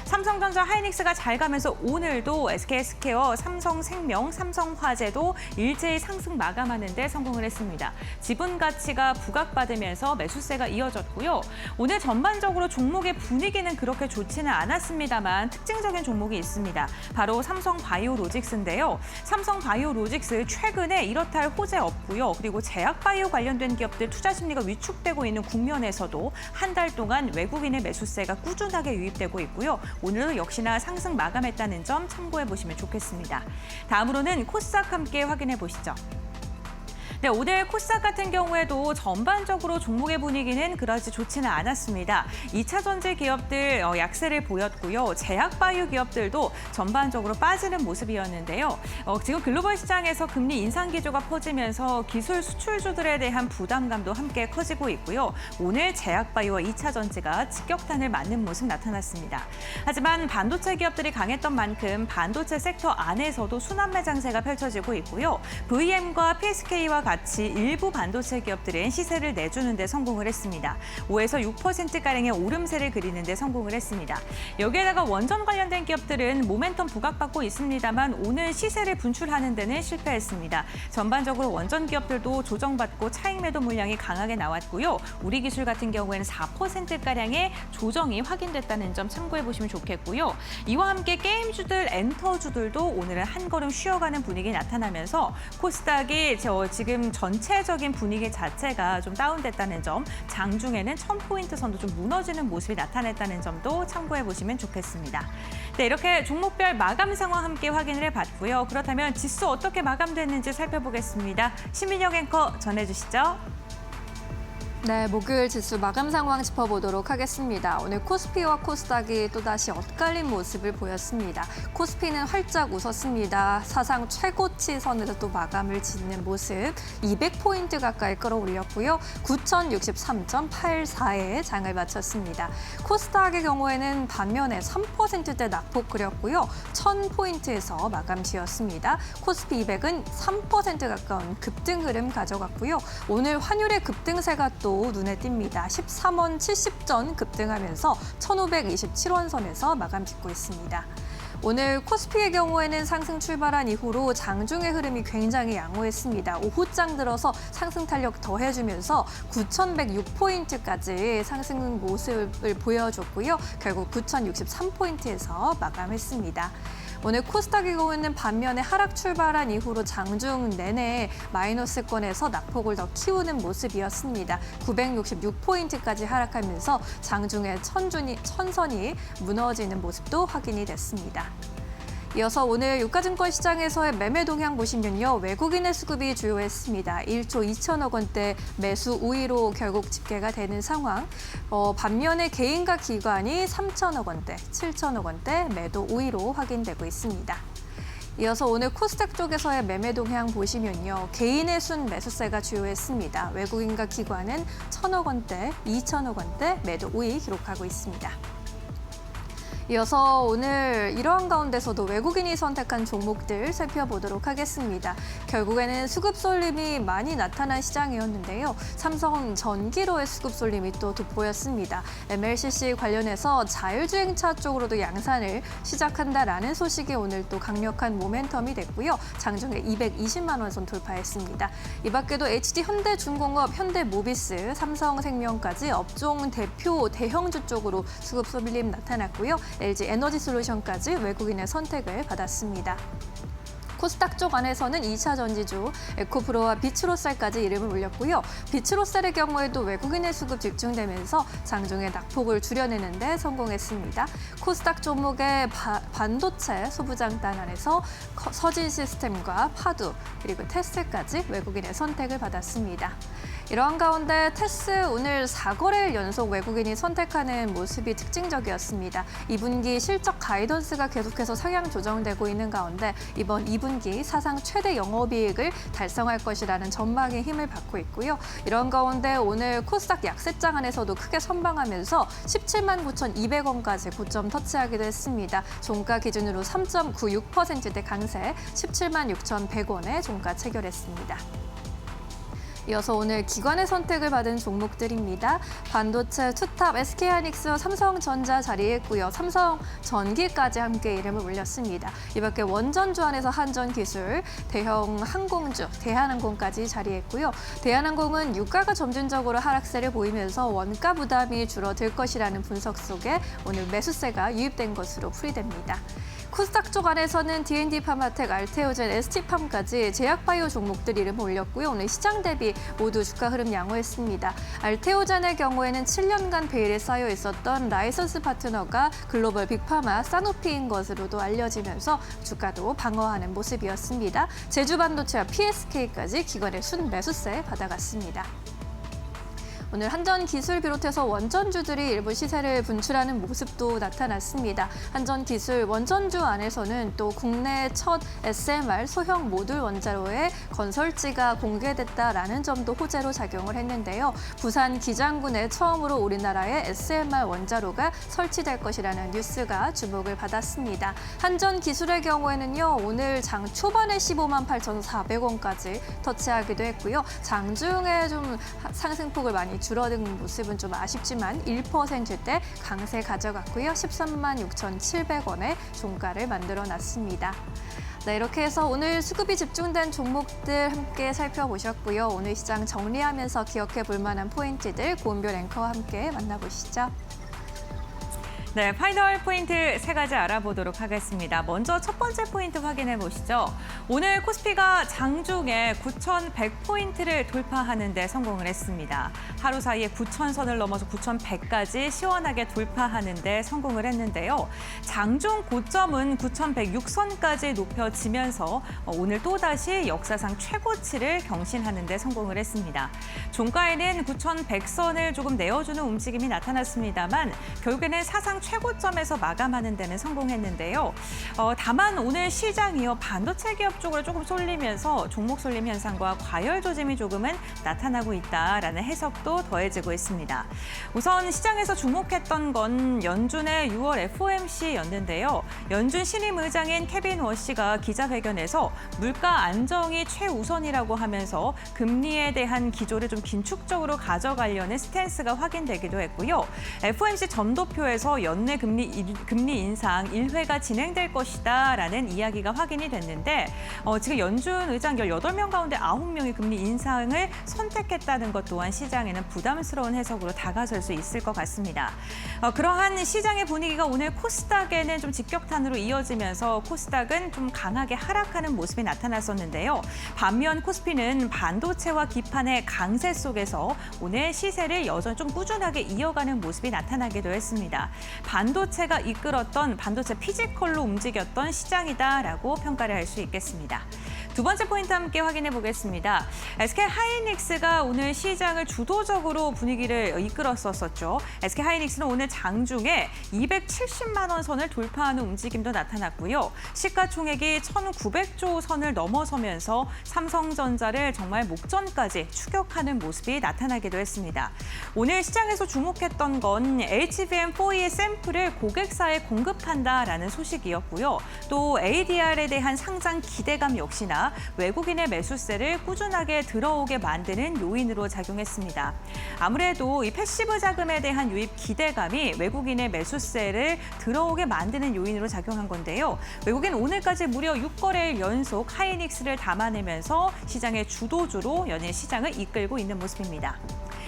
삼성전자, 하이닉스가 잘 가면서 오늘도 SK스퀘어, 삼성생명, 삼성화재도 일제히 상승 마감하는 데 성공을 했습니다. 지분 가치가 부각받으면서 매수세가 이어졌고요. 오늘 전반적으로 종목의 분위기는 그렇게 좋지는 않았습니다만 특징적인 종목이 있습니다. 바로 삼성바이오로직스인데요. 삼성바이오로직스 최근에 이렇다 할 호재 없고요. 그리고 제약바이오 관련된 기업들 투자 심리가 위축되고 있는 국면에서도 한 달 동안 외국인의 매수세가 꾸준하게 유입되고 있고요. 오늘도 역시나 상승 마감했다는 점 참고해 보시면 좋겠습니다. 다음으로는 코스닥 함께 확인해 보시죠. 네, 오늘 코스닥 같은 경우에도 전반적으로 종목의 분위기는 그다지 좋지는 않았습니다. 2차 전지 기업들 약세를 보였고요. 제약 바이오 기업들도 전반적으로 빠지는 모습이었는데요. 지금 글로벌 시장에서 금리 인상 기조가 퍼지면서 기술 수출주들에 대한 부담감도 함께 커지고 있고요. 오늘 제약 바이오와 2차 전지가 직격탄을 맞는 모습 나타났습니다. 하지만 반도체 기업들이 강했던 만큼 반도체 섹터 안에서도 순환매 장세가 펼쳐지고 있고요. VM과 PSK와 같이 일부 반도체 기업들은 시세를 내주는 데 성공을 했습니다. 5에서 6%가량의 오름세를 그리는 데 성공을 했습니다. 여기에다가 원전 관련된 기업들은 모멘텀 부각받고 있습니다만 오늘 시세를 분출하는 데는 실패했습니다. 전반적으로 원전 기업들도 조정받고 차익 매도 물량이 강하게 나왔고요. 우리기술 같은 경우에는 4%가량의 조정이 확인됐다는 점 참고해 보시면 좋겠고요. 이와 함께 게임주들, 엔터주들도 오늘은 한 걸음 쉬어가는 분위기 나타나면서 코스닥이 지금 전체적인 분위기 자체가 좀 다운됐다는 점, 장중에는 1000포인트 선도 좀 무너지는 모습이 나타냈다는 점도 참고해 보시면 좋겠습니다. 네, 이렇게 종목별 마감 상황 함께 확인을 해봤고요. 그렇다면 지수 어떻게 마감됐는지 살펴보겠습니다. 신민영 앵커 전해주시죠. 네, 목요일 지수 마감 상황 짚어보도록 하겠습니다. 오늘 코스피와 코스닥이 또다시 엇갈린 모습을 보였습니다. 코스피는 활짝 웃었습니다. 사상 최고치 선에서 또 마감을 짓는 모습, 200포인트 가까이 끌어올렸고요. 9,063.84에 장을 마쳤습니다. 코스닥의 경우에는 반면에 3%대 낙폭 그렸고요. 1,000포인트에서 마감 지었습니다. 코스피 200은 3% 가까운 급등 흐름 가져갔고요. 오늘 환율의 급등세가 또 눈에 띕니다. 13원 70전 급등하면서 1,527원 선에서 마감 짓고 있습니다. 오늘 코스피의 경우에는 상승 출발한 이후로 장중의 흐름이 굉장히 양호했습니다. 오후장 들어서 상승 탄력 더해주면서 9,106포인트까지 상승 모습을 보여줬고요. 결국 9,063포인트에서 마감했습니다. 오늘 코스닥의 경우에는 반면에 하락 출발한 이후로 장중 내내 마이너스권에서 낙폭을 더 키우는 모습이었습니다. 966포인트까지 하락하면서 장중에 천선이 무너지는 모습도 확인이 됐습니다. 이어서 오늘 유가증권 시장에서의 매매 동향 보시면요. 외국인의 수급이 주요했습니다. 1조 2천억 원대 매수 우위로 결국 집계가 되는 상황. 반면에 개인과 기관이 3천억 원대, 7천억 원대 매도 우위로 확인되고 있습니다. 이어서 오늘 코스닥 쪽에서의 매매 동향 보시면요. 개인의 순 매수세가 주요했습니다. 외국인과 기관은 1,000억 원대, 2천억 원대 매도 우위 기록하고 있습니다. 이어서 오늘 이러한 가운데서도 외국인이 선택한 종목들 살펴보도록 하겠습니다. 결국에는 수급 쏠림이 많이 나타난 시장이었는데요. 삼성 전기로의 수급 쏠림이 또 돋보였습니다. MLCC 관련해서 자율주행차 쪽으로도 양산을 시작한다라는 소식이 오늘 또 강력한 모멘텀이 됐고요. 장중에 220만 원 선 돌파했습니다. 이 밖에도 HD 현대중공업, 현대모비스, 삼성생명까지 업종 대표 대형주 쪽으로 수급 쏠림 나타났고요. LG 에너지솔루션까지 외국인의 선택을 받았습니다. 코스닥 쪽 안에서는 2차 전지주 에코프로와 비츠로셀까지 이름을 올렸고요. 비츠로셀의 경우에도 외국인의 수급 집중되면서 장중에 낙폭을 줄여내는 데 성공했습니다. 코스닥 종목의 반도체 소부장단 안에서 서진시스템과 파두 그리고 테스까지 외국인의 선택을 받았습니다. 이러한 가운데 테스 오늘 4거래일 연속 외국인이 선택하는 모습이 특징적이었습니다. 2분기 실적 가이던스가 계속해서 상향 조정되고 있는 가운데 이번 2분기 사상 최대 영업이익을 달성할 것이라는 전망에 힘을 받고 있고요. 이런 가운데 오늘 코스닥 약세장 안에서도 크게 선방하면서 17만 9,200원까지 고점 터치하기도 했습니다. 종가 기준으로 3.96%대 강세, 17만 6,100원에 종가 체결했습니다. 이어서 오늘 기관의 선택을 받은 종목들입니다. 반도체 투탑 SK하이닉스와 삼성전자 자리했고요. 삼성전기까지 함께 이름을 올렸습니다. 이 밖에 원전주 안에서 한전기술, 대형 항공주, 대한항공까지 자리했고요. 대한항공은 유가가 점진적으로 하락세를 보이면서 원가 부담이 줄어들 것이라는 분석 속에 오늘 매수세가 유입된 것으로 풀이됩니다. 코스닥 쪽 안에서는 D&D 파마텍, 알테오젠, ST팜까지 제약바이오 종목들이 이름 올렸고요. 오늘 시장 대비 모두 주가 흐름 양호했습니다. 알테오젠의 경우에는 7년간 베일에 쌓여 있었던 라이선스 파트너가 글로벌 빅파마 사노피인 것으로도 알려지면서 주가도 방어하는 모습이었습니다. 제주반도체와 PSK까지 기관의 순매수세 받아갔습니다. 오늘 한전기술 비롯해서 원전주들이 일부 시세를 분출하는 모습도 나타났습니다. 한전기술 원전주 안에서는 또 국내 첫 SMR 소형 모듈 원자로의 건설지가 공개됐다라는 점도 호재로 작용을 했는데요. 부산 기장군에 처음으로 우리나라의 SMR 원자로가 설치될 것이라는 뉴스가 주목을 받았습니다. 한전기술의 경우에는요, 오늘 장 초반에 15만 8,400원까지 터치하기도 했고요. 장중에 좀 상승폭을 많이 줄어든 모습은 좀 아쉽지만 1%대 강세 가져갔고요. 13만 6,700원의 종가를 만들어놨습니다. 네, 이렇게 해서 오늘 수급이 집중된 종목들 함께 살펴보셨고요. 오늘 시장 정리하면서 기억해 볼 만한 포인트들 고은별 앵커와 함께 만나보시죠. 네, 파이널 포인트 3가지 알아보도록 하겠습니다. 먼저 첫 번째 포인트 확인해 보시죠. 오늘 코스피가 장중에 9,100포인트를 돌파하는 데 성공을 했습니다. 하루 사이에 9,000선을 넘어서 9,100까지 시원하게 돌파하는 데 성공을 했는데요. 장중 고점은 9,106선까지 높여지면서 오늘 또다시 역사상 최고치를 경신하는 데 성공을 했습니다. 종가에는 9,100선을 조금 내어주는 움직임이 나타났습니다만 결국에는 사상 최고점에서 마감하는 데는 성공했는데요. 다만 오늘 시장이요, 반도체 기업 쪽으로 조금 쏠리면서 종목 쏠림 현상과 과열 조짐이 조금은 나타나고 있다라는 해석도 더해지고 있습니다. 우선 시장에서 주목했던 건 연준의 6월 FOMC였는데요. 연준 신임 의장인 케빈 워시가 기자회견에서 물가 안정이 최우선이라고 하면서 금리에 대한 기조를 좀 긴축적으로 가져가려는 스탠스가 확인되기도 했고요. FOMC 점도표에서 연내 금리 인상 1회가 진행될 것이다라는 이야기가 확인이 됐는데 지금 연준 의장 18명 가운데 9명이 금리 인상을 선택했다는 것 또한 시장에는 부담스러운 해석으로 다가설 수 있을 것 같습니다. 그러한 시장의 분위기가 오늘 코스닥에는 좀 직격탄으로 이어지면서 코스닥은 좀 강하게 하락하는 모습이 나타났었는데요. 반면 코스피는 반도체와 기판의 강세 속에서 오늘 시세를 여전히 좀 꾸준하게 이어가는 모습이 나타나기도 했습니다. 반도체가 이끌었던 반도체 피지컬로 움직였던 시장이다라고 평가를 할 수 있겠습니다. 두 번째 포인트 함께 확인해 보겠습니다. SK 하이닉스가 오늘 시장을 주도적으로 분위기를 이끌었었죠. SK 하이닉스는 오늘 장중에 270만 원 선을 돌파하는 움직임도 나타났고요. 시가총액이 1,900조 선을 넘어서면서 삼성전자를 정말 목전까지 추격하는 모습이 나타나기도 했습니다. 오늘 시장에서 주목했던 건 HBM4E의 샘플을 고객사에 공급한다라는 소식이었고요. 또 ADR에 대한 상장 기대감 역시나 외국인의 매수세를 꾸준하게 들어오게 만드는 요인으로 작용했습니다. 아무래도 이 패시브 자금에 대한 유입 기대감이 외국인의 매수세를 들어오게 만드는 요인으로 작용한 건데요. 외국인 오늘까지 무려 6거래일 연속 하이닉스를 담아내면서 시장의 주도주로 연일 시장을 이끌고 있는 모습입니다.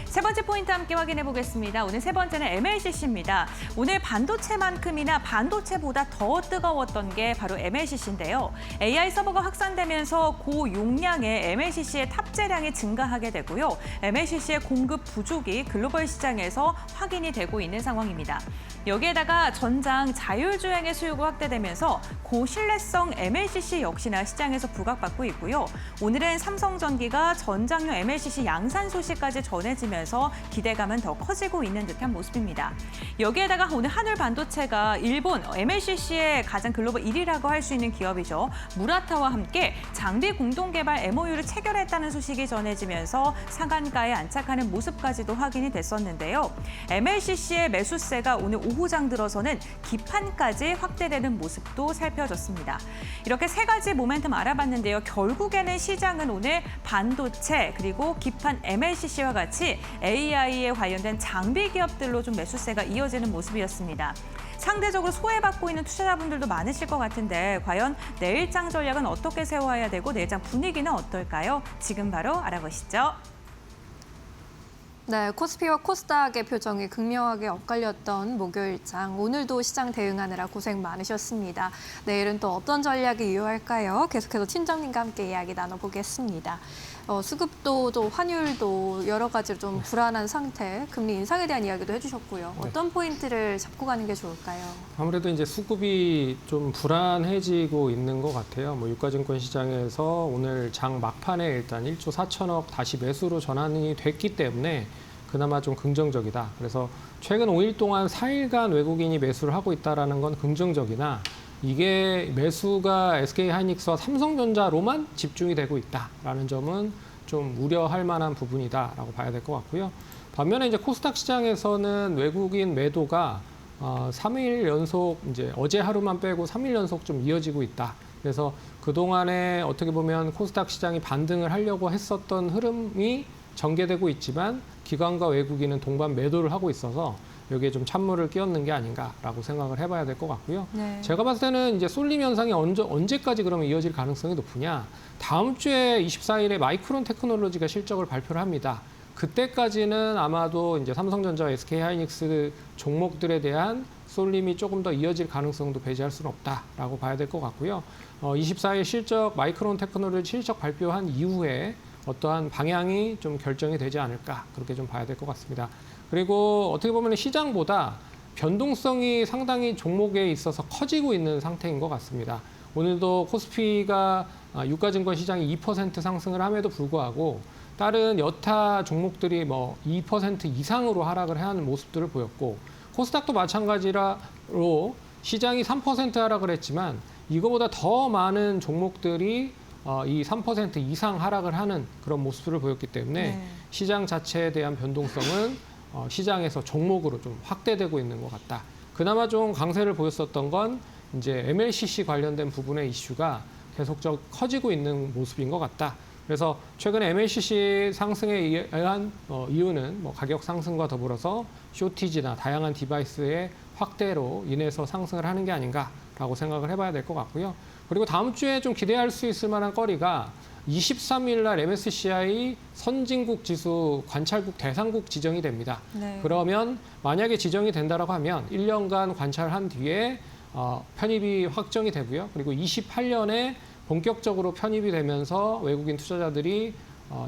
세 번째 포인트 함께 확인해 보겠습니다. 오늘 세 번째는 MLCC입니다. 오늘 반도체만큼이나 반도체보다 더 뜨거웠던 게 바로 MLCC인데요. AI 서버가 확산되면서 고용량의 MLCC의 탑재량이 증가하게 되고요. MLCC의 공급 부족이 글로벌 시장에서 확인이 되고 있는 상황입니다. 여기에다가 전장 자율주행의 수요가 확대되면서 고신뢰성 MLCC 역시나 시장에서 부각받고 있고요. 오늘은 삼성전기가 전장용 MLCC 양산 소식까지 전해지면서 기대감은 더 커지고 있는 듯한 모습입니다. 여기에다가 오늘 한울반도체가 일본 MLCC의 가장 글로벌 1위라고 할 수 있는 기업이죠. 무라타와 함께 장비 공동개발 MOU를 체결했다는 소식이 전해지면서 상한가에 안착하는 모습까지도 확인이 됐었는데요. MLCC의 매수세가 오늘 오후장 들어서는 기판까지 확대되는 모습도 살펴졌습니다. 이렇게 세 가지 모멘텀 알아봤는데요. 결국에는 시장은 오늘 반도체 그리고 기판 MLCC와 같이 AI에 관련된 장비 기업들로 좀 매수세가 이어지는 모습이었습니다. 상대적으로 소외받고 있는 투자자분들도 많으실 것 같은데 과연 내일장 전략은 어떻게 세워야 되고 내일장 분위기는 어떨까요? 지금 바로 알아보시죠. 네, 코스피와 코스닥의 표정이 극명하게 엇갈렸던 목요일장. 오늘도 시장 대응하느라 고생 많으셨습니다. 내일은 또 어떤 전략을 이용할까요? 계속해서 팀장님과 함께 이야기 나눠보겠습니다. 수급도 또 환율도 여러 가지로 좀 불안한 상태, 금리 인상에 대한 이야기도 해주셨고요. 어떤 포인트를 잡고 가는 게 좋을까요? 아무래도 이제 수급이 좀 불안해지고 있는 것 같아요. 유가증권 시장에서 오늘 장 막판에 일단 1조 4천억 다시 매수로 전환이 됐기 때문에 그나마 좀 긍정적이다. 그래서 최근 5일 동안 4일간 외국인이 매수를 하고 있다는 건 긍정적이나 이게 매수가 SK하이닉스와 삼성전자로만 집중이 되고 있다라는 점은 좀 우려할 만한 부분이다라고 봐야 될 것 같고요. 반면에 이제 코스닥 시장에서는 외국인 매도가 3일 연속 이제 어제 하루만 빼고 3일 연속 좀 이어지고 있다. 그래서 그동안에 어떻게 보면 코스닥 시장이 반등을 하려고 했었던 흐름이 전개되고 있지만 기관과 외국인은 동반 매도를 하고 있어서 여기에 좀 찬물을 끼얹는 게 아닌가라고 생각을 해봐야 될 것 같고요. 네. 제가 봤을 때는 이제 쏠림 현상이 언제까지 그러면 이어질 가능성이 높으냐? 다음 주에 24일에 마이크론 테크놀로지가 실적을 발표를 합니다. 그때까지는 아마도 이제 삼성전자와 SK하이닉스 종목들에 대한 쏠림이 조금 더 이어질 가능성도 배제할 수는 없다라고 봐야 될 것 같고요. 24일 실적 마이크론 테크놀로지 실적 발표한 이후에 어떠한 방향이 좀 결정이 되지 않을까 그렇게 좀 봐야 될 것 같습니다. 그리고 어떻게 보면 시장보다 변동성이 상당히 종목에 있어서 커지고 있는 상태인 것 같습니다. 오늘도 코스피가 유가증권 시장이 2% 상승을 함에도 불구하고 다른 여타 종목들이 2% 이상으로 하락을 하는 모습들을 보였고 코스닥도 마찬가지로 시장이 3% 하락을 했지만 이거보다 더 많은 종목들이 이 3% 이상 하락을 하는 그런 모습을 보였기 때문에 네. 시장 자체에 대한 변동성은 시장에서 종목으로 좀 확대되고 있는 것 같다. 그나마 좀 강세를 보였었던 건 이제 MLCC 관련된 부분의 이슈가 계속적 커지고 있는 모습인 것 같다. 그래서 최근에 MLCC 상승에 의한 이유는 가격 상승과 더불어서 쇼티지나 다양한 디바이스의 확대로 인해서 상승을 하는 게 아닌가라고 생각을 해봐야 될 것 같고요. 그리고 다음 주에 좀 기대할 수 있을 만한 거리가 23일 날 MSCI 선진국 지수 관찰국 대상국 지정이 됩니다. 네. 그러면 만약에 지정이 된다라고 하면 1년간 관찰한 뒤에 편입이 확정이 되고요. 그리고 28년에 본격적으로 편입이 되면서 외국인 투자자들이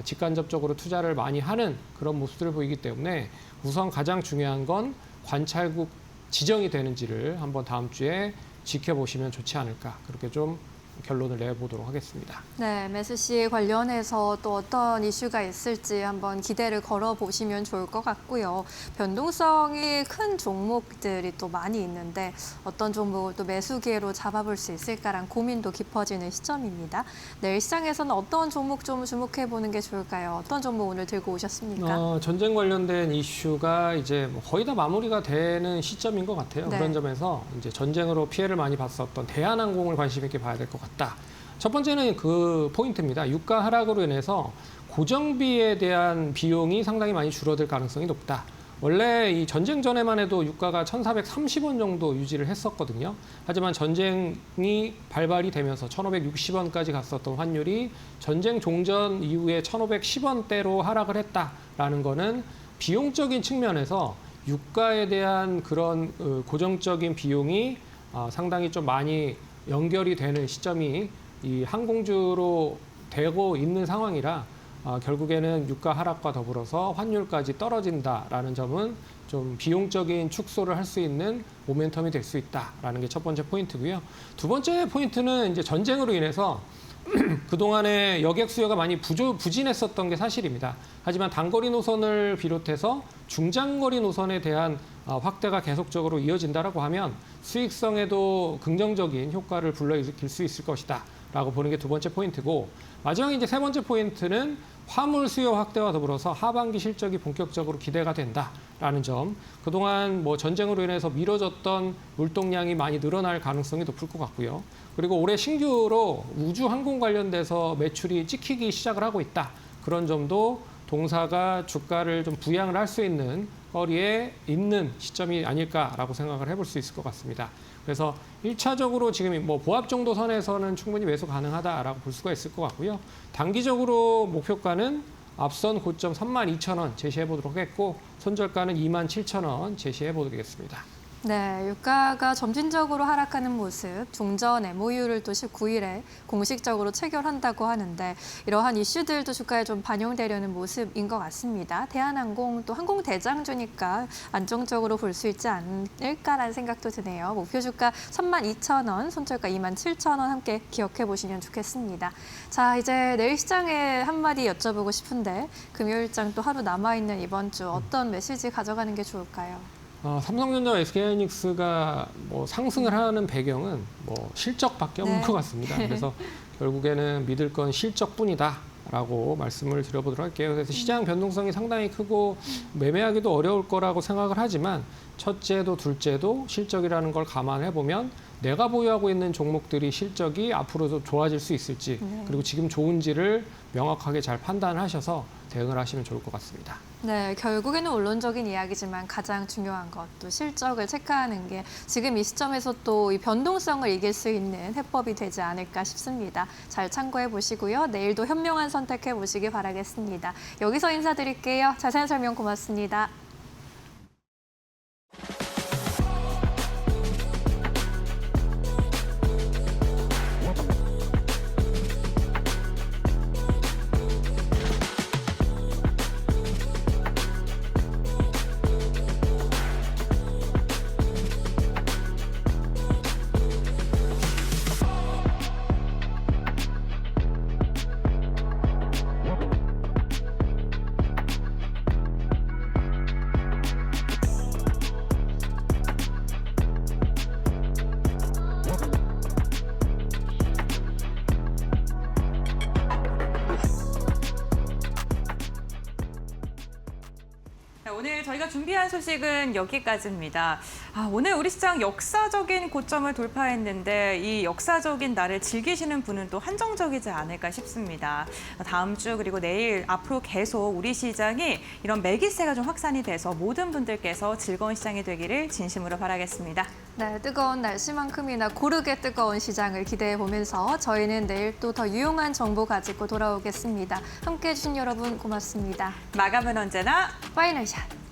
직간접적으로 투자를 많이 하는 그런 모습들을 보이기 때문에 우선 가장 중요한 건 관찰국 지정이 되는지를 한번 다음 주에 지켜보시면 좋지 않을까 그렇게 좀 결론을 내보도록 하겠습니다. 네, MSC 관련해서 또 어떤 이슈가 있을지 한번 기대를 걸어보시면 좋을 것 같고요. 변동성이 큰 종목들이 또 많이 있는데 어떤 종목을 또 매수 기회로 잡아볼 수 있을까란 고민도 깊어지는 시점입니다. 내일 시장에서는 어떤 종목 좀 주목해보는 게 좋을까요? 어떤 종목 오늘 들고 오셨습니까? 전쟁 관련된 이슈가 이제 거의 다 마무리가 되는 시점인 것 같아요. 네. 그런 점에서 이제 전쟁으로 피해를 많이 봤었던 대한항공을 관심 있게 봐야 될 것 같다. 첫 번째는 그 포인트입니다. 유가 하락으로 인해서 고정비에 대한 비용이 상당히 많이 줄어들 가능성이 높다. 원래 이 전쟁 전에만 해도 유가가 1,430원 정도 유지를 했었거든요. 하지만 전쟁이 발발이 되면서 1,560원까지 갔었던 환율이 전쟁 종전 이후에 1,510원대로 하락을 했다라는 거는 비용적인 측면에서 유가에 대한 그런 고정적인 비용이 상당히 좀 많이 연결이 되는 시점이 이 항공주로 되고 있는 상황이라 결국에는 유가 하락과 더불어서 환율까지 떨어진다라는 점은 좀 비용적인 축소를 할 수 있는 모멘텀이 될 수 있다라는 게 첫 번째 포인트고요. 두 번째 포인트는 이제 전쟁으로 인해서 그동안에 여객 수요가 많이 부진했었던 게 사실입니다. 하지만 단거리 노선을 비롯해서 중장거리 노선에 대한 확대가 계속적으로 이어진다라고 하면 수익성에도 긍정적인 효과를 불러일으킬 수 있을 것이다 라고 보는 게 두 번째 포인트고, 마지막에 이제 세 번째 포인트는 화물 수요 확대와 더불어서 하반기 실적이 본격적으로 기대가 된다라는 점. 그동안 전쟁으로 인해서 미뤄졌던 물동량이 많이 늘어날 가능성이 높을 것 같고요. 그리고 올해 신규로 우주 항공 관련돼서 매출이 찍히기 시작을 하고 있다. 그런 점도 동사가 주가를 좀 부양을 할 수 있는 거리에 있는 시점이 아닐까라고 생각을 해볼 수 있을 것 같습니다. 그래서 1차적으로 지금 보합 정도 선에서는 충분히 매수 가능하다라고 볼 수가 있을 것 같고요. 단기적으로 목표가는 앞선 고점 32,000원 제시해 보도록 했고 손절가는 27,000원 제시해 보겠습니다. 네, 유가가 점진적으로 하락하는 모습, 종전 MOU를 또 19일에 공식적으로 체결한다고 하는데 이러한 이슈들도 주가에 좀 반영되려는 모습인 것 같습니다. 대한항공 또 항공대장주니까 안정적으로 볼 수 있지 않을까라는 생각도 드네요. 목표 주가 32,000원, 손절가 27,000원 함께 기억해 보시면 좋겠습니다. 자, 이제 내일 시장에 한마디 여쭤보고 싶은데 금요일장 또 하루 남아있는 이번 주 어떤 메시지 가져가는 게 좋을까요? 삼성전자와 SK하이닉스가 뭐 상승을 하는 배경은 뭐 실적밖에 없는 것 같습니다. 그래서 결국에는 믿을 건 실적뿐이다라고 말씀을 드려보도록 할게요. 그래서 시장 변동성이 상당히 크고 매매하기도 어려울 거라고 생각을 하지만 첫째도 둘째도 실적이라는 걸 감안해 보면 내가 보유하고 있는 종목들이 실적이 앞으로도 좋아질 수 있을지 그리고 지금 좋은지를 명확하게 잘 판단하셔서 대응을 하시면 좋을 것 같습니다. 네, 결국에는 원론적인 이야기지만 가장 중요한 것도 실적을 체크하는 게 지금 이 시점에서 또 이 변동성을 이길 수 있는 해법이 되지 않을까 싶습니다. 잘 참고해 보시고요. 내일도 현명한 선택해 보시기 바라겠습니다. 여기서 인사드릴게요. 자세한 설명 고맙습니다. 오늘 저희가 준비한 소식은 여기까지입니다. 오늘 우리 시장 역사적인 고점을 돌파했는데 이 역사적인 날을 즐기시는 분은 또 한정적이지 않을까 싶습니다. 다음 주 그리고 내일 앞으로 계속 우리 시장이 이런 매기세가 좀 확산이 돼서 모든 분들께서 즐거운 시장이 되기를 진심으로 바라겠습니다. 네, 뜨거운 날씨만큼이나 고르게 뜨거운 시장을 기대해 보면서 저희는 내일 또 더 유용한 정보 가지고 돌아오겠습니다. 함께해 주신 여러분 고맙습니다. 마감은 언제나 파이널 샷!